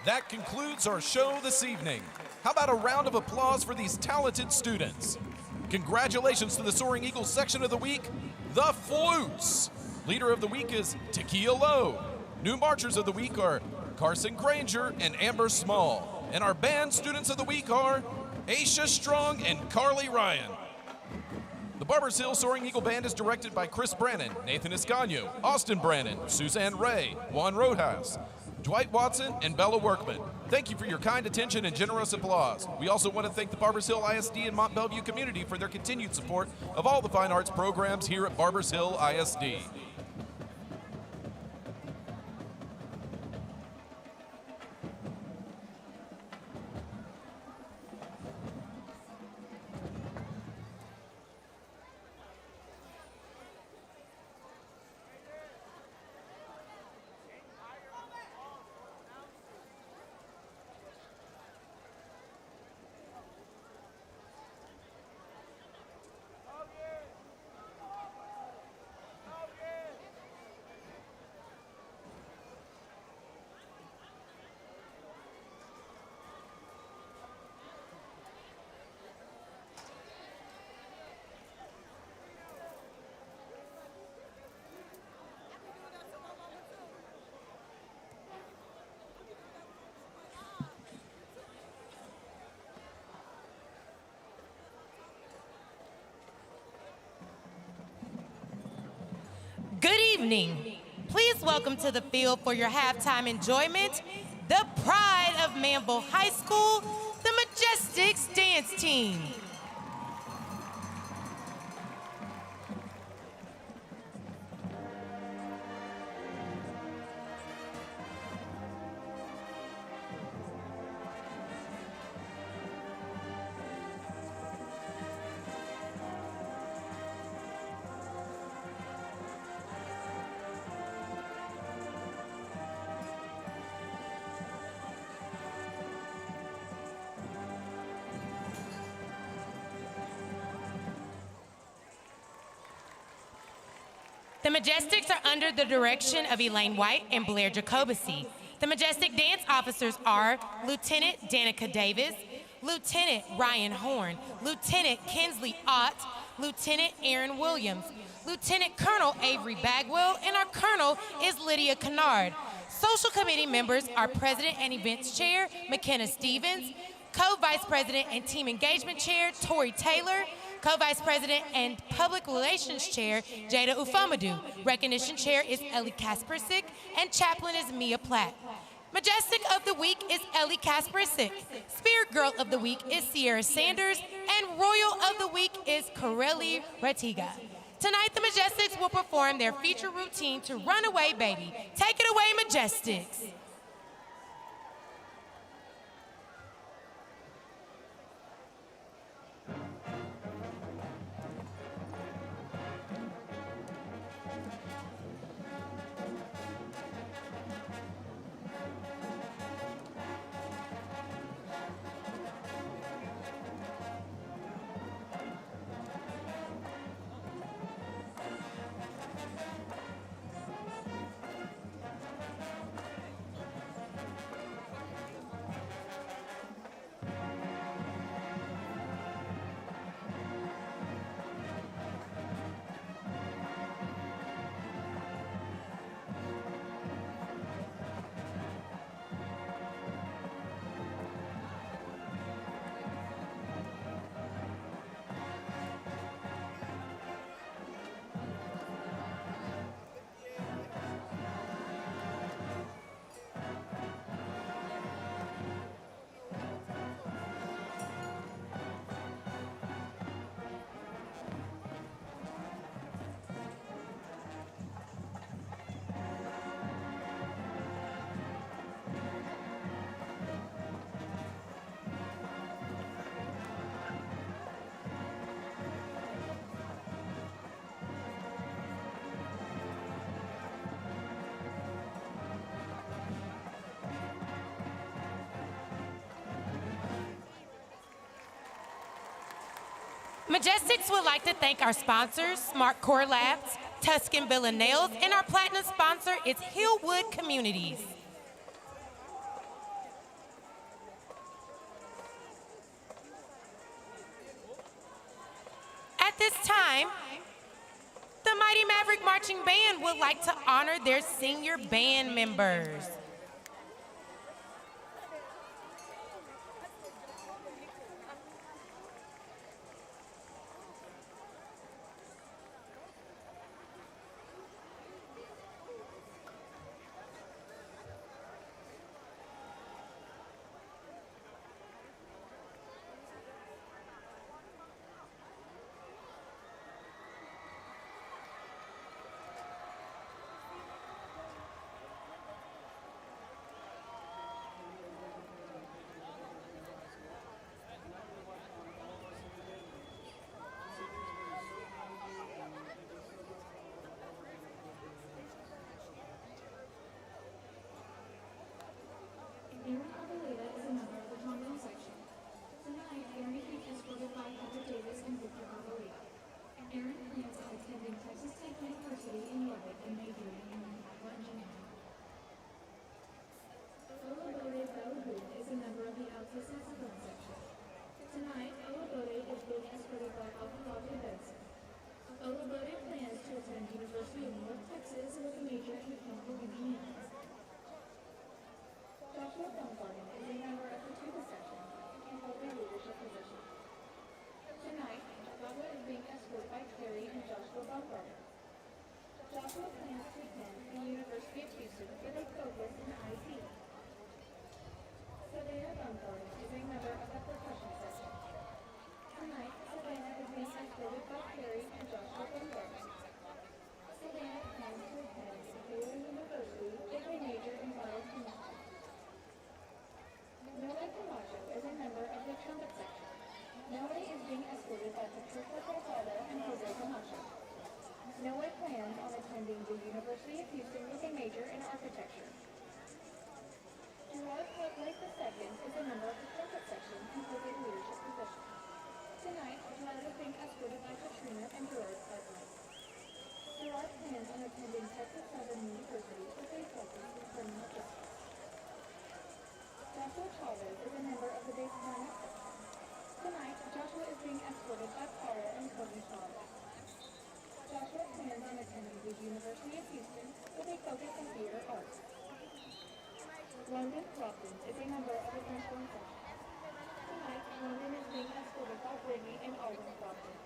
That concludes our show this evening. How about a round of applause for these talented students? Congratulations to the Soaring Eagles section of the week, the Flutes. Leader of the week is Takia Lowe. New marchers of the week are Carson Granger and Amber Small. And our band students of the week are Aisha Strong and Carly Ryan. The Barbers Hill Soaring Eagle Band is directed by Chris Brannon, Nathan Escanio, Austin Brannon, Suzanne Ray, Juan Roadhouse, Dwight Watson, and Bella Workman. Thank you for your kind attention and generous applause. We also want to thank the Barbers Hill ISD and Mont Bellevue community for their continued support of all the fine arts programs here at Barbers Hill ISD. Good evening. Please welcome to the field for your halftime enjoyment, the pride of Manvel High School, the Majestics dance team. The Majestics are under the direction of Elaine White and Blair Jacobisi. The Majestic dance officers are Lieutenant Danica Davis, Lieutenant Ryan Horn, Lieutenant Kinsley Ott, Lieutenant Aaron Williams, Lieutenant Colonel Avery Bagwell, and our Colonel is Lydia Kennard. Social committee members are President and Events Chair McKenna Stevens, Co-Vice President and Team Engagement Chair Tori Taylor, Co-Vice President and Public Relations Chair, Jada Ufamadu. Recognition Chair is Ellie Kaspersik, and Chaplain is Mia Platt. Majestic of the Week is Ellie Kaspersik. Spirit Girl of the Week is Sierra Sanders, and Royal of the Week is Corelli Ratiga. Tonight, the Majestics will perform their feature routine to Runaway Baby. Take it away, Majestics. Majestics would like to thank our sponsors, Smart Core Labs, Tuscan Bill and Nails, and our platinum sponsor is Hillwood Communities. At this time, the Mighty Maverick Marching Band would like to honor their senior band members. London Crofton is a member of the Princeton section. Tonight, London is being escorted by Brittany and Alvin Crofton.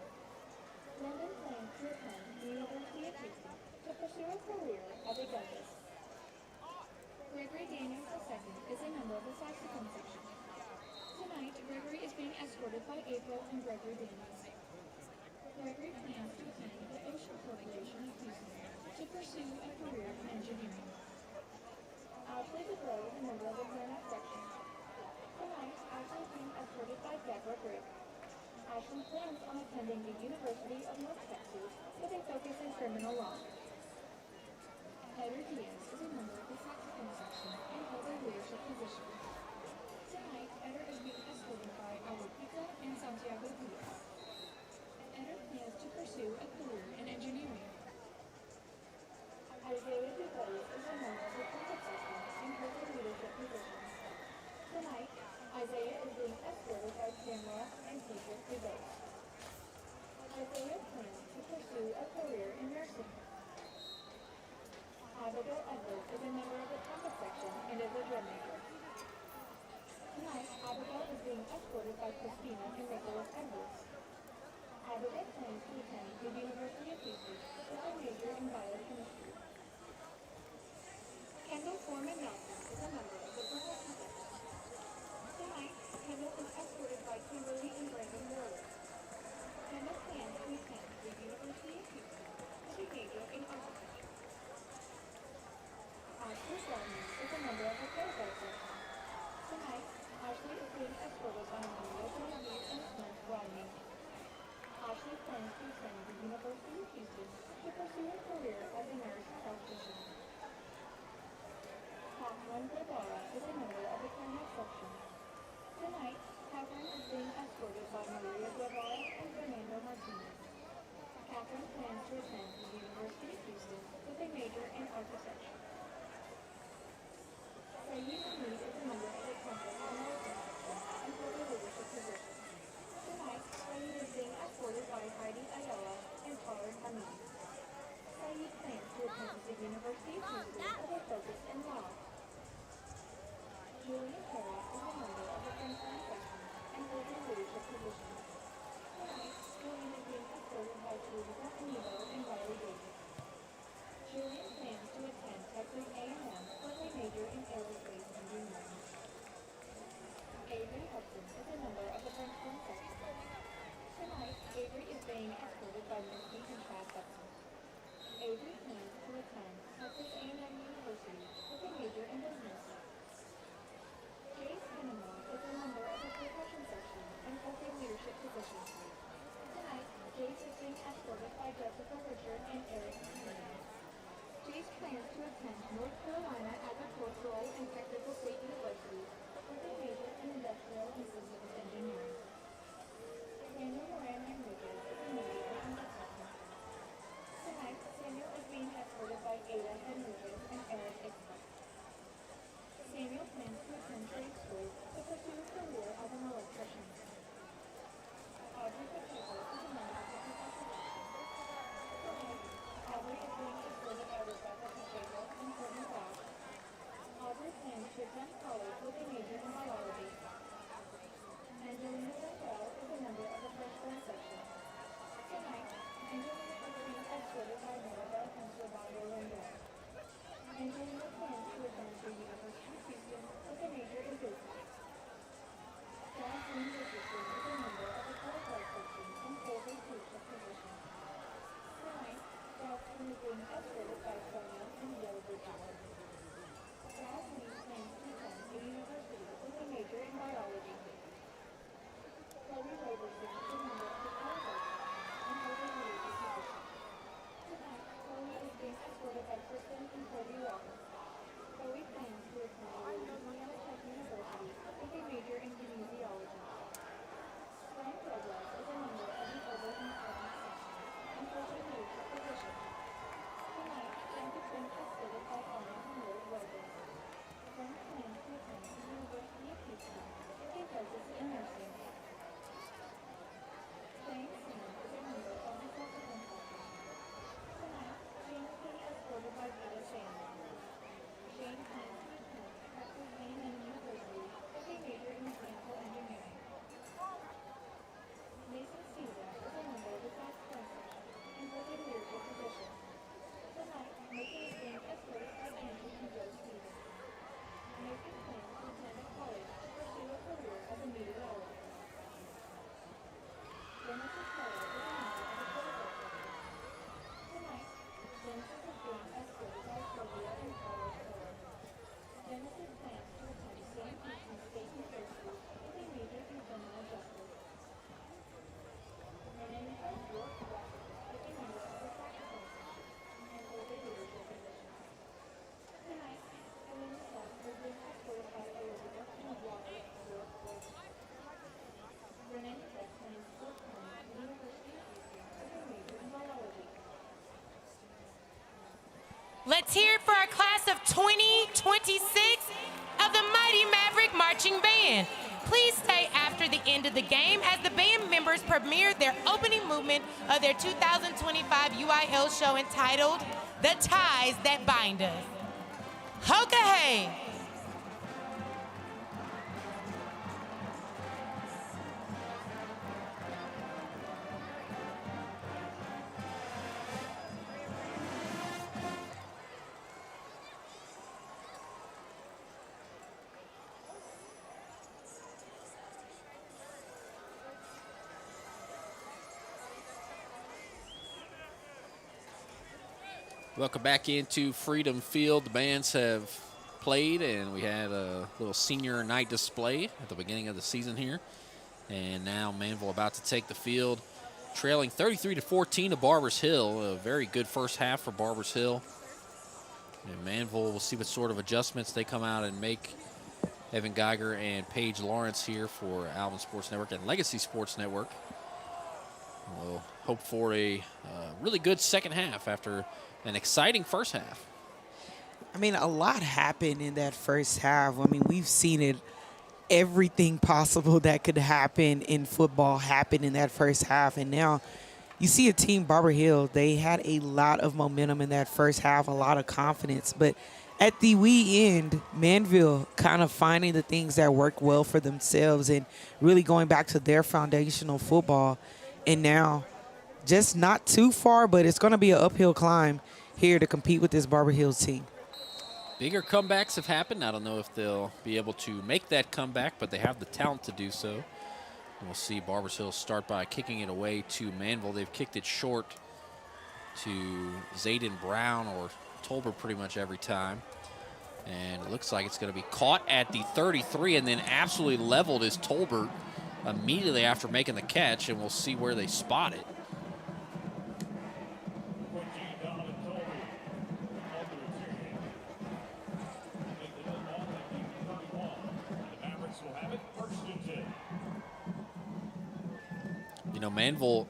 London plans to attend the University of Houston to pursue a career as a dentist. Gregory Daniels II is a member of the saxophone section. Tonight, Gregory is being escorted by April and Gregory Daniels. Gregory plans to attend the Ocean Corporation of Houston to pursue a career in engineering. Ashley DeGroy is a member of the clarinet section. Tonight, Ashley is being escorted by Deborah Brick. Ashley plans on attending the University of North Texas with a focus in criminal law. Heather Diaz is a member of the saxophone section and holds a leadership position. Tonight, Heather is being escorted by Alopita and Santiago Diaz. Heather plans to pursue a career in engineering. Isaiah DeGroy is a member of the trumpet section and holds a leadership position. Tonight, Isaiah is being escorted by Tamara and Peter DeGroy. Isaiah plans to pursue a career in nursing. Abigail Edwards is a member of the trumpet section and is a drum major. Tonight, Abigail is being escorted by Christina and Nicholas Edwards. Abigail plans to attend the University of Houston with a major in biochemistry. Kendall Foreman Nelson is a member of the purple trumpet section. Tonight, Kendall is escorted by Kimberly and Brandon Morley. Kendall plans to attend the University of Houston with a major in architecture. Ashley Gardner is a member of the clarinet section. Tonight, Ashley is being escorted by Maria Genevieve and Clint Rodney. Ashley plans to attend the University of Houston to pursue a career as a nurse practitioner. Catherine Guevara is a member Jackson is a member of the freshman section. Tonight, Avery is being escorted by Misty and Chad Hudson. Avery plans to attend Texas A&M University with a major in business. Jace Henneman is a member of the percussion section and holds a leadership position. Tonight, Jace is being escorted by Jessica Richard and Eric Henneman. Jace plans to attend North Carolina Agricultural and Technical State University with a major in industrial and systems engineering. Samuel Moran Enriquez is a member of the music section. Tonight, Samuel is being escorted by Ada Enriquez and Eric Ixler. Samuel plans to attend trade school to pursue a career as an electrician. Audrey Pacheco is a member of the percussion section. Tonight, Audrey is being escorted by Rebecca Pacheco and Courtney Black. Audrey plans to attend college with a major in biology. Angelina Rafael is a member of the freshman section. Tonight, Angelina is being escorted by Maribel and Silvano Rendell. Angelina plans to attend the University of Houston with a major in business. Jasmine Richardson is a member of the color guard section and holds a leadership position. Tonight, Jasmine is being escorted by Sonia and Joe Bridges. Jasmine plans to attend a university with a major in biology. Chloe Roberson is a member of the color guard section and holds a leadership position. Tonight, Chloe is being escorted by Kristen and Cody Walker. Chloe plans to attend Louisiana Tech University with a major in kinesiology. Frank Douglas is a member of the Urban and Urban section and holds a leadership position. Tonight, Frank is being escorted by Anna and Lloyd Robles. Frank plans to attend the University of Houston with a focus in nursing. Shane Simmons is a member of the saxophone section. Tonight, Shane is being escorted by Vita Shannon. Shane plans to attend Texas A&M University with a major in mechanical engineering. Mason Stevens is a member of the saxophone section and holds a leadership position. Tonight, Mason is being escorted by Angie and Joe Stevens. Mason plans to attend a college to pursue a career as a meteorologist. Genesis Taylor is a member of the political section. Tonight, Genesis is being escorted by Sylvia and Carlos Taylor. Genesis plans to attend Sam Houston State University with a major in criminal justice. Renee York West is a member of the saxophone section and holds a leadership position. Tonight, Elena Seth is being escorted by Elizabeth and Walker York West. Renee Seth plans to attend the University of Houston with a major in biology. Let's hear it for our class of 2026 of the Mighty Maverick Marching Band. Please stay after the end of the game as the band members premiere their opening movement of their 2025 UIL show entitled The Ties That Bind Us. Hoka hey! Welcome back into Freedom Field. The bands have played, and we had a little senior night display at the beginning of the season here. And now Manvel about to take the field, trailing 33-14 to Barbers Hill. A very good first half for Barbers Hill. And Manvel, we'll see what sort of adjustments they come out and make. Evan Geiger and Paige Lawrence here for Alvin Sports Network and Legacy Sports Network. We'll hope for a really good second half after an exciting first half. I mean, a lot happened in that first half. I mean, we've seen it. Everything possible that could happen in football happened in that first half. And now you see a team, Barbers Hill, they had a lot of momentum in that first half, a lot of confidence. But at the wee end, Manvel kind of finding the things that work well for themselves and really going back to their foundational football. And now just not too far, but it's going to be an uphill climb here to compete with this Barbers Hill team. Bigger comebacks have happened. I don't know if they'll be able to make that comeback, but they have the talent to do so. And we'll see Barbers Hill start by kicking it away to Manvel. They've kicked it short to Zayden Brown or Tolbert pretty much every time. And it looks like it's going to be caught at the 33 and then absolutely leveled is Tolbert immediately after making the catch, and we'll see where they spot it. You know, Manvel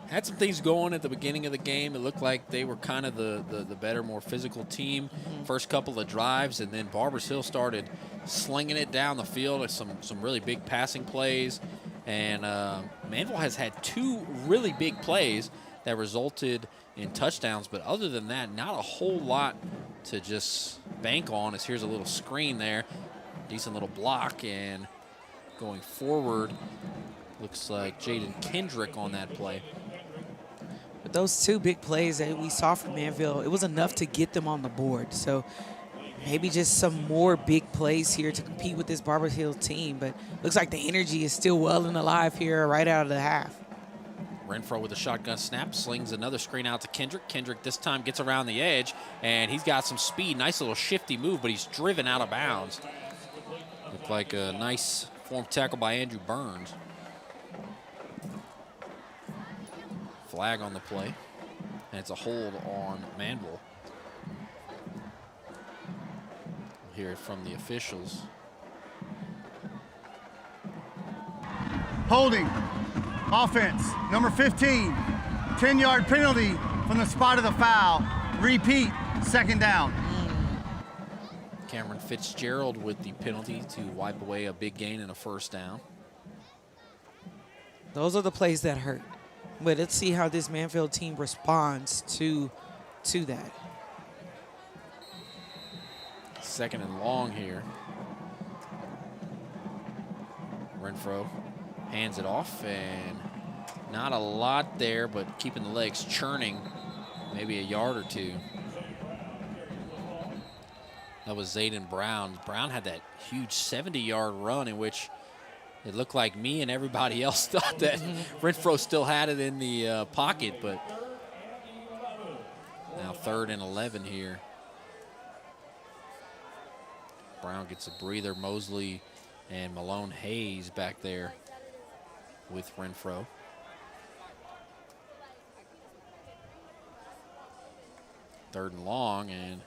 had some things going at the beginning of the game. It looked like they were kind of the better, more physical team first couple of drives, and then Barbers Hill started slinging it down the field with some really big passing plays. And Manvel has had 2 really big plays that resulted in touchdowns, but other than that, not a whole lot to just bank on. As here's a little screen there, decent little block, and going forward, looks like Jaden Kendrick on that play. But those 2 big plays that we saw from Manvel, it was enough to get them on the board. So maybe just some more big plays here to compete with this Barbers Hill team. But looks like the energy is still well and alive here right out of the half. Renfro with a shotgun snap, slings another screen out to Kendrick. Kendrick this time gets around the edge, and he's got some speed. Nice little shifty move, but he's driven out of bounds. Looked like a nice form tackle by Andrew Burns. Flag on the play, and it's a hold on Manvel. We'll hear it from the officials. Holding, offense, number 15, 10-yard penalty from the spot of the foul. Repeat, second down. Cameron Fitzgerald with the penalty to wipe away a big gain and a first down. Those are the plays that hurt. But let's see how this Manvel team responds to that. Second and long here. Renfro hands it off, and not a lot there, but keeping the legs churning, maybe a yard or 2. That was Zayden Brown. Brown had that huge 70-yard run in which it looked like me and everybody else thought that Renfro still had it in the pocket, but now 3rd and 11 here. Brown gets a breather. Mosley and Malone Hayes back there with Renfro. Third and long, and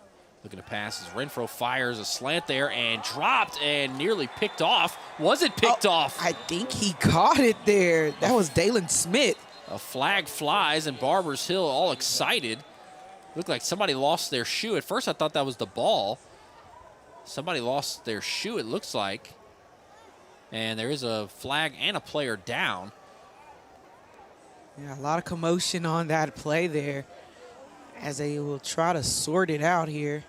looking to pass as Renfro fires a slant there and dropped and nearly picked off. Was it picked off? I think he caught it there. That was Dalen Smith. A flag flies, and Barbers Hill all excited. Looked like somebody lost their shoe. At first I thought that was the ball. Somebody lost their shoe, it looks like. And there is a flag and a player down. Yeah, a lot of commotion on that play there as they will try to sort it out here.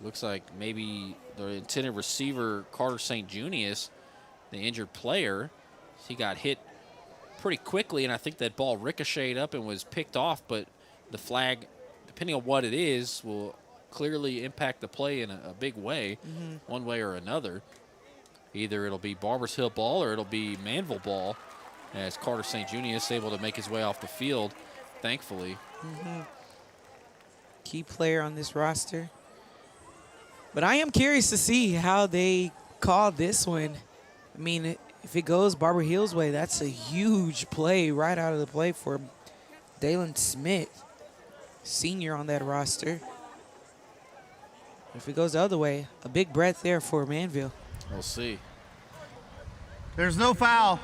Looks like maybe the intended receiver, Carter St. Junius, the injured player, he got hit pretty quickly, and I think that ball ricocheted up and was picked off, but the flag, depending on what it is, will clearly impact the play in a big way, one way or another. Either it'll be Barbers Hill ball or it'll be Manvel ball, as Carter St. Junius is able to make his way off the field, thankfully. Key player on this roster. But I am curious to see how they call this one. I mean, if it goes Barbers Hill's way, that's a huge play right out of the play for Dalen Smith, senior on that roster. If it goes the other way, a big breath there for Manvel. We'll see. There's no foul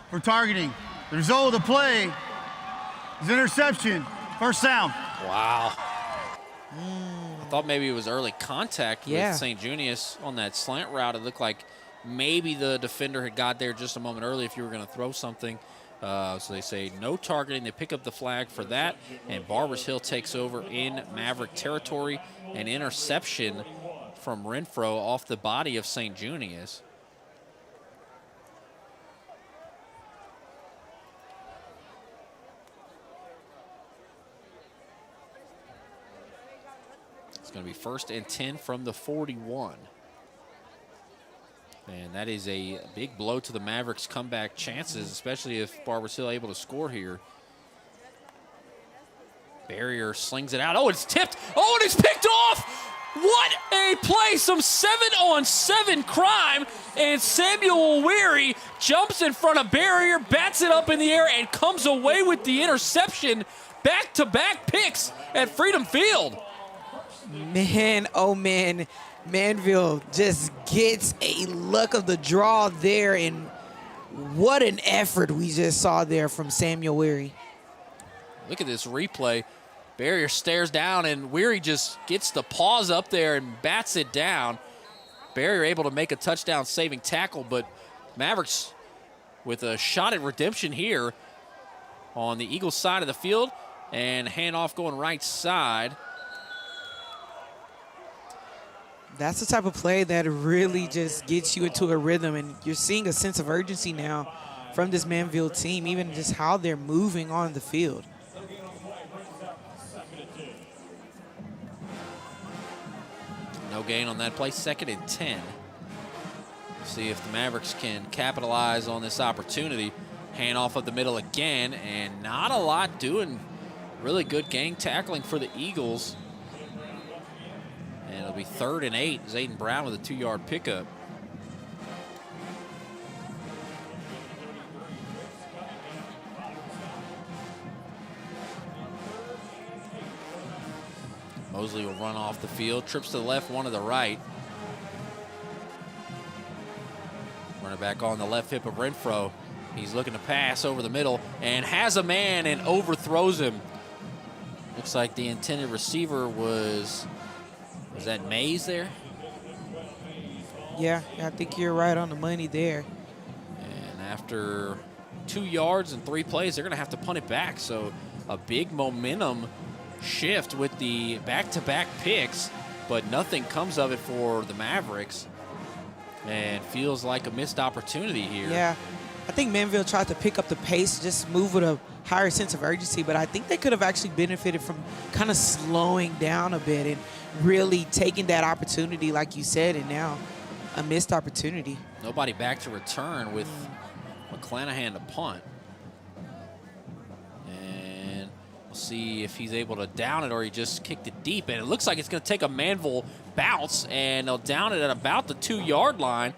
for targeting. The result of the play is interception, first down. Wow. I thought maybe it was early contact with St. Junius on that slant route. It looked like maybe the defender had got there just a moment early if you were going to throw something. So they say no targeting. They pick up the flag for that, and Barbers Hill takes over in Maverick territory. An interception from Renfro off the body of St. Junius. It's going to be 1st and 10 from the 41. And that is a big blow to the Mavericks' comeback chances, especially if Barbers Hill able to score here. Barrier slings it out. Oh, it's tipped. Oh, and it's picked off. What a play. Some 7-on-7 crime. And Samuel Weary jumps in front of Barrier, bats it up in the air, and comes away with the interception. Back-to-back picks at Freedom Field. Man, oh man, Manvel just gets a luck of the draw there, and what an effort we just saw there from Samuel Weary. Look at this replay. Barrier stares down, and Weary just gets the paws up there and bats it down. Barrier able to make a touchdown-saving tackle, but Mavericks with a shot at redemption here on the Eagles side of the field, and handoff going right side. That's the type of play that really just gets you into a rhythm, and you're seeing a sense of urgency now from this Manvel team, even just how they're moving on the field. No gain on that play, 2nd and 10. See if the Mavericks can capitalize on this opportunity. Handoff up the middle again, and not a lot doing. Really good gang tackling for the Eagles. And it'll be 3rd and 8. Zayden Brown with a 2-yard pickup. Mosley will run off the field, trips to the left, one to the right. Running back on the left hip of Renfro. He's looking to pass over the middle and has a man and overthrows him. Looks like the intended receiver was that Mays there? Yeah, I think you're right on the money there. And after 2 yards and 3 plays, they're going to have to punt it back. So a big momentum shift with the back-to-back picks, but nothing comes of it for the Mavericks. And feels like a missed opportunity here. Yeah, I think Manvel tried to pick up the pace, just move with a higher sense of urgency, but I think they could have actually benefited from kind of slowing down a bit and really taking that opportunity, like you said, and now a missed opportunity. Nobody back to return with McClanahan to punt. And we'll see if he's able to down it or he just kicked it deep. And it looks like it's going to take a Manvel bounce, and they'll down it at about the 2-yard line.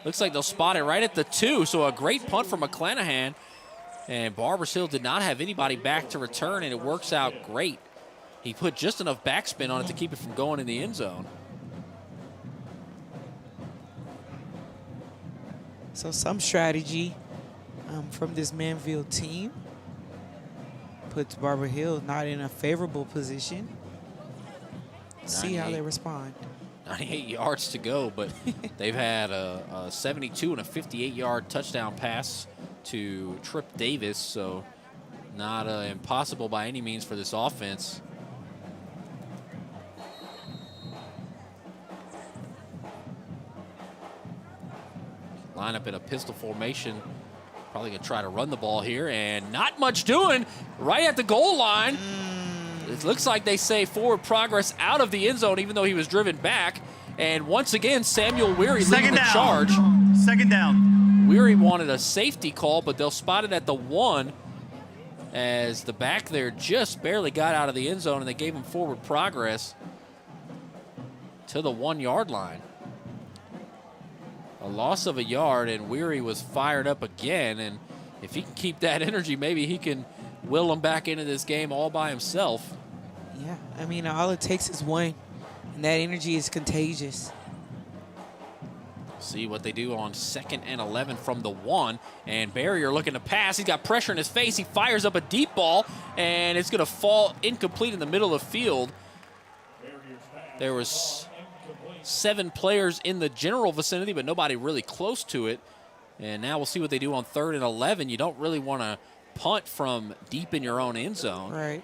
Looks like they'll spot it right at the 2, so a great punt from McClanahan. And Barbers Hill did not have anybody back to return, and it works out great. He put just enough backspin on it to keep it from going in the end zone. So some strategy from this Manvel team puts Barbers Hill not in a favorable position. See how they respond. 98 yards to go, but they've had a 72 and a 58-yard touchdown pass to Trip Davis, so not impossible by any means for this offense. Line up in a pistol formation. Probably going to try to run the ball here, and not much doing right at the goal line. It looks like they say forward progress out of the end zone, even though he was driven back. And once again, Samuel Weary leading the charge. 2nd down. Weary wanted a safety call, but they'll spot it at the 1 as the back there just barely got out of the end zone, and they gave him forward progress to the 1-yard line. A loss of a yard, and Weary was fired up again, and if he can keep that energy, maybe he can will him back into this game all by himself. Yeah, I mean, all it takes is one, and that energy is contagious. See what they do on 2nd and 11 from the 1, and Barrier looking to pass. He's got pressure in his face. He fires up a deep ball, and it's going to fall incomplete in the middle of the field. There was 7 players in the general vicinity, but nobody really close to it. And now we'll see what they do on 3rd and 11. You don't really want to punt from deep in your own end zone. Right.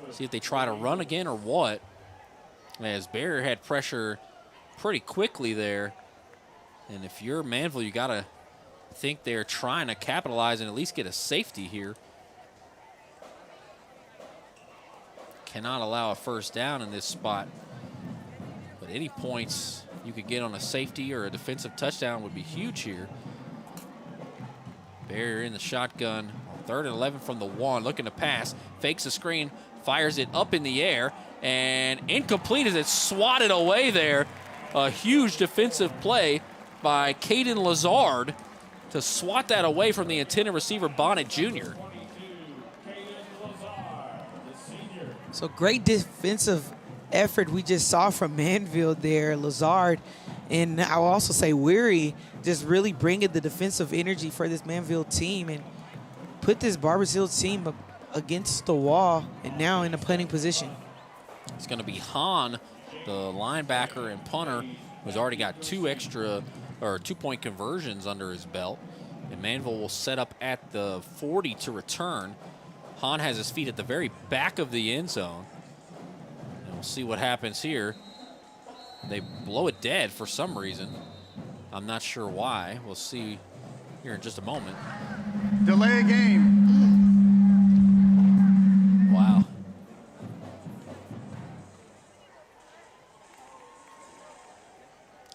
See if they try to run again or what. As Barrier had pressure pretty quickly there. And if you're Manvel, you got to think they're trying to capitalize and at least get a safety here. Cannot allow a first down in this spot. But any points you could get on a safety or a defensive touchdown would be huge here. Barrier in the shotgun. 3rd and 11 from the 1, looking to pass. Fakes the screen, fires it up in the air, and incomplete as it's swatted away there. A huge defensive play by Caden Lazard to swat that away from the intended receiver, Bonnet Jr. So great defensive effort we just saw from Manvel there, Lazard. And I'll also say Weary just really bringing the defensive energy for this Manvel team and put this Barbers Hill team against the wall and now in a punting position. It's going to be Hahn, the linebacker and punter, who's already got 2 extra or 2-point conversions under his belt. And Manvel will set up at the 40 to return. Hahn has his feet at the very back of the end zone. And we'll see what happens here. They blow it dead for some reason. I'm not sure why. We'll see here in just a moment. Delay a game. Wow.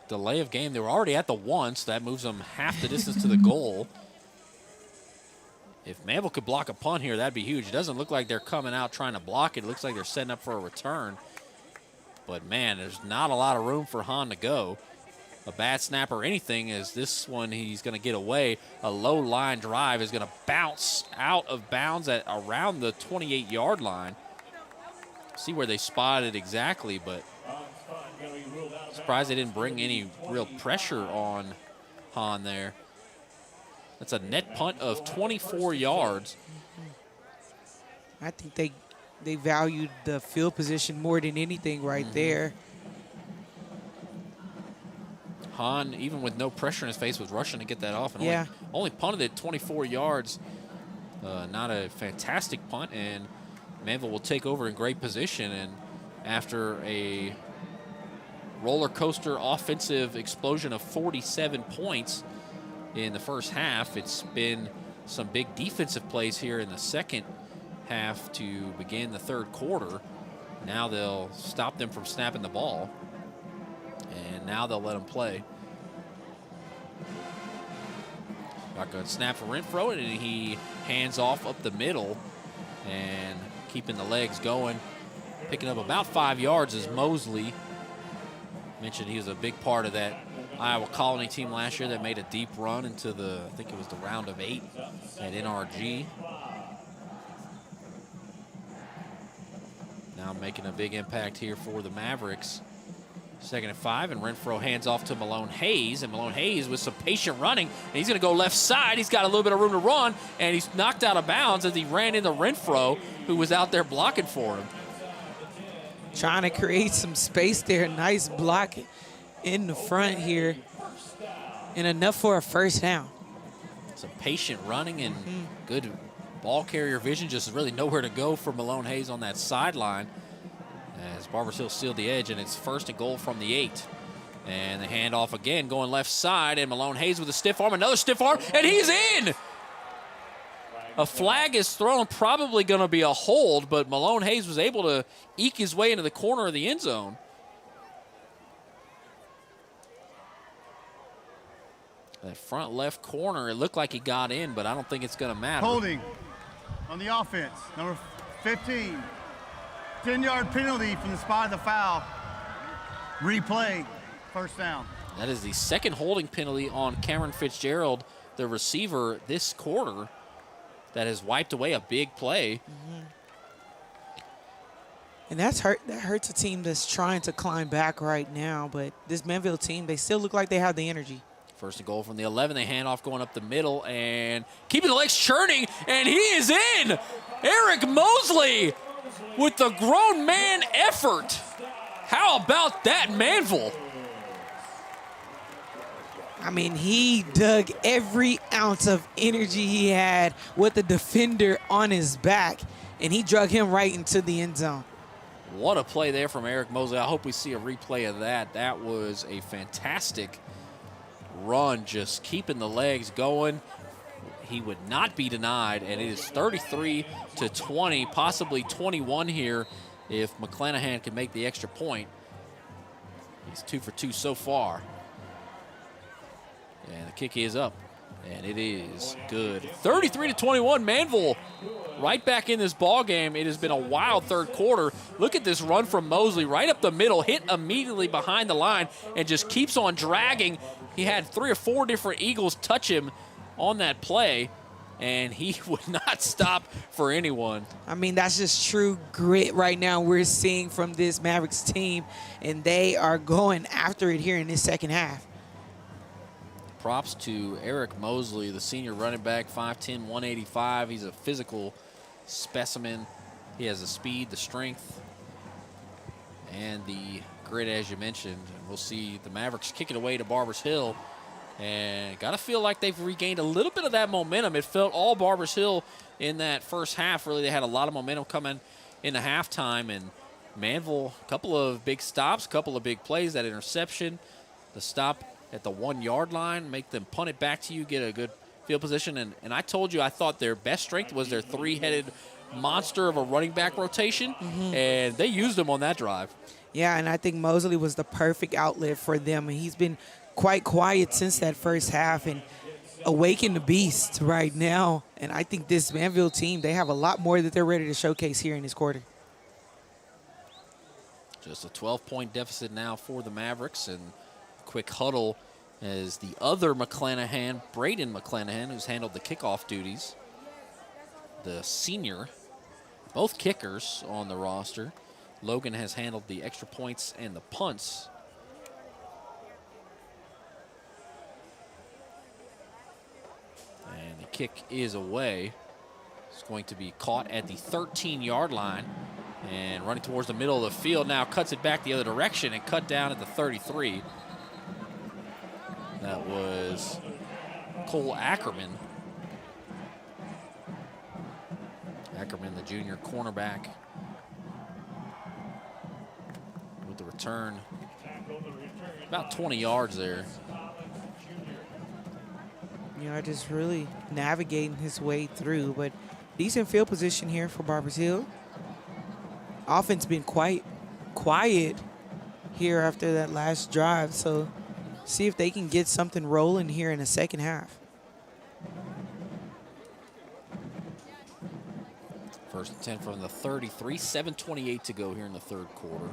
Delay of game. They were already at the 1, so that moves them half the distance to the goal. If Manvel could block a punt here, that'd be huge. It doesn't look like they're coming out trying to block it. It looks like they're setting up for a return. But, man, there's not a lot of room for Hahn to go. A bad snap or anything, as this one he's going to get away. A low line drive is going to bounce out of bounds at around the 28-yard line. See where they spotted exactly, but surprised they didn't bring any real pressure on Hahn there. That's a net punt of 24 yards. I think they valued the field position more than anything right there. Hahn, even with no pressure in his face, was rushing to get that off. And only punted it 24 yards. Not a fantastic punt, and Manvel will take over in great position. And after a roller coaster offensive explosion of 47 points in the first half, it's been some big defensive plays here in the second half to begin the 3rd quarter. Now they'll stop them from snapping the ball, and now they'll let them play. Shotgun snap for Renfro, and he hands off up the middle and keeping the legs going. Picking up about 5 yards is Mosley. Mentioned he was a big part of that Iowa Colony team last year that made a deep run into the, I think it was the round of 8 at NRG. Now making a big impact here for the Mavericks. 2nd and 5, and Renfro hands off to Malone Hayes, and Malone Hayes with some patient running, and he's going to go left side. He's got a little bit of room to run, and he's knocked out of bounds as he ran into Renfro, who was out there blocking for him. Trying to create some space there. Nice block in the front here, and enough for a first down. Some patient running and good ball carrier vision. Just really nowhere to go for Malone Hayes on that sideline, as Barbers Hill sealed the edge, and it's 1st and goal from the 8. And the handoff again going left side, and Malone Hayes with a stiff arm, another stiff arm, and he's in! A flag is thrown, probably going to be a hold, but Malone Hayes was able to eke his way into the corner of the end zone. That front left corner, it looked like he got in, but I don't think it's going to matter. Holding on the offense, number 15. 10-yard penalty from the spot of the foul. Replay, first down. That is the 2nd holding penalty on Cameron Fitzgerald, the receiver this quarter, that has wiped away a big play. And that hurts a team that's trying to climb back right now, but this Manvel team, they still look like they have the energy. 1st and goal from the 11. They hand off going up the middle and keeping the legs churning, and he is in! Eric Mosley with the grown man effort. How about that, Manvel? I mean, he dug every ounce of energy he had with the defender on his back, and he drug him right into the end zone. What a play there from Eric Mosley. I hope we see a replay of that. That was a fantastic run, just keeping the legs going. He would not be denied, and it is 33-20, possibly 21 here if McClanahan can make the extra point. He's 2 for 2 so far. And the kick is up. And it is good. 33-21, Manvel right back in this ball game. It has been a wild third quarter. Look at this run from Mosley right up the middle, hit immediately behind the line, and just keeps on dragging. He had 3 or 4 different Eagles touch him on that play, and he would not stop for anyone. I mean, that's just true grit right now we're seeing from this Mavericks team, and they are going after it here in this second half. Props to Eric Mosley, the senior running back, 5'10", 185. He's a physical specimen. He has the speed, the strength, and the grit, as you mentioned. And we'll see the Mavericks kick it away to Barbers Hill. And got to feel like they've regained a little bit of that momentum. It felt all Barbers Hill in that first half. Really, they had a lot of momentum coming into halftime. And Manvel, a couple of big stops, a couple of big plays, that interception, the stop at the 1 yard line, make them punt it back to you, get a good field position. And I told you I thought their best strength was their 3-headed monster of a running back rotation, and they used them on that drive. Yeah, and I think Mosley was the perfect outlet for them. And he's been quite quiet since that first half and awakened the beast right now. And I think this Manvel team, they have a lot more that they're ready to showcase here in this quarter. Just a 12-point deficit now for the Mavericks, and quick huddle as the other McClanahan, Braden McClanahan, who's handled the kickoff duties, the senior, both kickers on the roster. Logan has handled the extra points and the punts. And the kick is away. It's going to be caught at the 13-yard line, and running towards the middle of the field now, cuts it back the other direction and cut down at the 33. That was Cole Ackerman. Ackerman, the junior cornerback, with the return. About 20 yards there. You know, just really navigating his way through, but decent field position here for Barbers Hill. Offense been quite quiet here after that last drive, so see if they can get something rolling here in the second half. First and 10 from the 33, 7:28 to go here in the third quarter.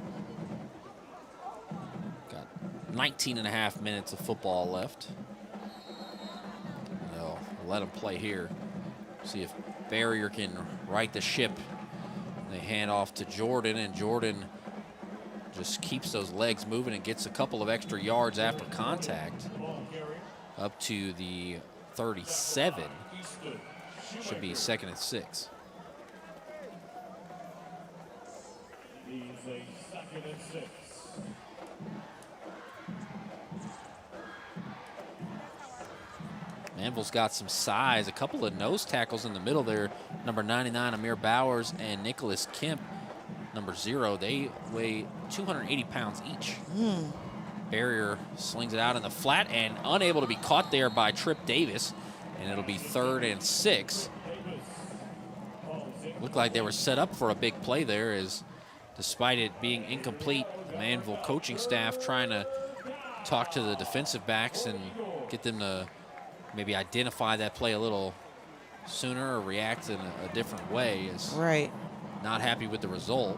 Got 19 and a half minutes of football left. They'll let them play here. See if Barrier can right the ship. They hand off to Jordan, and Jordan just keeps those legs moving and gets a couple of extra yards after contact. Up to the 37. Should be 2nd and 6. Manvel's got some size, a couple of nose tackles in the middle there. Number 99, Amir Bowers, and Nicholas Kemp, number 0. They weigh 280 pounds each. Barrier slings it out in the flat and unable to be caught there by Trip Davis, and it'll be 3rd and 6. Looked like they were set up for a big play there, as despite it being incomplete, the Manvel coaching staff trying to talk to the defensive backs and get them to maybe identify that play a little sooner or react in a different way. Is right. Not happy with the result.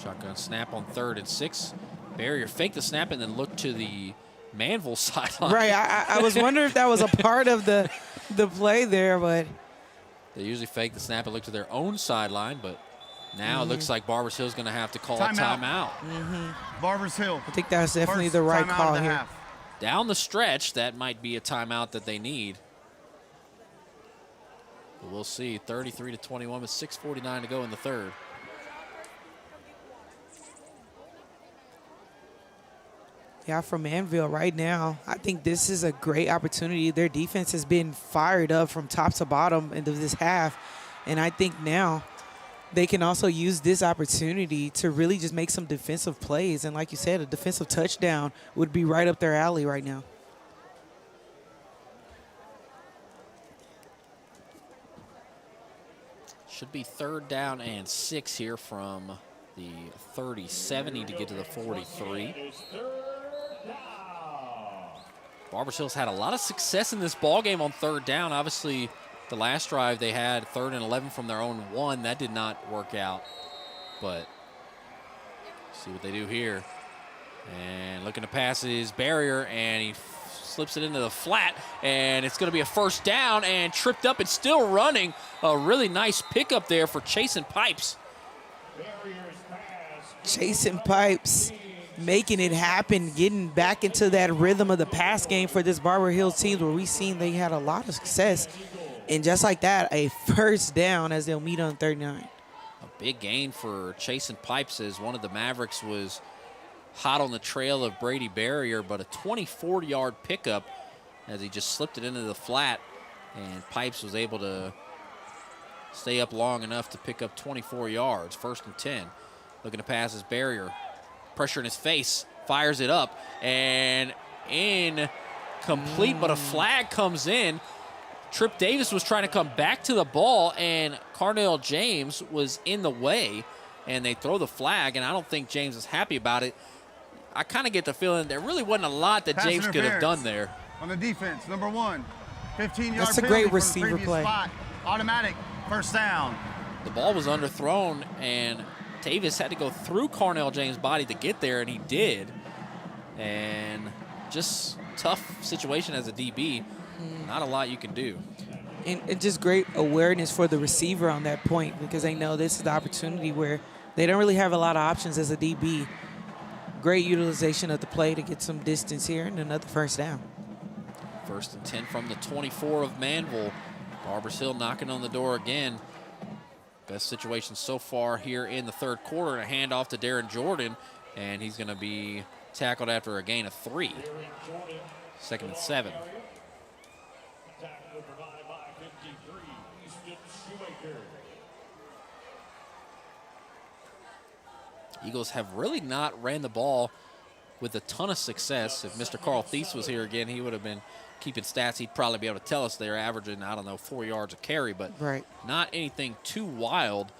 Shotgun snap on 3rd and 6. Barrier faked the snap and then looked to the Manvel sideline. Right, I was wondering if that was a part of the play there, but they usually fake the snap and look to their own sideline, but now it looks like Barbers Hill's going to have to call a timeout. Barbers Hill. I think that's definitely the right call here. Down the stretch, that might be a timeout that they need. But we'll see. 33-21 with 6:49 to go in the third. Yeah, from Manvel right now, I think this is a great opportunity. Their defense has been fired up from top to bottom into this half, and I think now they can also use this opportunity to really just make some defensive plays. And like you said, a defensive touchdown would be right up their alley right now. Should be 3rd down and 6 here from the 37. Need to get to the 43. Barbers Hill's had a lot of success in this ball game on 3rd down. Obviously, the last drive they had 3rd and 11 from their own 1. That did not work out. But see what they do here. And looking to pass his barrier, and he slips it into the flat, and it's going to be a 1st down, and tripped up and still running. A really nice pickup there for Chasing Pipes. Chasing Pipes making it happen, getting back into that rhythm of the pass game for this Barbers Hill team, where we've seen they had a lot of success. And just like that, a 1st down as they'll meet on 39. A big gain for Chasing Pipes, as one of the Mavericks was hot on the trail of Brady Barrier, but a 24-yard pickup as he just slipped it into the flat, and Pipes was able to stay up long enough to pick up 24 yards. 1st and 10. Looking to pass his Barrier. Pressure in his face, fires it up, and incomplete, but a flag comes in. Trip Davis was trying to come back to the ball, and Carnell James was in the way, and they throw the flag, and I don't think James is happy about it. I kind of get the feeling there really wasn't a lot that James could have done there. On the defense, number 1, 15-yard That's a great receiver play. Spot. Automatic 1st down. The ball was underthrown, and Davis had to go through Carnell James' body to get there, and he did. And just tough situation as a DB. Not a lot you can do. And just great awareness for the receiver on that point, because they know this is the opportunity where they don't really have a lot of options as a DB. Great utilization of the play to get some distance here, and another 1st down. 1st and 10 from the 24 of Manvel. Barbers Hill knocking on the door again. Best situation so far here in the 3rd quarter. A handoff to Darren Jordan, and he's going to be tackled after a gain of 3. 2nd and 7. Eagles have really not ran the ball with a ton of success. If Mr. Carl Thies was here again, he would have been keeping stats. He'd probably be able to tell us they're averaging, I don't know, 4 yards a carry, but not anything too wild.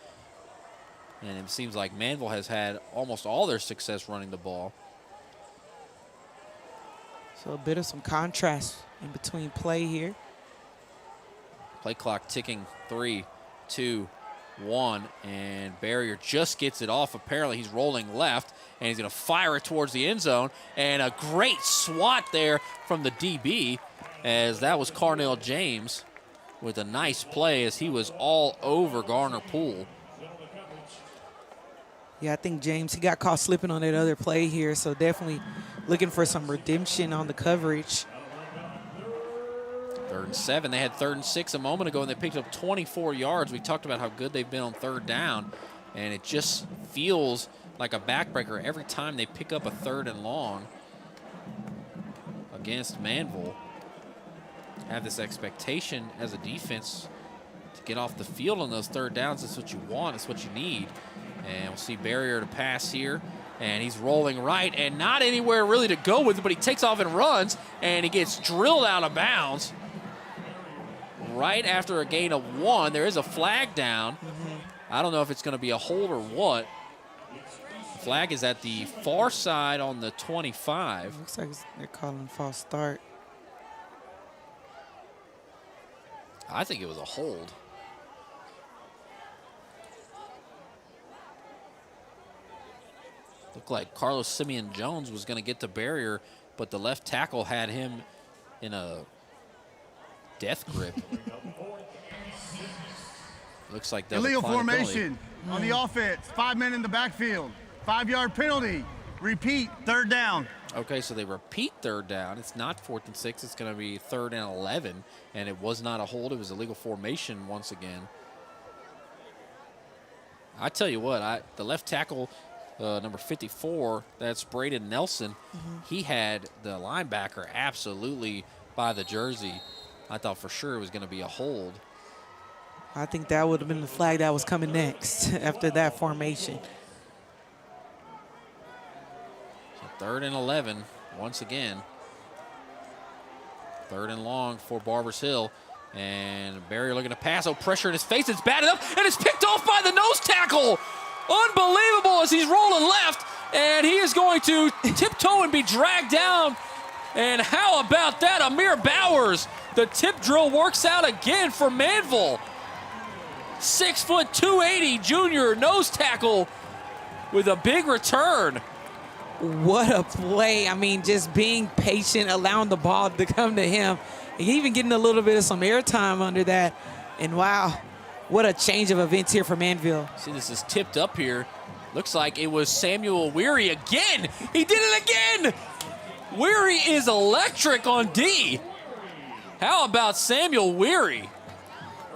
And it seems like Manvel has had almost all their success running the ball. So a bit of some contrast in between play here. Play clock ticking. 3, 2, 1, and Barrier just gets it off. Apparently he's rolling left, and he's going to fire it towards the end zone. And a great swat there from the DB, as that was Carnell James with a nice play as he was all over Garner Poole. Yeah, I think James, he got caught slipping on that other play here, so definitely looking for some redemption on the coverage. 3rd and 7. They had 3rd and 6 a moment ago, and they picked up 24 yards. We talked about how good they've been on 3rd down, and it just feels like a backbreaker every time they pick up a 3rd and long against Manvel. Have this expectation as a defense to get off the field on those 3rd downs. That's what you want. It's what you need. And we'll see Barrier to pass here. And he's rolling right and not anywhere really to go with it, but he takes off and runs, and he gets drilled out of bounds right after a gain of 1. There is a flag down. I don't know if it's going to be a hold or what. The flag is at the far side on the 25. Looks like they're calling false start. I think it was a hold. Looked like Carlos Simeon Jones was going to get the Barrier, but the left tackle had him in a death grip. Looks like they'll illegal decline the penalty. formation on the offense. 5 men in the backfield. 5-yard penalty. Repeat, 3rd down. Okay, so they repeat 3rd down. It's not 4th and 6. It's going to be 3rd and 11, and it was not a hold. It was illegal formation once again. I tell you what, the left tackle, number 54, that's Braden Nelson. He had the linebacker absolutely by the jersey. I thought for sure it was going to be a hold. I think that would have been the flag that was coming next after that formation. So 3rd and 11 once again. 3rd and long for Barbers Hill. And Barrier looking to pass. Oh, pressure in his face. It's bad enough, and it's picked off by the nose tackle. Unbelievable as he's rolling left, and he is going to tiptoe and be dragged down. And how about that, Amir Bowers? The tip drill works out again for Manvel. 6 foot 280 junior nose tackle with a big return. What a play. I mean, just being patient, allowing the ball to come to him. And even getting a little bit of some airtime under that. And wow, what a change of events here for Manvel. See, this is tipped up here. Looks like it was Samuel Weary again. He did it again. Weary is electric on D. How about Samuel Weary?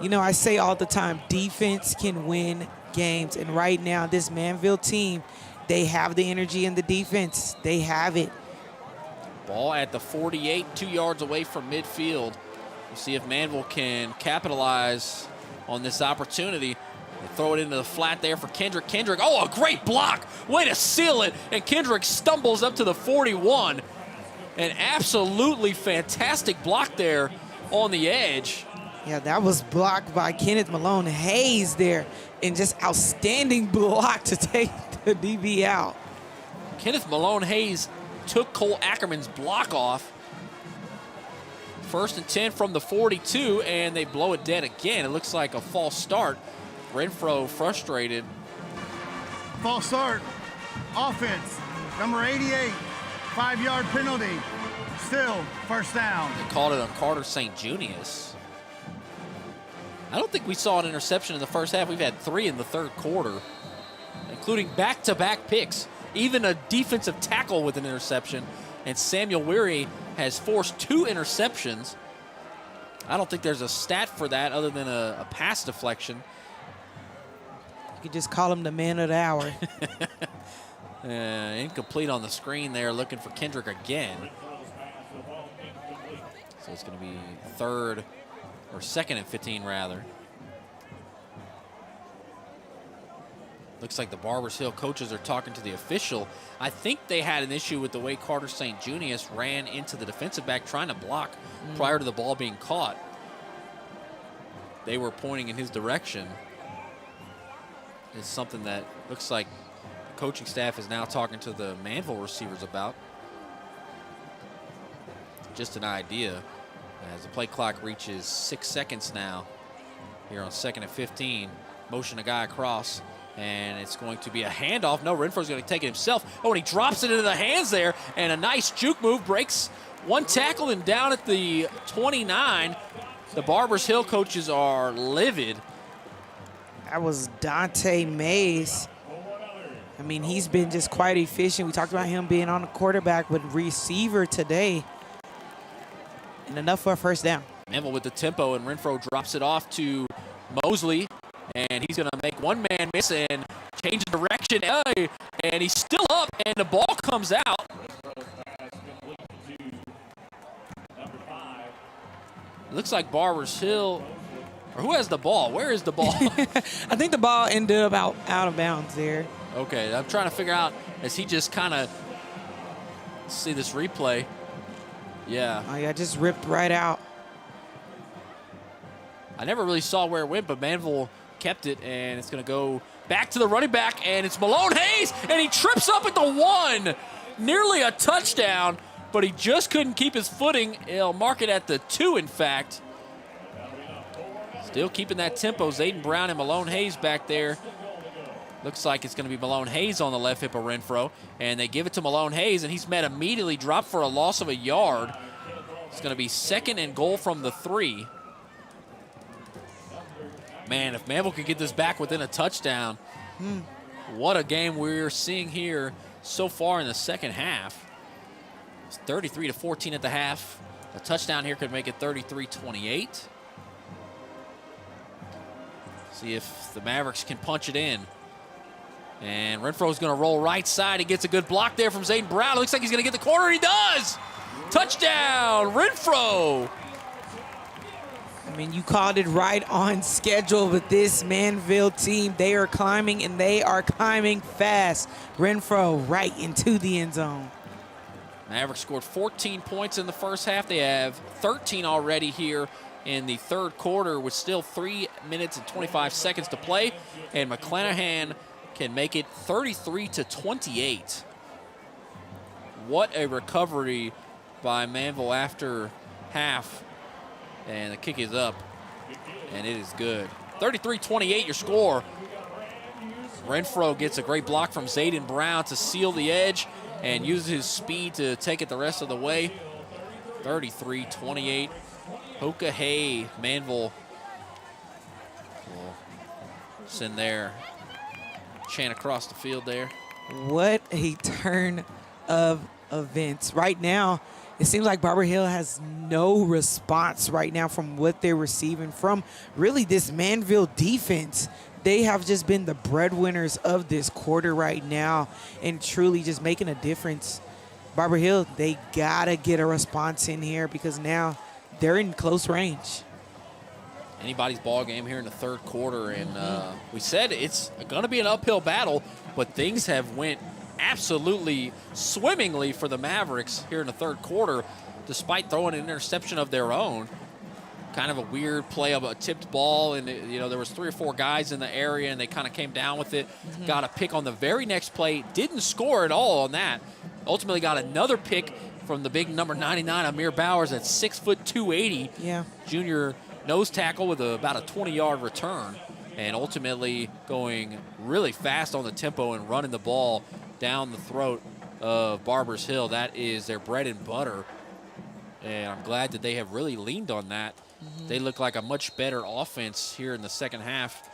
You know, I say all the time, defense can win games. And right now, this Manvel team, they have the energy in the defense. They have it. Ball at the 48, 2 yards away from midfield. We'll see if Manvel can capitalize on this opportunity. They throw it into the flat there for Kendrick. Kendrick, oh, a great block. Way to seal it. And Kendrick stumbles up to the 41. An absolutely fantastic block there on the edge. Yeah, that was blocked by Kenneth Malone Hayes there. And just outstanding block to take the DB out. Kenneth Malone Hayes took Cole Ackerman's block off. 1st and 10 from the 42, and they blow it dead again. It looks like a false start. Renfro frustrated. False start. Offense. Number 88. 5-yard penalty. Still first down. They called it on Carter St. Junius. I don't think we saw an interception in the first half. We've had 3 in the third quarter, including back-to-back picks. Even a defensive tackle with an interception. And Samuel Weary has forced 2 interceptions. I don't think there's a stat for that other than a pass deflection. You could just call him the man of the hour. Incomplete on the screen there, looking for Kendrick again. So it's going to be 2nd and 15 rather. Looks like the Barbers Hill coaches are talking to the official. I think they had an issue with the way Carter St. Junius ran into the defensive back trying to block prior to the ball being caught. They were pointing in his direction. It's something that looks like the coaching staff is now talking to the Manvel receivers about. Just an idea. As the play clock reaches 6 seconds now here on 2nd and 15. Motion a guy across. And it's going to be a handoff. No, Renfro's going to take it himself. Oh, and he drops it into the hands there. And a nice juke move breaks one tackle and down at the 29. The Barbers Hill coaches are livid. That was Dante Mays. I mean, he's been just quite efficient. We talked about him being on the quarterback with receiver today. And enough for a first down. Manvel with the tempo, and Renfro drops it off to Mosley. And he's going to make one man miss and change direction. And he's still up, and the ball comes out. Looks like Barbers Hill. Or who has the ball? Where is the ball? I think the ball ended up out of bounds there. Okay, I'm trying to figure out as he just kind of see this replay. Yeah. Oh, yeah, just ripped right out. I never really saw where it went, but Manvel kept it, and it's going to go back to the running back, and it's Malone Hayes, and he trips up at the 1. Nearly a touchdown, but he just couldn't keep his footing. He'll mark it at the 2, in fact. Still keeping that tempo. Zayden Brown and Malone Hayes back there. Looks like it's going to be Malone Hayes on the left hip of Renfro, and they give it to Malone Hayes, and he's met immediately, dropped for a loss of a yard. It's going to be 2nd and goal from the 3. Man, if Manvel could get this back within a touchdown, what a game we're seeing here so far in the second half. It's 33-14 at the half. A touchdown here could make it 33-28. See if the Mavericks can punch it in. And Renfro's going to roll right side. He gets a good block there from Zayden Brown. It looks like he's going to get the corner. He does! Touchdown, Renfro! I mean, you called it right on schedule with this Manvel team. They are climbing, and they are climbing fast. Renfro right into the end zone. Mavericks scored 14 points in the first half. They have 13 already here in the third quarter with still 3 minutes and 25 seconds to play, and McClanahan can make it 33-28. What a recovery by Manvel after half. And the kick is up, and it is good. 33-28 your score. Renfro gets a great block from Zayden Brown to seal the edge and uses his speed to take it the rest of the way. 33-28. Hoka Hay, Manvel will send their chant across the field there. What a turn of events. Right now, it seems like Barbers Hill has no response right now from what they're receiving from really this Manvel defense. They have just been the breadwinners of this quarter right now and truly just making a difference. Barbers Hill, they gotta get a response in here because now they're in close range. Anybody's ball game here in the third quarter, and we said it's gonna be an uphill battle, but things have went absolutely swimmingly for the Mavericks here in the third quarter, despite throwing an interception of their own. Kind of a weird play of a tipped ball, and there was 3 or 4 guys in the area, and they kind of came down with it. Got a pick on the very next play, didn't score at all on that. Ultimately got another pick from the big number 99, Amir Bowers, at 6 foot 280. Yeah. Junior nose tackle with about a 20-yard return, and ultimately going really fast on the tempo and running the ball down the throat of Barbers Hill. That is their bread and butter, and I'm glad that they have really leaned on that. They look like a much better offense here in the second half,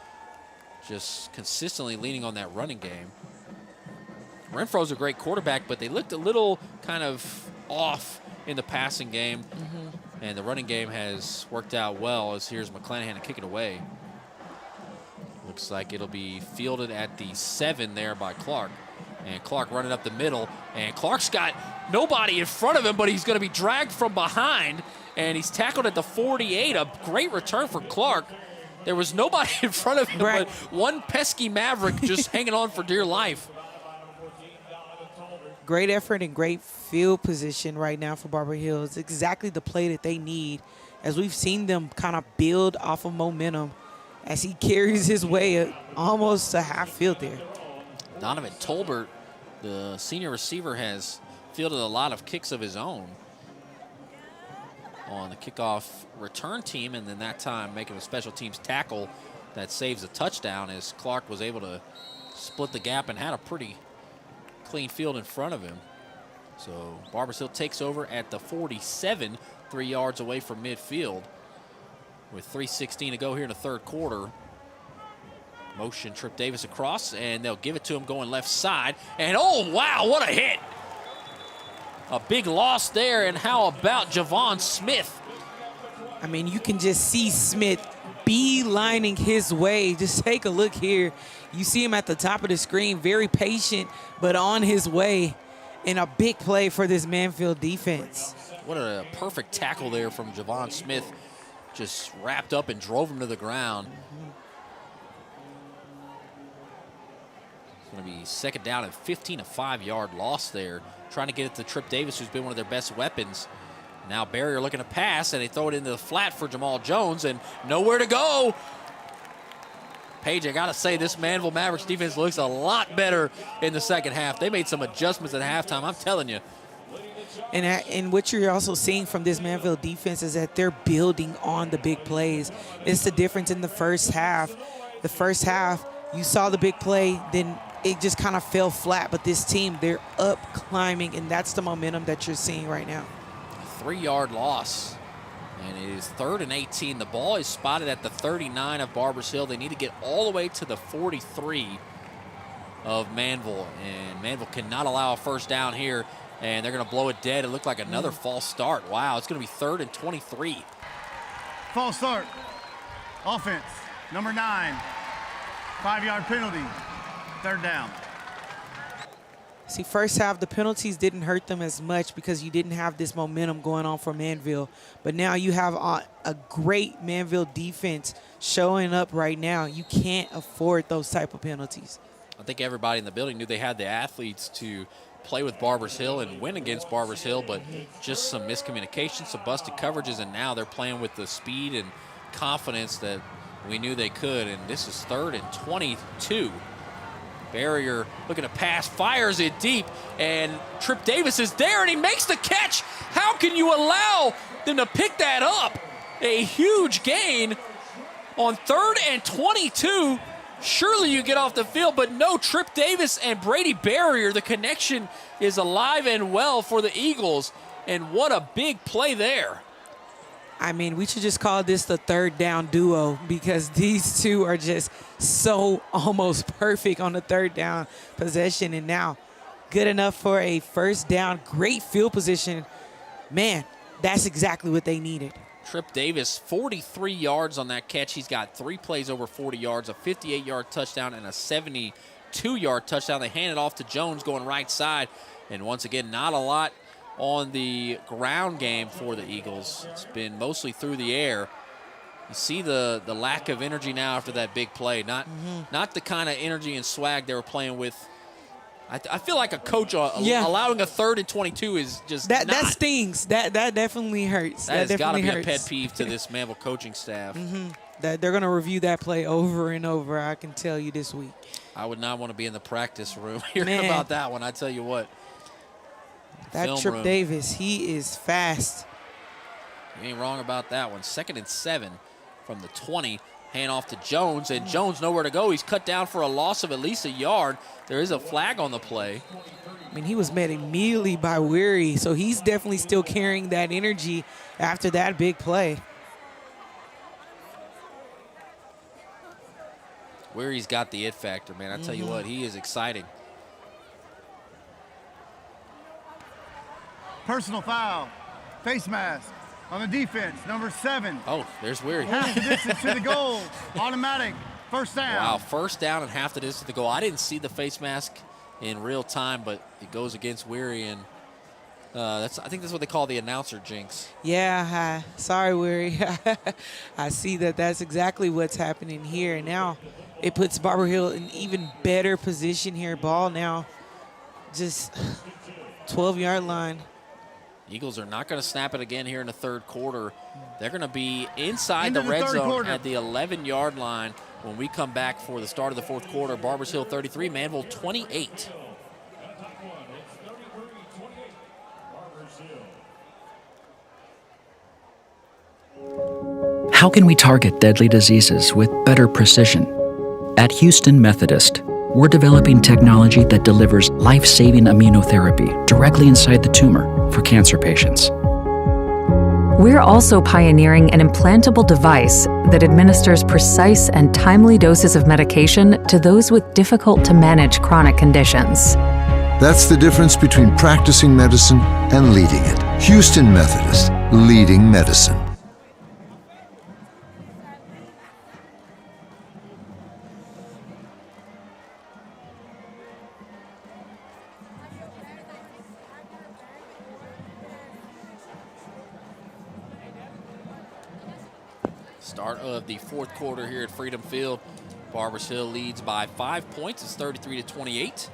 just consistently leaning on that running game. Renfro's a great quarterback, but they looked a little kind of off in the passing game, and the running game has worked out well as here's McClanahan to kick it away. Looks like it'll be fielded at the 7 there by Clark. And Clark running up the middle, and Clark's got nobody in front of him, but he's going to be dragged from behind, and he's tackled at the 48. A great return for Clark. There was nobody in front of him, but one pesky Maverick just hanging on for dear life. Great effort and great field position right now for Barbers Hill. It's exactly the play that they need, as we've seen them kind of build off of momentum as he carries his way almost to half field there. Donovan Tolbert, the senior receiver, has fielded a lot of kicks of his own on the kickoff return team, and then that time making a special teams tackle that saves a touchdown as Clark was able to split the gap and had a pretty clean field in front of him. So Barbers Hill takes over at the 47, 3 yards away from midfield with 3:16 to go here in the third quarter. Motion Trip Davis across, and they'll give it to him going left side. And oh, wow, what a hit. A big loss there, and how about Javon Smith? I mean, you can just see Smith beelining his way. Just take a look here. You see him at the top of the screen, very patient, but on his way, in a big play for this Manvel defense. What a perfect tackle there from Javon Smith. Just wrapped up and drove him to the ground. It's going to be second down and 15, a 5-yard loss there. Trying to get it to Trip Davis, who's been one of their best weapons. Now Barrier looking to pass, and they throw it into the flat for Jamal Jones, and nowhere to go. Paige, I got to say, this Manvel Mavericks defense looks a lot better in the second half. They made some adjustments at halftime, I'm telling you. And what you're also seeing from this Manvel defense is that they're building on the big plays. It's the difference in the first half. The first half, you saw the big play, then it just kind of fell flat. But this team, they're up climbing, and that's the momentum that you're seeing right now. 3-yard loss, and it is 3rd and 18. The ball is spotted at the 39 of Barbers Hill. They need to get all the way to the 43 of Manvel, and Manvel cannot allow a first down here, and they're going to blow it dead. It looked like another false start. Wow, it's going to be 3rd and 23. False start. Offense, number 9. 5-yard penalty. 3rd down. See, first half, the penalties didn't hurt them as much because you didn't have this momentum going on for Manvel. But now you have a great Manvel defense showing up right now. You can't afford those type of penalties. I think everybody in the building knew they had the athletes to play with Barbers Hill and win against Barbers Hill, but just some miscommunication, some busted coverages, and now they're playing with the speed and confidence that we knew they could. And this is 3rd and 22. Barrier looking to pass, fires it deep, and Trip Davis is there, and he makes the catch. How can you allow them to pick that up? A huge gain on 3rd and 22. Surely you get off the field, but no, Trip Davis and Brady Barrier, the connection is alive and well for the Eagles, and what a big play there. I mean, we should just call this the 3rd down duo because these two are just so almost perfect on the 3rd down possession, and now good enough for a 1st down. Great field position. Man, that's exactly what they needed. Trip Davis, 43 yards on that catch. He's got 3 plays over 40 yards, a 58-yard touchdown and a 72-yard touchdown. They hand it off to Jones going right side, and once again, not a lot on the ground game for the Eagles. It's been mostly through the air. You see the lack of energy now after that big play. Not the kind of energy and swag they were playing with. I feel like a coach allowing a 3rd and 22 is just that stings. That definitely hurts. That has got to be a pet peeve to this Manvel coaching staff. That they're going to review that play over and over, I can tell you this week. I would not want to be in the practice room hearing about that one. I tell you what. That Trip Davis, he is fast. You ain't wrong about that one. 2nd and 7 from the 20. Hand off to Jones, and Jones nowhere to go. He's cut down for a loss of at least a yard. There is a flag on the play. I mean, he was met immediately by Weary, so he's definitely still carrying that energy after that big play. Weary's got the it factor, man. I tell you what, he is exciting. Personal foul, face mask on the defense, number 7. Oh, there's Weary. Half the distance to the goal, automatic, 1st down. Wow, 1st down and half the distance to go. I didn't see the face mask in real time, but it goes against Weary, and I think that's what they call the announcer jinx. Yeah, sorry, Weary. I see that's exactly what's happening here. And now it puts Barber Hill in even better position here. Ball now just 12-yard line. Eagles are not going to snap it again here in the 3rd quarter. They're going to be inside the red zone at the 11-yard line when we come back for the start of the 4th quarter. Barbers Hill 33, Manvel 28. How can we target deadly diseases with better precision? At Houston Methodist, we're developing technology that delivers life-saving immunotherapy directly inside the tumor for cancer patients. We're also pioneering an implantable device that administers precise and timely doses of medication to those with difficult-to-manage chronic conditions. That's the difference between practicing medicine and leading it. Houston Methodist, leading medicine. Start of the 4th quarter here at Freedom Field. Barbers Hill leads by 5 points. It's 33-28.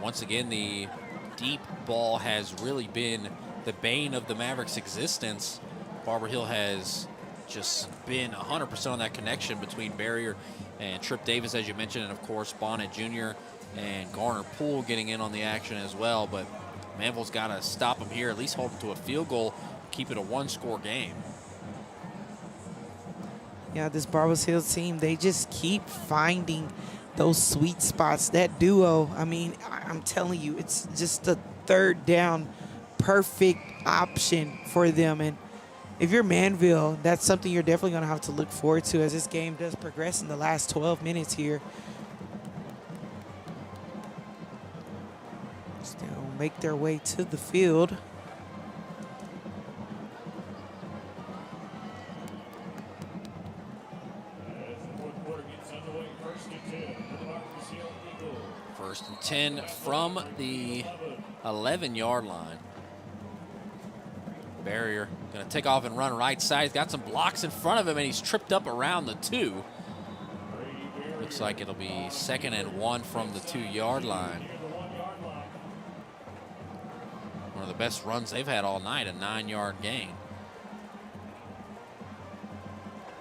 Once again, the deep ball has really been the bane of the Mavericks' existence. Barber Hill has just been 100% on that connection between Barrier and Trip Davis, as you mentioned, and of course Bonnet Jr. and Garner Poole getting in on the action as well. But Manvel's got to stop him here, at least hold him to a field goal, keep it a 1-score game. Yeah, this Barbers Hill team, they just keep finding those sweet spots. That duo, I mean, I'm telling you, it's just a 3rd down perfect option for them. And if you're Manvel, that's something you're definitely going to have to look forward to as this game does progress in the last 12 minutes here. Still make their way to the field. First and 10 from the 11-yard line. Barrier going to take off and run right side. He's got some blocks in front of him, and he's tripped up around the 2. Looks like it'll be 2nd and 1 from the 2-yard line. One of the best runs they've had all night, a 9-yard gain.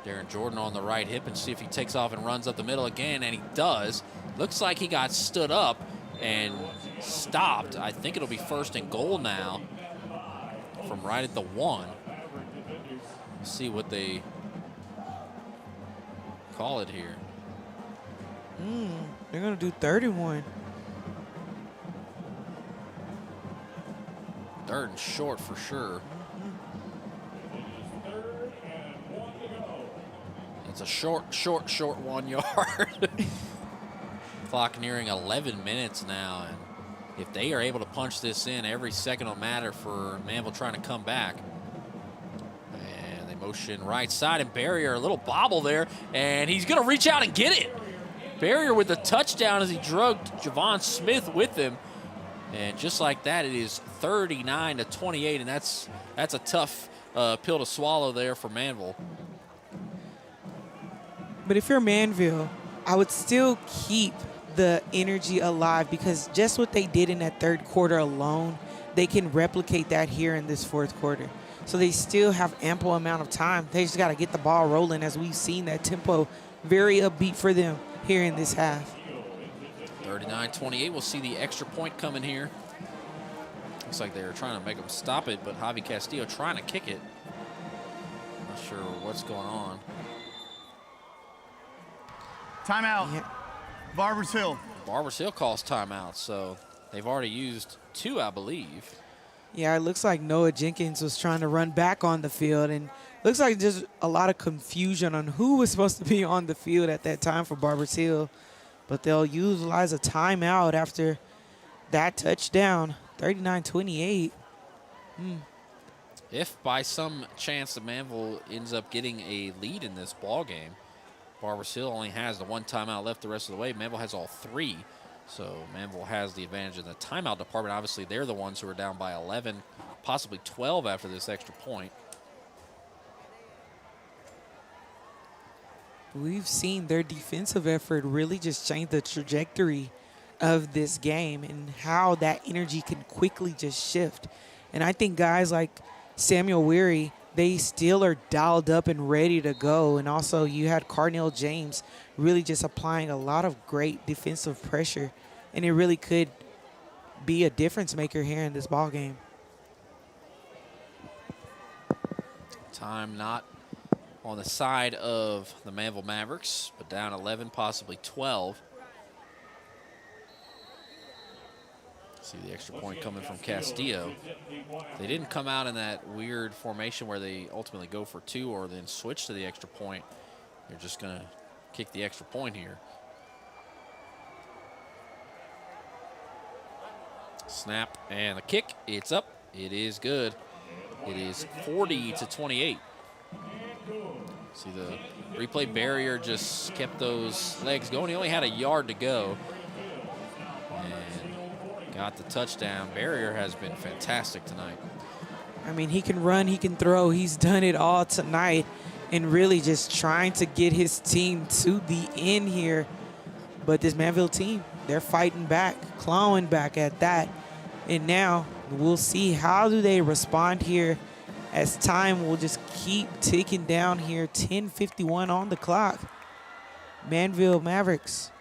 Darren Jordan on the right hip, and see if he takes off and runs up the middle again, and he does. Looks like he got stood up and stopped. I think it'll be 1st and goal now from right at the 1. See what they call it here. They're going to do 31. 3rd and short for sure. It's a short 1 yard. Clock nearing 11 minutes now, and if they are able to punch this in, every second will matter for Manvel trying to come back. And they motion right side, and Barrier, a little bobble there, and he's going to reach out and get it. Barrier with the touchdown as he drugged Javon Smith with him. And just like that, it is 39-28, and that's a tough pill to swallow there for Manvel. But if you're Manvel, I would still keep the energy alive, because just what they did in that 3rd quarter alone, they can replicate that here in this 4th quarter. So they still have ample amount of time. They just got to get the ball rolling, as we've seen that tempo very upbeat for them here in this half. 39-28, we'll see the extra point coming here. Looks like they were trying to make them stop it, but Javi Castillo trying to kick it. Not sure what's going on. Timeout. Yeah. Barbers Hill. Barbers Hill calls timeout, so they've already used 2, I believe. Yeah, it looks like Noah Jenkins was trying to run back on the field, and looks like just a lot of confusion on who was supposed to be on the field at that time for Barbers Hill. But they'll utilize a timeout after that touchdown, 39-28. If by some chance the Manvel ends up getting a lead in this ball game, Barbers Hill only has the 1 timeout left the rest of the way. Manvel has all 3. So Manvel has the advantage in the timeout department. Obviously, they're the ones who are down by 11, possibly 12 after this extra point. We've seen their defensive effort really just change the trajectory of this game and how that energy can quickly just shift. And I think guys like Samuel Weary, they still are dialed up and ready to go. And also you had Carnell James really just applying a lot of great defensive pressure. And it really could be a difference maker here in this ball game. Time not on the side of the Manvel Mavericks, but down 11, possibly 12. See the extra point coming from Castillo. They didn't come out in that weird formation where they ultimately go for 2 or then switch to the extra point. They're just going to kick the extra point here. Snap and the kick. It's up. It is good. It is 40-28. See the replay Barrier just kept those legs going. He only had a yard to go and got the touchdown. Barrier has been fantastic tonight. I mean, he can run, he can throw. He's done it all tonight and really just trying to get his team to the end here. But this Manvel team, they're fighting back, clawing back at that. And now we'll see how do they respond here as time will just keep ticking down here. 10:51 on the clock. Manvel Mavericks.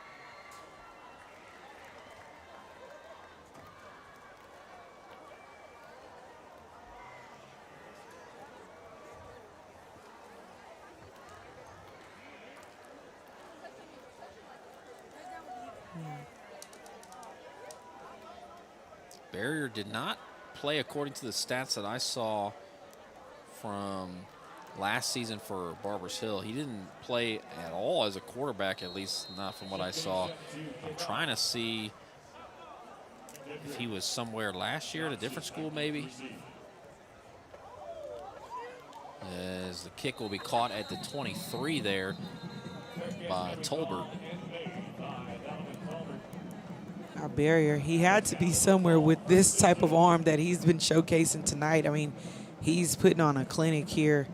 Barrier did not play according to the stats that I saw from last season for Barbers Hill. He didn't play at all as a quarterback, at least not from what I saw. I'm trying to see if he was somewhere last year at a different school maybe. As the kick will be caught at the 23 there by Tolbert. Our Barrier, he had to be somewhere with this type of arm that he's been showcasing tonight. I mean, he's putting on a clinic here.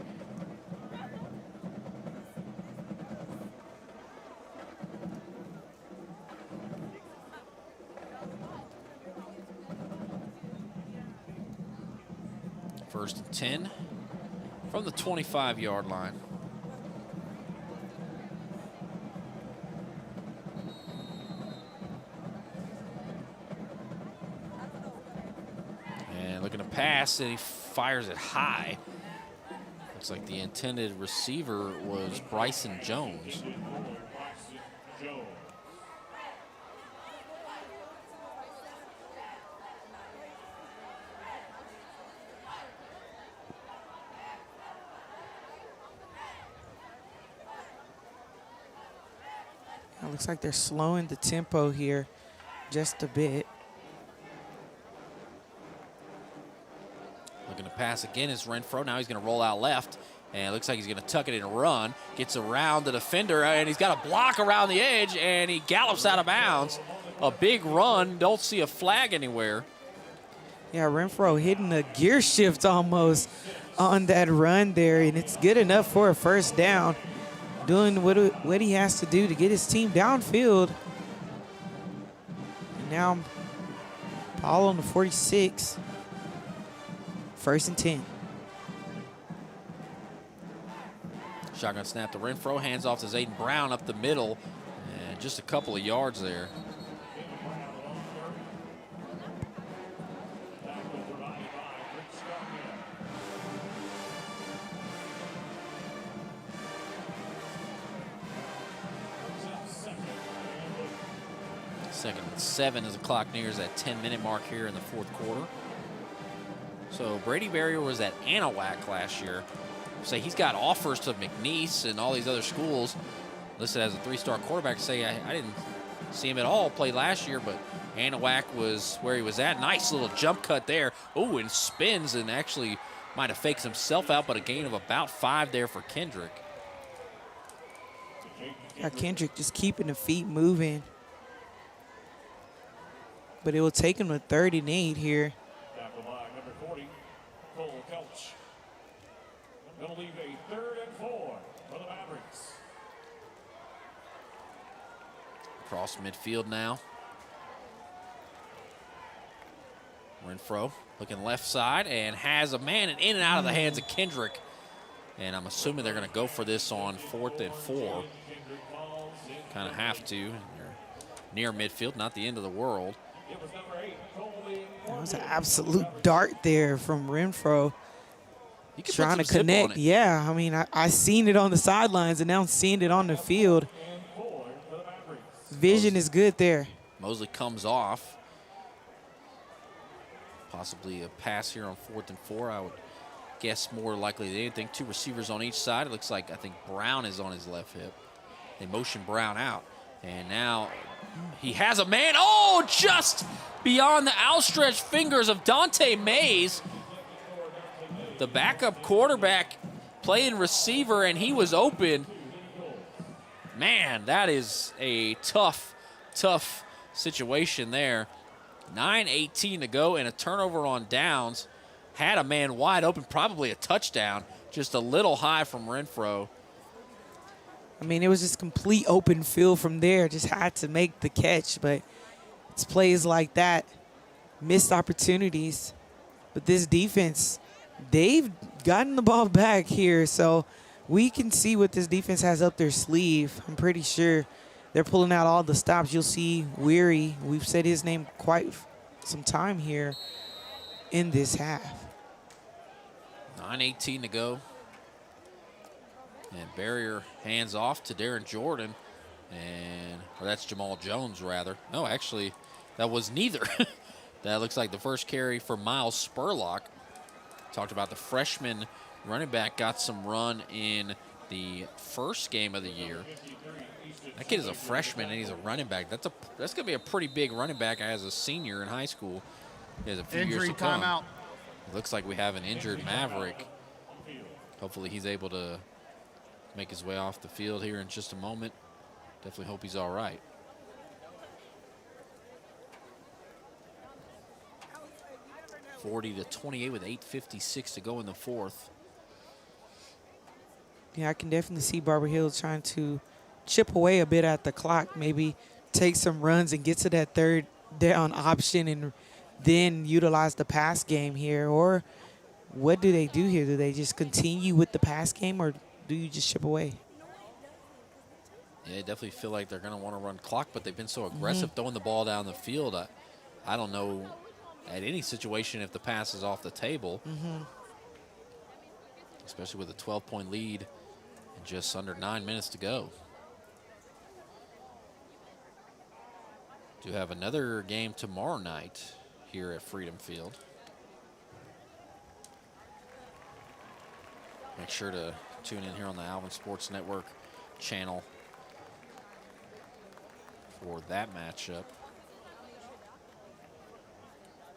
First and 10 from the 25-yard line. And looking to pass, and he fires it high. Looks like the intended receiver was Bryson Jones. It looks like they're slowing the tempo here just a bit. Looking to pass again is Renfro. Now he's going to roll out left, and it looks like he's going to tuck it in and run. Gets around the defender, and he's got a block around the edge, and he gallops out of bounds. A big run. Don't see a flag anywhere. Yeah, Renfro hitting a gear shift almost on that run there, and it's good enough for a first down. Doing what he has to do to get his team downfield. And now Paul on the 46. First and 10. Shotgun snap to Renfro. Hands off to Zayden Brown up the middle. And just a couple of yards there. Second and 7 as the clock nears that 10-minute mark here in the fourth quarter. So Brady Barrier was at Anahuac last year. So he's got offers to McNeese and all these other schools listed as a 3-star quarterback. Say I didn't see him at all play last year, but Anahuac was where he was at. Nice little jump cut there. Oh, and spins and actually might have faked himself out, but a gain of about 5 there for Kendrick. Yeah, Kendrick just keeping the feet moving. But it will take him to 3rd and 8 here. Number 40, Cole Kelch. Going to leave a 3rd and 4 for the Mavericks. Across midfield now. Renfro looking left side and has a man in and out of the hands of Kendrick. And I'm assuming they're going to go for this on 4th and 4. Kind of have to. You're near midfield, not the end of the world. That was an absolute dart there from Renfro. Trying to connect. Yeah, I mean, I seen it on the sidelines, and now I'm seeing it on the field. Vision is good there. Mosley comes off. Possibly a pass here on 4th and 4. I would guess more likely than anything. 2 receivers on each side. It looks like I think Brown is on his left hip. They motion Brown out. And now he has a man. Oh, just beyond the outstretched fingers of Dante Mays. The backup quarterback playing receiver, and he was open. Man, that is a tough situation there. 9:18 to go and a turnover on downs. Had a man wide open, probably a touchdown. Just a little high from Renfro. I mean, it was just complete open field from there. Just had to make the catch, but it's plays like that, missed opportunities. But this defense, they've gotten the ball back here, so we can see what this defense has up their sleeve. I'm pretty sure they're pulling out all the stops. You'll see Weary. We've said his name quite some time here in this half. 9:18 to go. And Barrier hands off to Darren Jordan. Or that's Jamal Jones, rather. No, actually, that was neither. That looks like the first carry for Miles Spurlock. Talked about the freshman running back got some run in the first game of the year. That kid is a freshman, and he's a running back. That's going to be a pretty big running back as a senior in high school. He has a few years to come. Timeout. It looks like we have an injured Maverick. Hopefully he's able to make his way off the field here in just a moment. Definitely hope he's all right. (40-28) with 8:56 to go in the fourth. Yeah, I can definitely see Barbers Hill trying to chip away a bit at the clock, maybe take some runs and get to that 3rd down option and then utilize the pass game here, or what do they do here? Do they just continue with the pass game, or do you just chip away? Yeah, I definitely feel like they're going to want to run clock, but they've been so aggressive throwing the ball down the field. I don't know at any situation if the pass is off the table, especially with a 12-point lead and just under 9 minutes to go. Do have another game tomorrow night here at Freedom Field. Make sure to tune in here on the Alvin Sports Network channel for that matchup.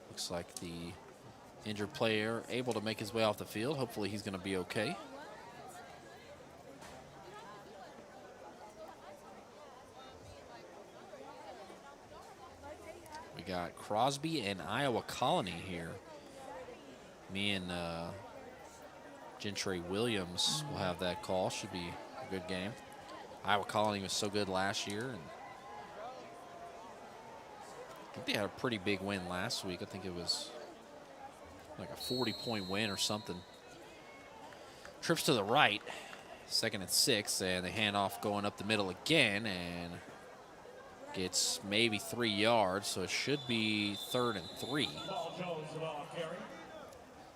Looks like the injured player able to make his way off the field. Hopefully he's going to be okay. We got Crosby and Iowa Colony here. Me and Gentry Williams will have that call. Should be a good game. Iowa Colony was so good last year, and I think they had a pretty big win last week. I think it was like a 40-point win or something. Trips to the right, 2nd and 6, and they hand off going up the middle again, and gets maybe 3 yards, so it should be 3rd and 3.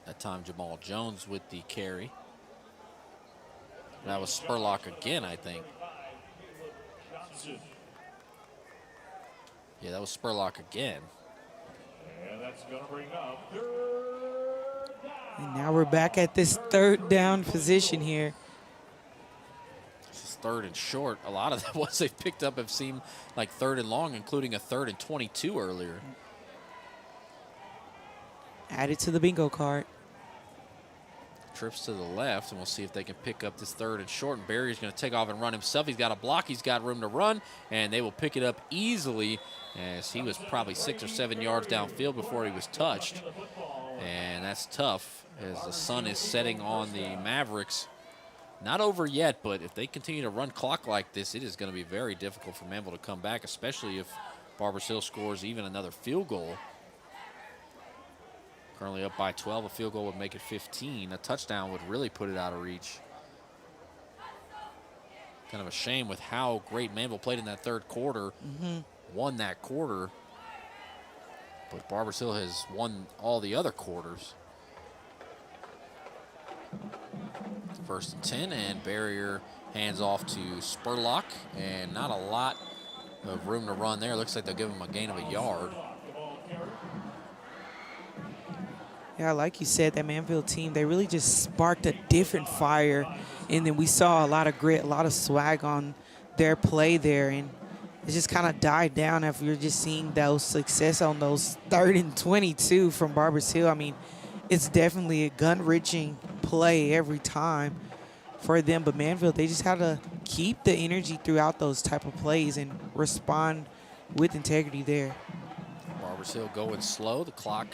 That time Jamal Jones with the carry. That was Spurlock again, I think. Yeah, that was Spurlock again. And that's going to bring up And now we're back at this 3rd down position here. This is 3rd and short. A lot of the ones they've picked up have seemed like 3rd and long, including a 3rd and 22 earlier. Add it to the bingo card. Trips to the left, and we'll see if they can pick up this 3rd and short. And Barry's going to take off and run himself. He's got a block. He's got room to run, and they will pick it up easily, as he was probably 6 or 7 yards downfield before he was touched. And that's tough, as the sun is setting on the Mavericks. Not over yet, but if they continue to run clock like this, it is going to be very difficult for Manvel to come back, especially if Barbers Hill scores even another field goal. Currently up by 12. A field goal would make it 15. A touchdown would really put it out of reach. Kind of a shame with how great Manvel played in that 3rd quarter. Won that quarter. But Barbers Hill has won all the other quarters. 1st and 10, and Barrier hands off to Spurlock. And not a lot of room to run there. Looks like they'll give him a gain of a yard. Yeah, like you said, that Manvel team, they really just sparked a different fire. And then we saw a lot of grit, a lot of swag on their play there. And it just kind of died down after you're just seeing those success on those 3rd and 22 from Barbers Hill. I mean, it's definitely a gun-riching play every time for them. But Manvel, they just had to keep the energy throughout those type of plays and respond with integrity there. Barbers Hill going slow. The clock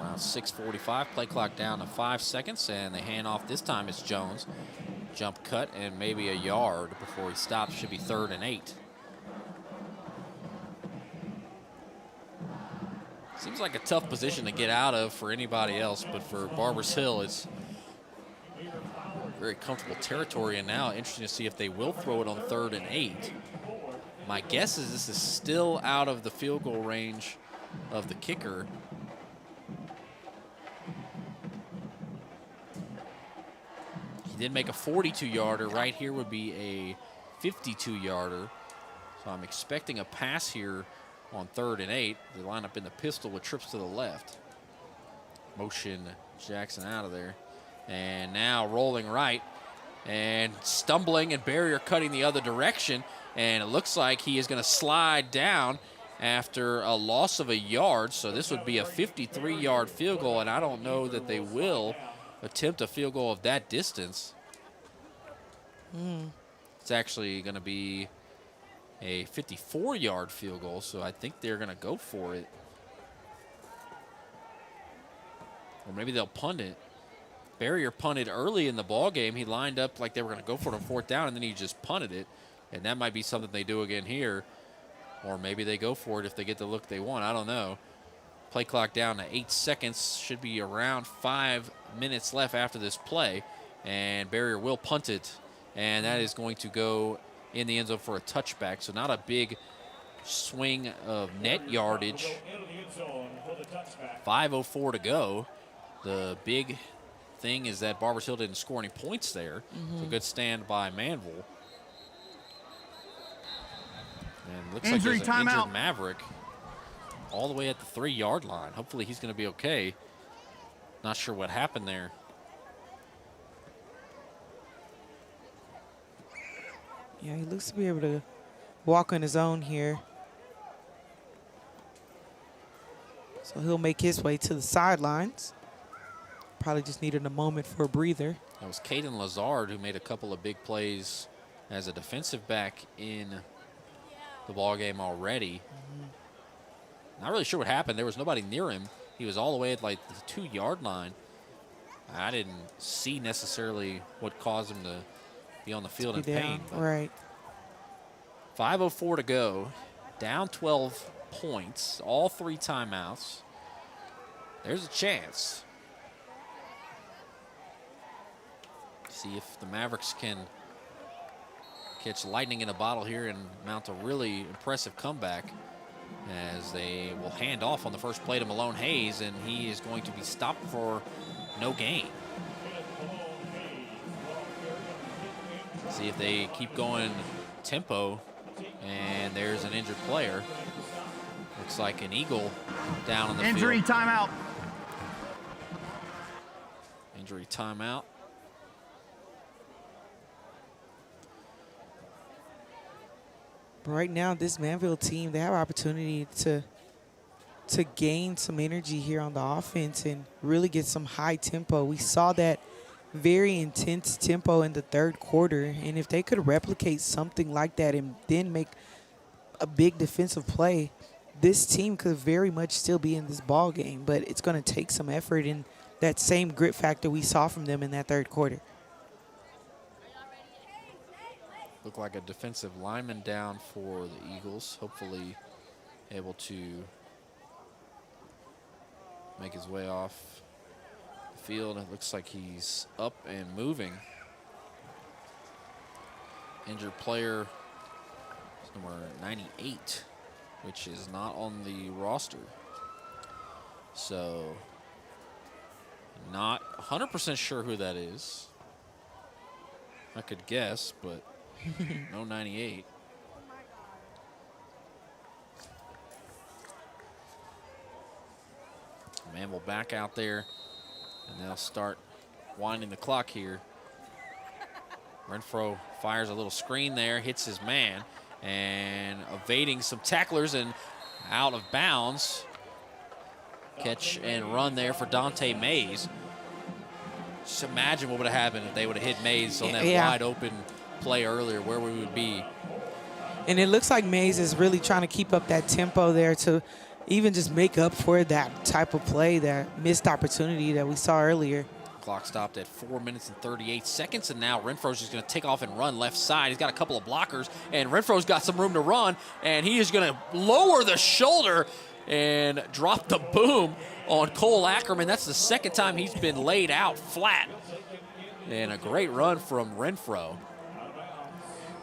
around 6:45, play clock down to 5 seconds, and they hand off. This time it's Jones. Jump cut and maybe a yard before he stops. Should be 3rd and 8. Seems like a tough position to get out of for anybody else, but for Barbers Hill, it's very comfortable territory. And now interesting to see if they will throw it on 3rd and 8. My guess is this is still out of the field goal range of the kicker. He did make a 42-yarder. Right here would be a 52-yarder. So I'm expecting a pass here on 3rd and 8. They line up in the pistol with trips to the left. Motion Jackson out of there. And now rolling right and stumbling, and Barrier cutting the other direction. And it looks like he is going to slide down after a loss of a yard. So this would be a 53-yard field goal, and I don't know that they will attempt a field goal of that distance. It's actually going to be a 54-yard field goal, so I think they're going to go for it. Or maybe they'll punt it. Barrier punted early in the ball game. He lined up like they were going to go for it on 4th down, and then he just punted it. And that might be something they do again here. Or maybe they go for it if they get the look they want. I don't know. Play clock down to 8 seconds. Should be around 5 minutes left after this play. And Barrier will punt it. And that is going to go in the end zone for a touchback. So not a big swing of net yardage. 5:04 to go. The big thing is that Barbers Hill didn't score any points there. So good stand by Manvel. And looks like there's an injured Maverick all the way at the 3-yard line. Hopefully he's going to be okay. Not sure what happened there. Yeah, he looks to be able to walk on his own here. So he'll make his way to the sidelines. Probably just needed a moment for a breather. That was Caden Lazard who made a couple of big plays as a defensive back in the ball game already. Not really sure what happened. There was nobody near him. He was all the way at like the 2-yard line. I didn't see necessarily what caused him to be on the field in pain. Right. 5:04 to go. Down 12 points. All 3 timeouts. There's a chance. See if the Mavericks can catch lightning in a bottle here and mount a really impressive comeback, as they will hand off on the first play to Malone Hayes, and he is going to be stopped for no gain. See if they keep going tempo, and there's an injured player. Looks like an Eagle down on the Injury field. timeout. Injury timeout. Right now, this Manvel team, they have opportunity to gain some energy here on the offense and really get some high tempo. We saw that very intense tempo in the 3rd quarter, and if they could replicate something like that and then make a big defensive play, this team could very much still be in this ball game, but it's going to take some effort and that same grit factor we saw from them in that 3rd quarter. Look like a defensive lineman down for the Eagles. Hopefully able to make his way off the field. It looks like he's up and moving. Injured player is number 98, which is not on the roster. So not 100% sure who that is. I could guess, but no 98. Manvel back out there, and they'll start winding the clock here. Renfro fires a little screen there, hits his man, and evading some tacklers and out of bounds. Catch and run there for Dante Mays. Just imagine what would have happened if they would have hit Mays on that wide open play earlier, where we would be. And it looks like Mays is really trying to keep up that tempo there to even just make up for that type of play, that missed opportunity that we saw earlier. Clock stopped at 4 minutes and 38 seconds, and now Renfro's just going to take off and run left side. He's got a couple of blockers, and Renfro's got some room to run, and he is going to lower the shoulder and drop the boom on Cole Ackerman. That's the 2nd time he's been laid out flat. And a great run from Renfro.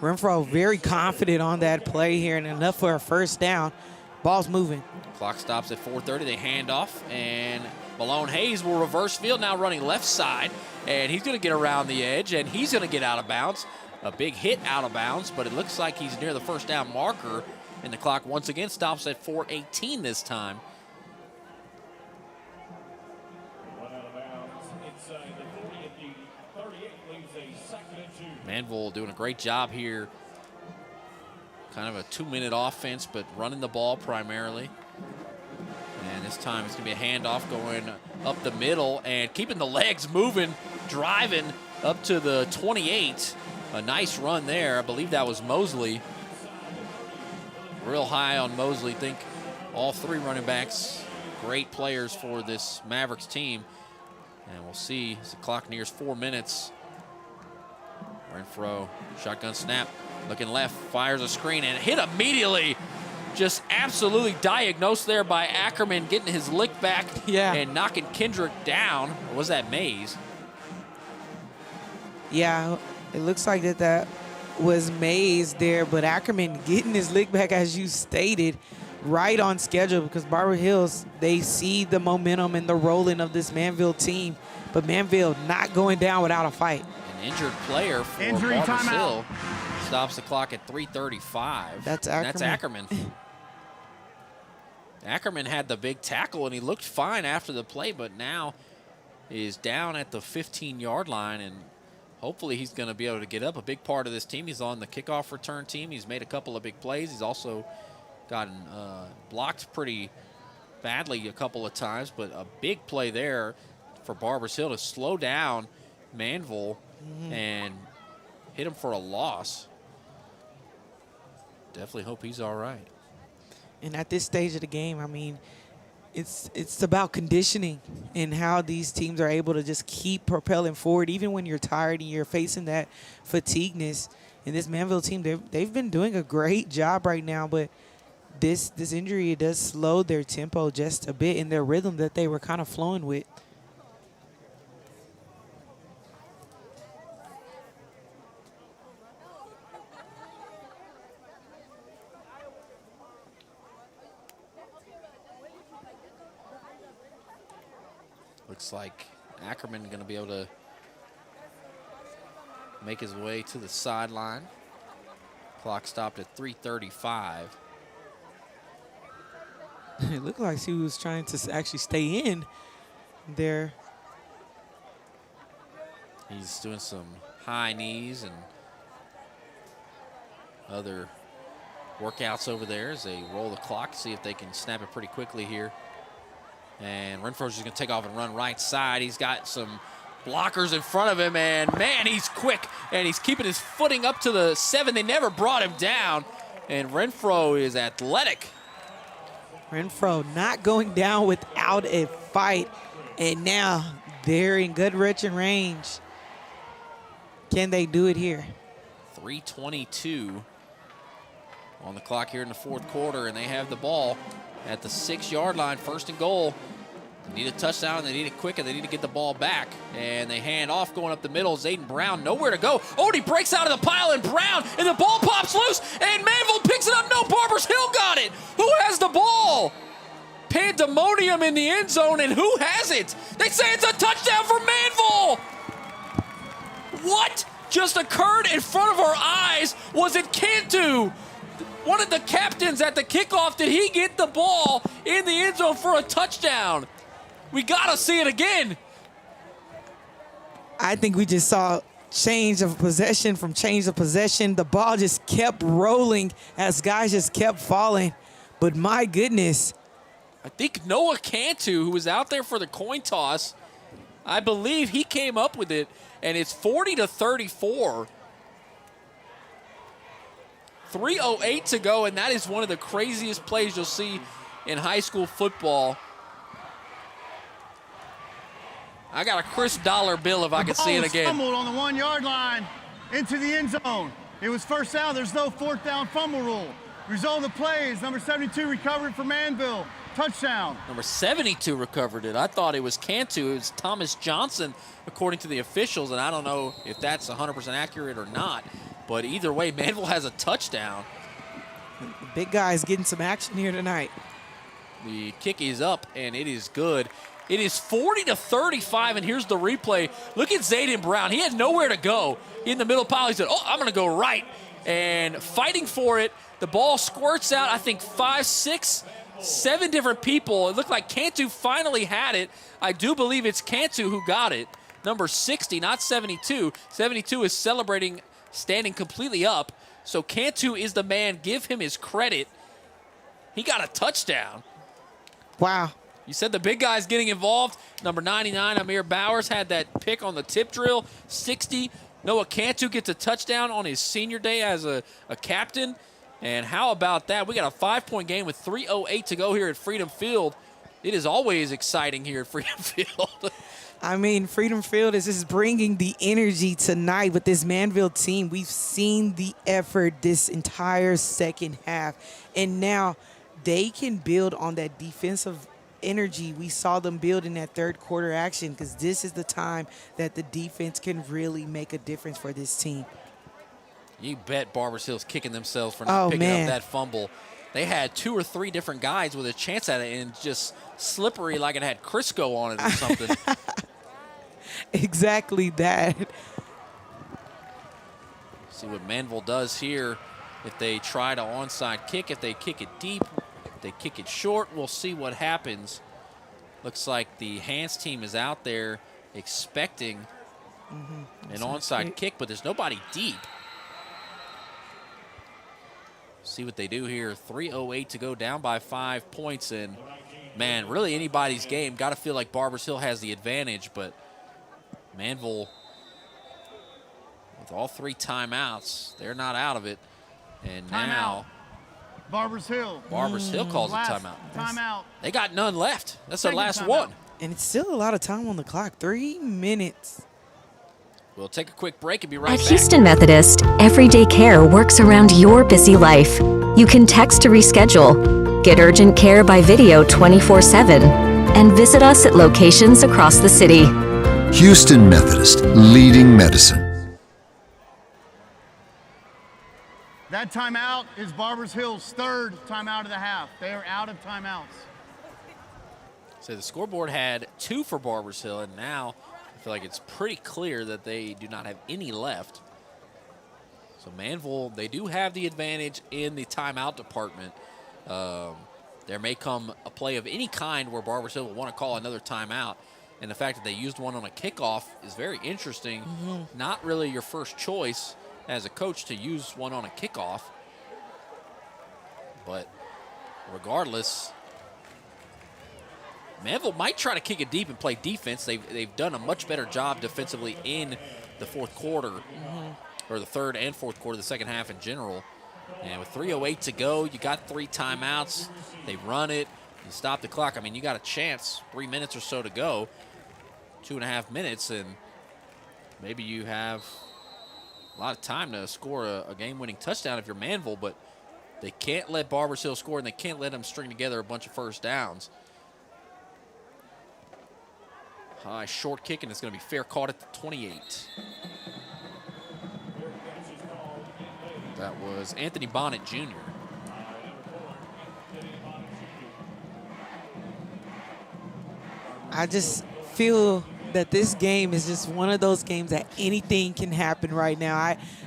Renfro very confident on that play here, and enough for a 1st down. Ball's moving. Clock stops at 4:30. They hand off, and Malone Hayes will reverse field, now running left side, and he's going to get around the edge, and he's going to get out of bounds. A big hit out of bounds, but it looks like he's near the 1st down marker, and the clock once again stops at 4:18 this time. Manvel doing a great job here. Kind of a 2-minute offense, but running the ball primarily. And this time it's going to be a handoff going up the middle and keeping the legs moving, driving up to the 28. A nice run there. I believe that was Mosley. Real high on Mosley. Think all 3 running backs, great players for this Mavericks team. And we'll see as the clock nears 4 minutes. Renfro, shotgun snap, looking left, fires a screen and hit immediately just absolutely diagnosed there by Ackerman, getting his lick back and knocking Kendrick down. Or was that Mays? Yeah, it looks like that was Mays there, but Ackerman getting his lick back, as you stated, right on schedule, because Barbers Hill, they see the momentum and the rolling of this Manvel team, but Manvel not going down without a fight. An injured player for Barbers Hill stops the clock at 3:35. That's Ackerman. That's Ackerman. Ackerman had the big tackle, and he looked fine after the play, but now is down at the 15-yard line, and hopefully he's going to be able to get up. A big part of this team, he's on the kickoff return team. He's made a couple of big plays. He's also gotten blocked pretty badly a couple of times, but a big play there for Barbers Hill to slow down Manvel and hit him for a loss. Definitely hope he's all right. And at this stage of the game, I mean, it's about conditioning and how these teams are able to just keep propelling forward, even when you're tired and you're facing that fatigueness. And this Manvel team, they've been doing a great job right now, but this injury does slow their tempo just a bit in their rhythm that they were kind of flowing with. Looks like Ackerman going to be able to make his way to the sideline. Clock stopped at 3:35. It looked like he was trying to actually stay in there. He's doing some high knees and other workouts over there as they roll the clock, see if they can snap it pretty quickly here. And Renfro's just going to take off and run right side. He's got some blockers in front of him, and man, he's quick, and he's keeping his footing up to the 7. They never brought him down, and Renfro is athletic. Renfro not going down without a fight, and now they're in good reaching range. Can they do it here? 3:22 on the clock here in the fourth quarter, and they have the ball at the 6-yard line, 1st and goal. They need a touchdown, they need it quick, and they need to get the ball back. And they hand off going up the middle. Zayden Brown, nowhere to go. Oh, and he breaks out of the pile, and Brown, and the ball pops loose, and Manvel picks it up. No, Barbers Hill got it. Who has the ball? Pandemonium in the end zone, and who has it? They say it's a touchdown for Manvel. What just occurred in front of our eyes? Was it Cantu? One of the captains at the kickoff, did he get the ball in the end zone for a touchdown? We got to see it again. I think we just saw change of possession from change of possession. The ball just kept rolling as guys just kept falling. But my goodness. I think Noah Cantu, who was out there for the coin toss, I believe he came up with it, and it's 40-34. 3:08 to go, and that is one of the craziest plays you'll see in high school football. I got a crisp dollar bill if I could see it again. Fumbled on the 1-yard line into the end zone. It was first down. There's no 4th down fumble rule. Result of the play is number 72 recovered for Manvel. Touchdown. Number 72 recovered it. I thought it was Cantu. It was Thomas Johnson, according to the officials, and I don't know if that's 100% accurate or not. But either way, Manvel has a touchdown. The big guy's getting some action here tonight. The kick is up, and it is good. It is 40-35, and here's the replay. Look at Zayden Brown. He had nowhere to go. In the middle pile, he said, oh, I'm going to go right. And fighting for it, the ball squirts out, I think 5, 6, 7 different people. It looked like Cantu finally had it. I do believe it's Cantu who got it. Number 60, not 72. 72 is celebrating, standing completely up. So Cantu is the man. Give him his credit. He got a touchdown. Wow. You said the big guy's getting involved. Number 99, Amir Bowers, had that pick on the tip drill. 60, Noah Cantu gets a touchdown on his senior day as a captain. And how about that? We got a 5-point game with 3:08 to go here at Freedom Field. It is always exciting here at Freedom Field. I mean, Freedom Field is just bringing the energy tonight with this Manvel team. We've seen the effort this entire second half, and now they can build on that defensive energy we saw them build in that third quarter action, because this is the time that the defense can really make a difference for this team. You bet Barbers Hill's kicking themselves for not picking up that fumble. They had 2 or 3 different guys with a chance at it, and just slippery like it had Crisco on it or something. Exactly that. See what Manvel does here. If they try to onside kick, if they kick it deep, if they kick it short, we'll see what happens. Looks like the Hans team is out there expecting an onside kick, but there's nobody deep. See what they do here. 3:08 to go, down by 5 points, and man, really anybody's game. Got to feel like Barbers Hill has the advantage, but Manvel, with all 3 timeouts, they're not out of it. And now Barbers Hill. Barbers Hill calls a timeout. Timeout. They got none left. That's their last one. And it's still a lot of time on the clock, 3 minutes. We'll take a quick break and be right At back. Houston Methodist, everyday care works around your busy life. You can text to reschedule, get urgent care by video 24/7, and visit us at locations across the city. Houston Methodist, leading medicine. That timeout is Barbers Hill's 3rd timeout of the half. They are out of timeouts. So the scoreboard had 2 for Barbers Hill, and now I feel like it's pretty clear that they do not have any left. So Manvel, they do have the advantage in the timeout department. There may come a play of any kind where Barbers Hill will want to call another timeout. And the fact that they used one on a kickoff is very interesting. Not really your first choice as a coach to use one on a kickoff. But regardless, Manvel might try to kick it deep and play defense. They've done a much better job defensively in the fourth quarter, or the third and fourth quarter, the second half in general. And with 3:08 to go, you got 3 timeouts. They run it. You stop the clock. I mean, you got a chance, 3 minutes or so to go, 2.5 minutes, and maybe you have a lot of time to score a game-winning touchdown if you're Manvel, but they can't let Barbers Hill score, and they can't let them string together a bunch of first downs. High short kick, and it's going to be fair caught at the 28. That was Anthony Bonnet Jr. I just feel that this game is just one of those games that anything can happen right now.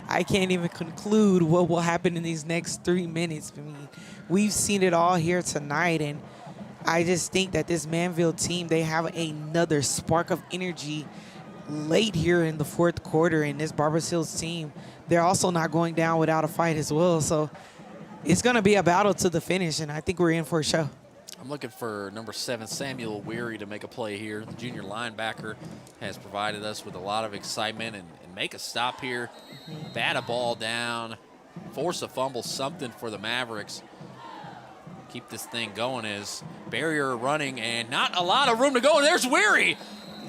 I can't even conclude what will happen in these next 3 minutes. I mean, we've seen it all here tonight, and I just think that this Manvel team, they have another spark of energy late here in the fourth quarter, and this Barbers Hills team, they're also not going down without a fight as well. So it's going to be a battle to the finish, and I think we're in for a show. I'm looking for number 7, Samuel Weary, to make a play here. The junior linebacker has provided us with a lot of excitement and make a stop here. Bat a ball down, force a fumble, something for the Mavericks. Keep this thing going as barrier running and not a lot of room to go. And there's Weary.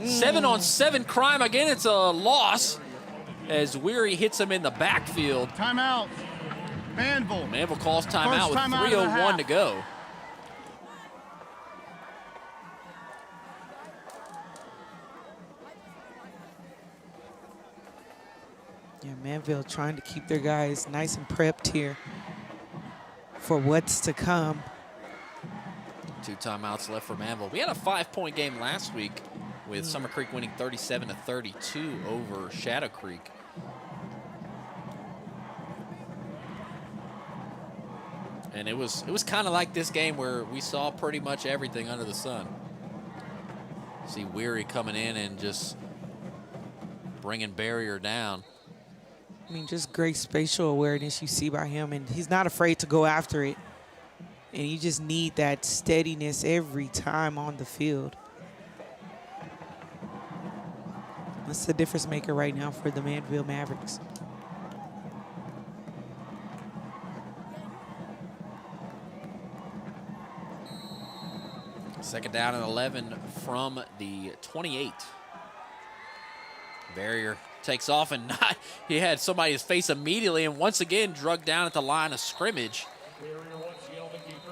7-on-7 crime. Again, it's a loss as Weary hits him in the backfield. Timeout. Manvel. Manvel calls timeout with timeout 3:01 to go. Yeah, Manvel trying to keep their guys nice and prepped here for what's to come. 2 timeouts left for Manvel. We had a 5-point game last week with Summer Creek winning 37-32 over Shadow Creek. And it was kind of like this game where we saw pretty much everything under the sun. See Weary coming in and just bringing barrier down. I mean, just great spatial awareness you see by him, and he's not afraid to go after it. And you just need that steadiness every time on the field. That's the difference maker right now for the Manvel Mavericks. Second down and 11 from the 28. Barrier takes off, and he had somebody in his face immediately, and once again drugged down at the line of scrimmage.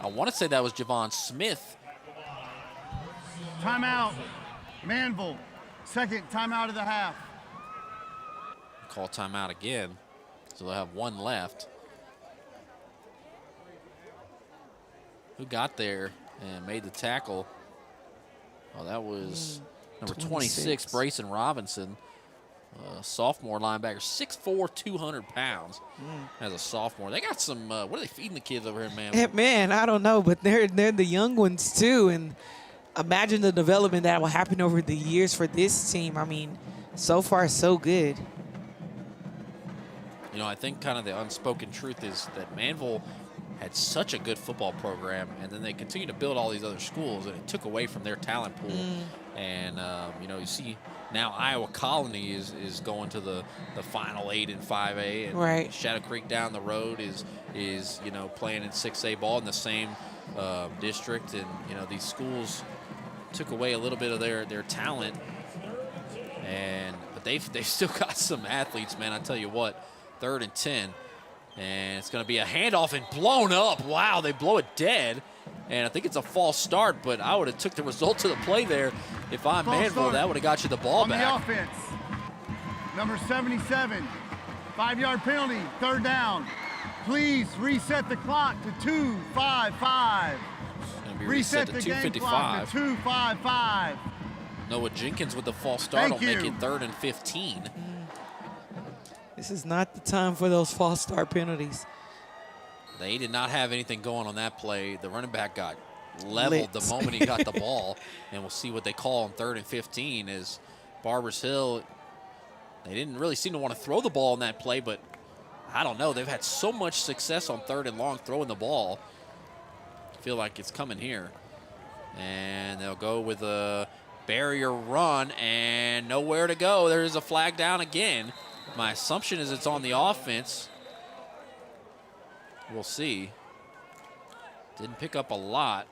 I want to say that was Javon Smith. Timeout, Manvel. Second timeout of the half. Call timeout again, so they'll have one left. Who got there and made the tackle? Oh, that was number 26, Brayson Robinson. Sophomore linebacker, 6'4", 200 pounds as a sophomore. They got some, what are they feeding the kids over here, man? Man, I don't know, but they're the young ones too. And imagine the development that will happen over the years for this team. I mean, so far, so good. You know, I think kind of the unspoken truth is that Manvel had such a good football program, and then they continue to build all these other schools, and it took away from their talent pool. And, you know, you see now Iowa Colony is going to the Final 8 in 5A, and right. Shadow Creek down the road is you know, playing in 6A ball in the same district. And, you know, these schools took away a little bit of their talent, but they've still got some athletes, man. I tell you what, 3rd and 10. And it's going to be a handoff and blown up. Wow, they blow it dead. And I think it's a false start, but I would have took the result of the play there. If I'm Manvel, that would have got you the ball back. On the offense, number 77, 5-yard penalty, 3rd down. Please reset the clock to 2:55. Reset the game clock to 2:55. Noah Jenkins with the false start will make it 3rd and 15. This is not the time for those false start penalties. They did not have anything going on that play. The running back got leveled the moment he got the ball, and we'll see what they call on 3rd and 15 is Barbers Hill. They didn't really seem to want to throw the ball on that play, but I don't know. They've had so much success on 3rd and long throwing the ball. I feel like it's coming here. And they'll go with a barrier run and nowhere to go. There's a flag down again. My assumption is it's on the offense. We'll see. Didn't pick up a lot.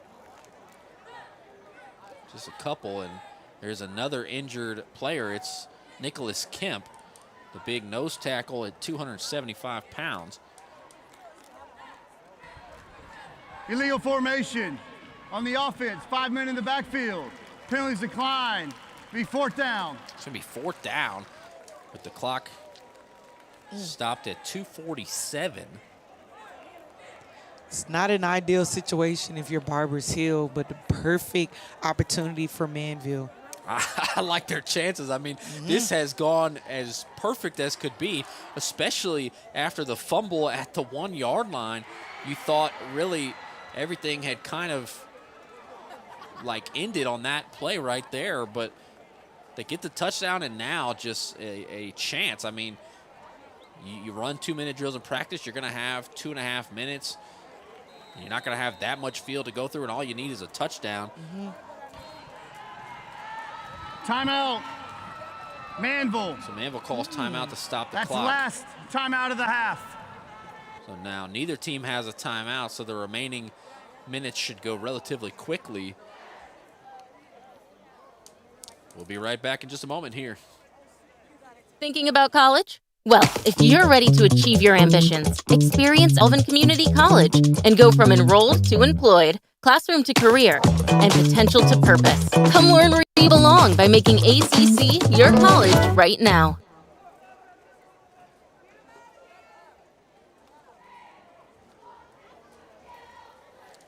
Just a couple, and there's another injured player. It's Nicholas Kemp, the big nose tackle at 275 pounds. Illegal formation on the offense. 5 men in the backfield. Penalties decline. Be 4th down. It's going to be 4th down with the clock stopped at 2:47. It's not an ideal situation if you're Barbers Hill, but the perfect opportunity for Manvel. I like their chances. I mean, this has gone as perfect as could be, especially after the fumble at the 1-yard line. You thought really everything had kind of like ended on that play right there, but they get the touchdown, and now just a chance. I mean, you run 2-minute drills in practice, you're going to have 2.5 minutes. You're not going to have that much field to go through, and all you need is a touchdown. Timeout, Manvel. So Manvel calls timeout to stop the That's clock. That's the last timeout of the half. So now neither team has a timeout, so the remaining minutes should go relatively quickly. We'll be right back in just a moment here. Thinking about college? Well, if you're ready to achieve your ambitions, experience Alvin Community College and go from enrolled to employed, classroom to career, and potential to purpose. Come learn where you belong by making ACC your college right now.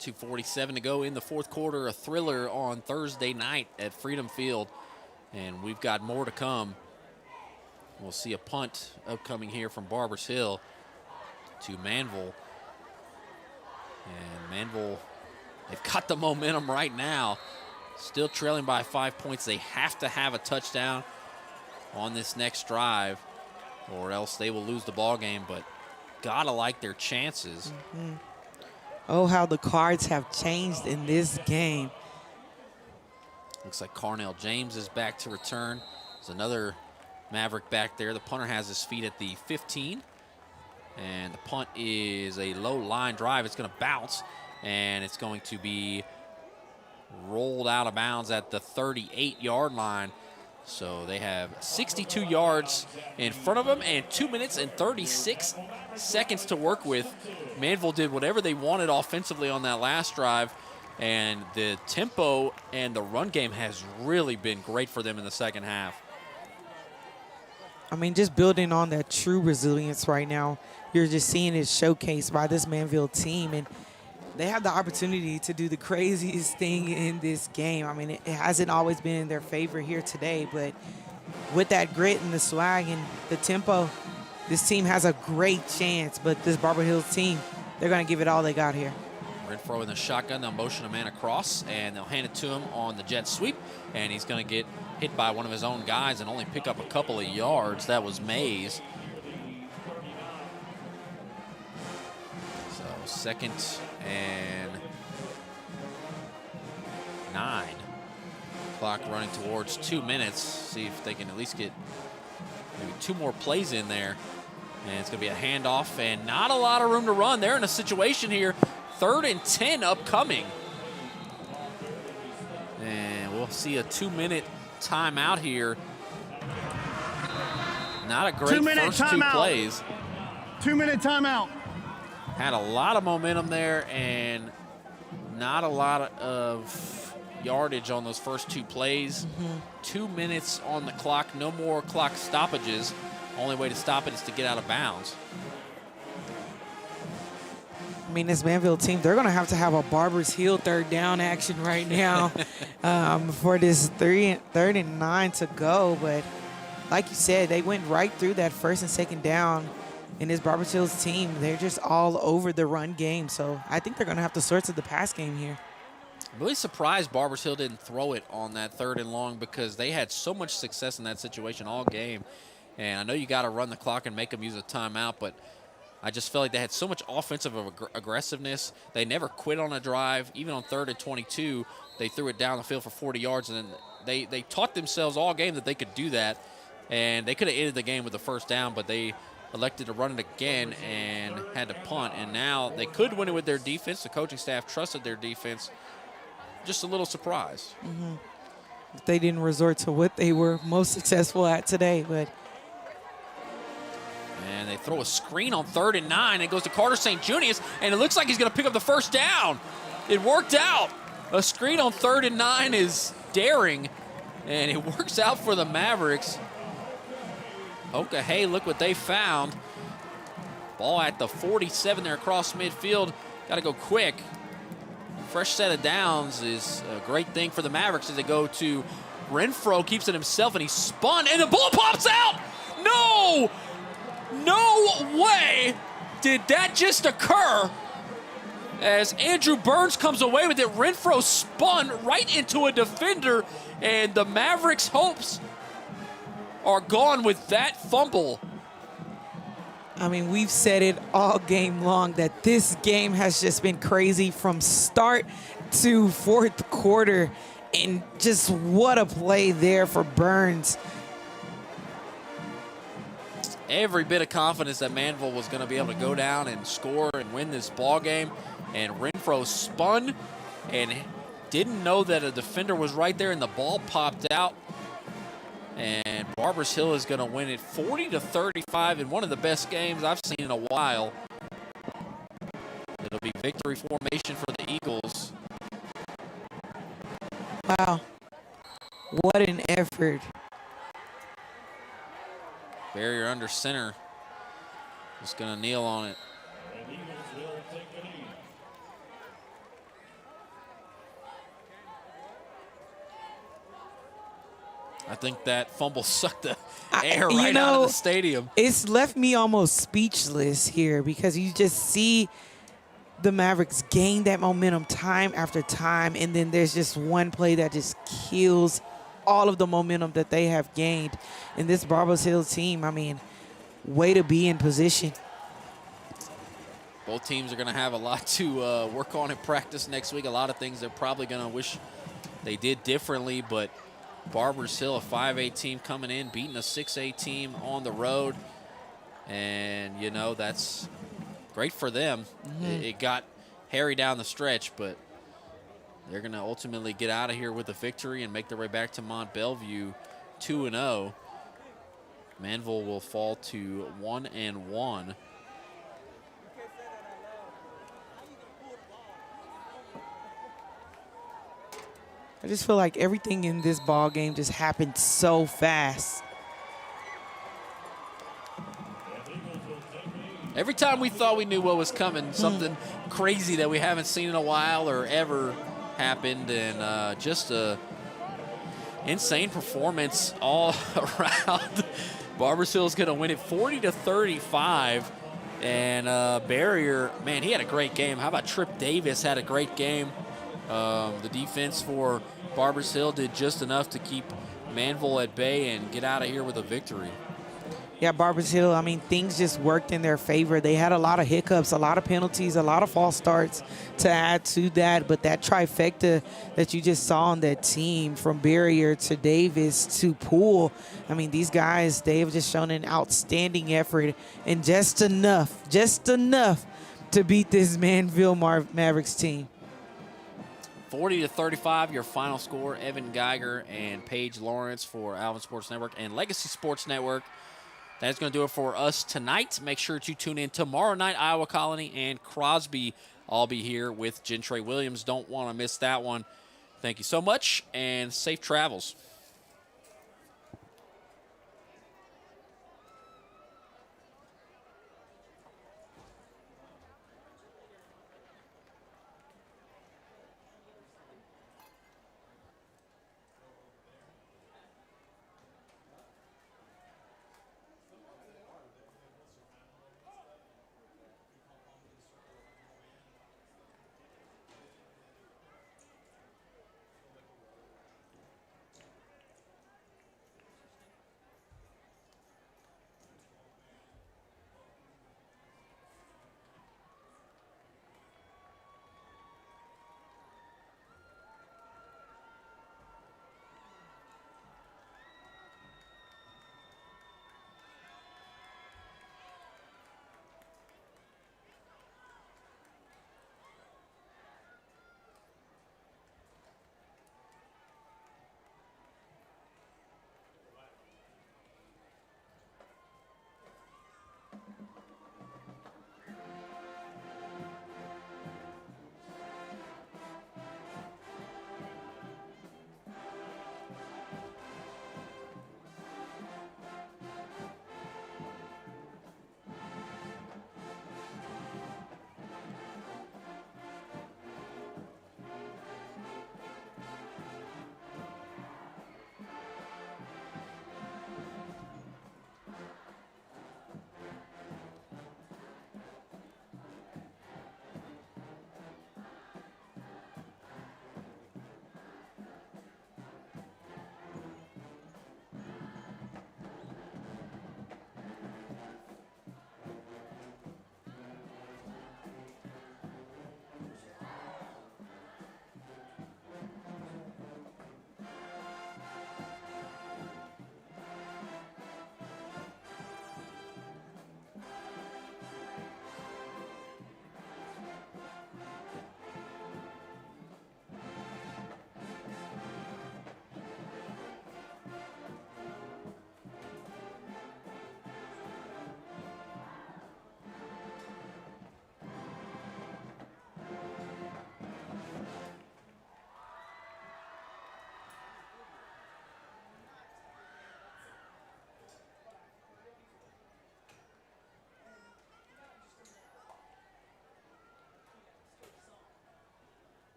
.247 to go in the 4th quarter, a thriller on Thursday night at Freedom Field, and we've got more to come. We'll see a punt upcoming here from Barbers Hill to Manvel. And Manvel, they've got the momentum right now. Still trailing by 5 points. They have to have a touchdown on this next drive, or else they will lose the ball game, but gotta like their chances. Oh, how the cards have changed in this game. Looks like Carnell James is back to return. There's another Maverick back there. The punter has his feet at the 15. And the punt is a low line drive. It's going to bounce, and it's going to be rolled out of bounds at the 38-yard line. So they have 62 yards in front of them and 2 minutes and 36 seconds to work with. Manvel did whatever they wanted offensively on that last drive, and the tempo and the run game has really been great for them in the second half. I mean, just building on that true resilience right now, you're just seeing it showcased by this Manvel team, and they have the opportunity to do the craziest thing in this game. I mean, it hasn't always been in their favor here today, but with that grit and the swag and the tempo, this team has a great chance. But this Barbers Hill team, they're going to give it all they got here. Renfro in the shotgun, they'll motion a man across, and they'll hand it to him on the jet sweep, and he's going to get hit by one of his own guys and only pick up a couple of yards. That was Mays. So 2nd and 9. Clock running towards 2 minutes. See if they can at least get maybe 2 more plays in there. And it's going to be a handoff and not a lot of room to run. They're in a situation here. 3rd and 10 upcoming. And we'll see a 2-minute timeout here. Not a great first 2 plays. 2-minute timeout. Had a lot of momentum there and not a lot of yardage on those first 2 plays. 2 minutes on the clock, no more clock stoppages. Only way to stop it is to get out of bounds. I mean, this Manvel team, they're going to have a Barbers Hill 3rd down action right now for this 3rd and 9 to go. But like you said, they went right through that 1st and 2nd down. And this Barbers Hill's team, they're just all over the run game. So I think they're going to have to sort to the pass game here. I'm really surprised Barbers Hill didn't throw it on that 3rd and long because they had so much success in that situation all game. And I know you got to run the clock and make them use a timeout, but I just felt like they had so much offensive aggressiveness. They never quit on a drive. Even on 3rd and 22, they threw it down the field for 40 yards, and then they taught themselves all game that they could do that. And they could have ended the game with the 1st down, but they elected to run it again and had to punt. And now they could win it with their defense. The coaching staff trusted their defense. Just a little surprise. They didn't resort to what they were most successful at today, but. And they throw a screen on 3rd and 9. It goes to Carter St. Junius, and it looks like he's going to pick up the 1st down. It worked out. A screen on 3rd and 9 is daring, and it works out for the Mavericks. Oka, hey, look what they found. Ball at the 47 there across midfield. Got to go quick. Fresh set of downs is a great thing for the Mavericks as they go to Renfro, keeps it himself, and he's spun, and the ball pops out. No! No way did that just occur. As Andrew Burns comes away with it, Renfro spun right into a defender, and the Mavericks' hopes are gone with that fumble. I mean, we've said it all game long that this game has just been crazy from start to 4th quarter, and just what a play there for Burns. Every bit of confidence that Manvel was going to be able to go down and score and win this ball game, and Renfro spun and didn't know that a defender was right there, and the ball popped out. And Barbers Hill is going to win it 40-35 in one of the best games I've seen in a while. It'll be victory formation for the Eagles. Wow. What an effort. Barrier under center. Just going to kneel on it. I think that fumble sucked the air right out of the stadium. It's left me almost speechless here because you just see the Mavericks gain that momentum time after time, and then there's just one play that just kills all of the momentum that they have gained. In this Barbers Hill team, I mean, way to be in position. Both teams are going to have a lot to work on in practice next week. A lot of things they're probably going to wish they did differently, but Barbers Hill, a 5A team coming in, beating a 6A team on the road. And, you know, that's great for them. It got hairy down the stretch, but they're going to ultimately get out of here with a victory and make their way back to Mont Bellevue 2-0. Manvel will fall to 1-1. I just feel like everything in this ball game just happened so fast. Every time we thought we knew what was coming, something crazy that we haven't seen in a while or ever happened, and just a insane performance all around. Barbers Hill is going to win it 40-35, and Barrier, man, he had a great game. How about Trip Davis had a great game? The defense for Barbers Hill did just enough to keep Manvel at bay and get out of here with a victory. Yeah, Barbers Hill, I mean, things just worked in their favor. They had a lot of hiccups, a lot of penalties, a lot of false starts to add to that. But that trifecta that you just saw on that team, from Barrier to Davis to Poole, I mean, these guys, they have just shown an outstanding effort and just enough to beat this Manvel Mavericks team. 40-35, your final score. Evan Geiger and Paige Lawrence for Alvin Sports Network and Legacy Sports Network. That's going to do it for us tonight. Make sure to tune in tomorrow night. Iowa Colony and Crosby all be here with Gentre Williams. Don't want to miss that one. Thank you so much, and safe travels.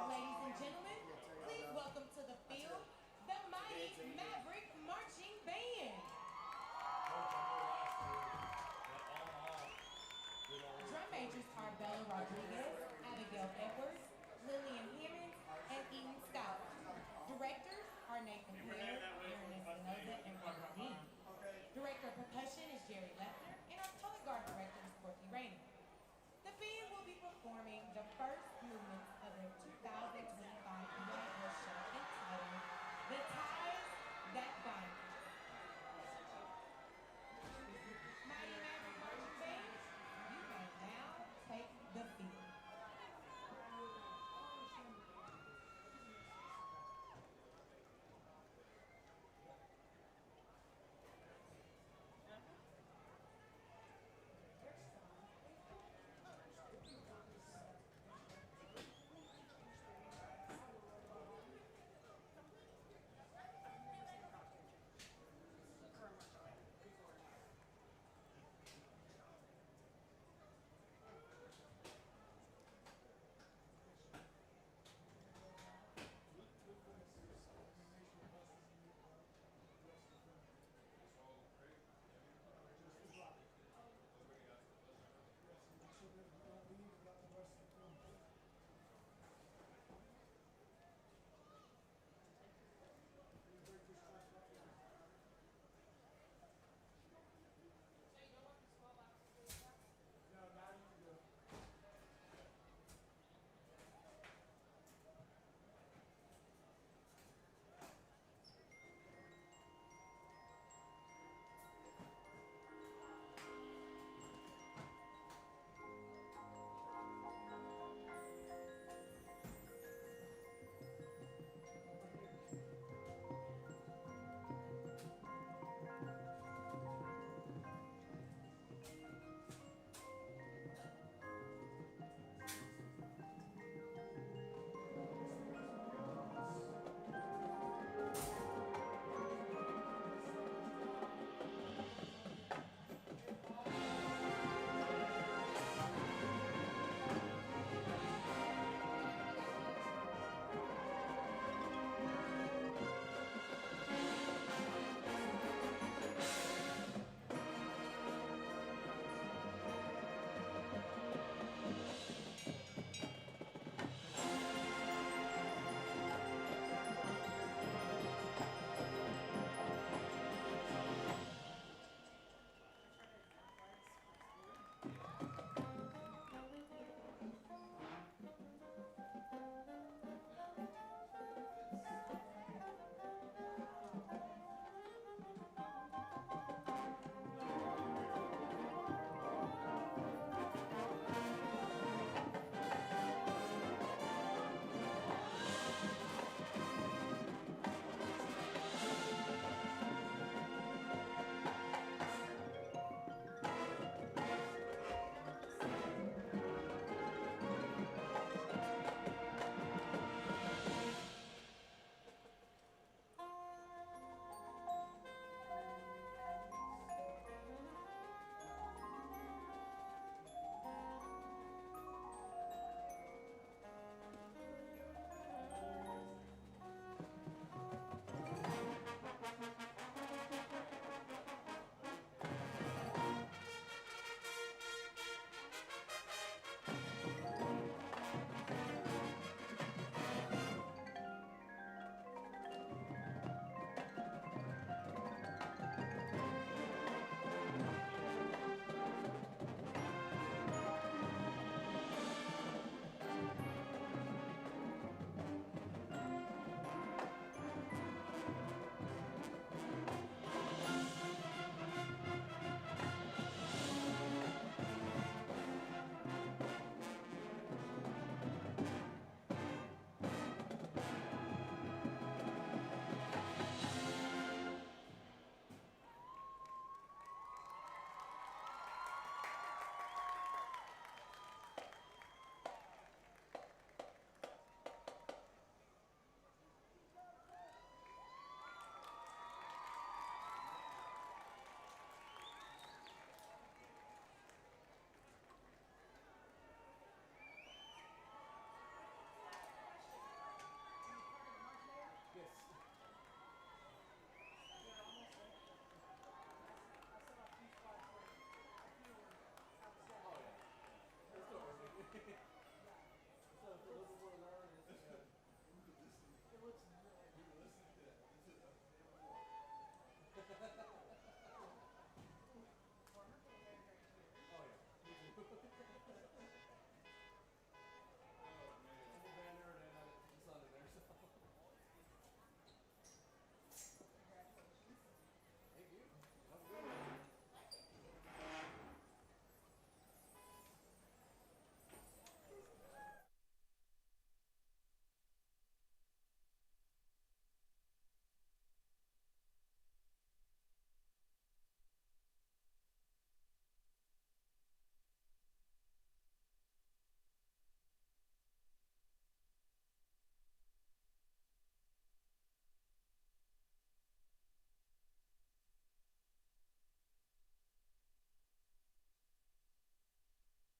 Ladies and gentlemen, please welcome to the field the mighty Maverick Marching Band. Drum majors are Bella Rodriguez, Abigail Edwards, Lillian Hammond, and Eden Stout. Directors are Nathan Perry,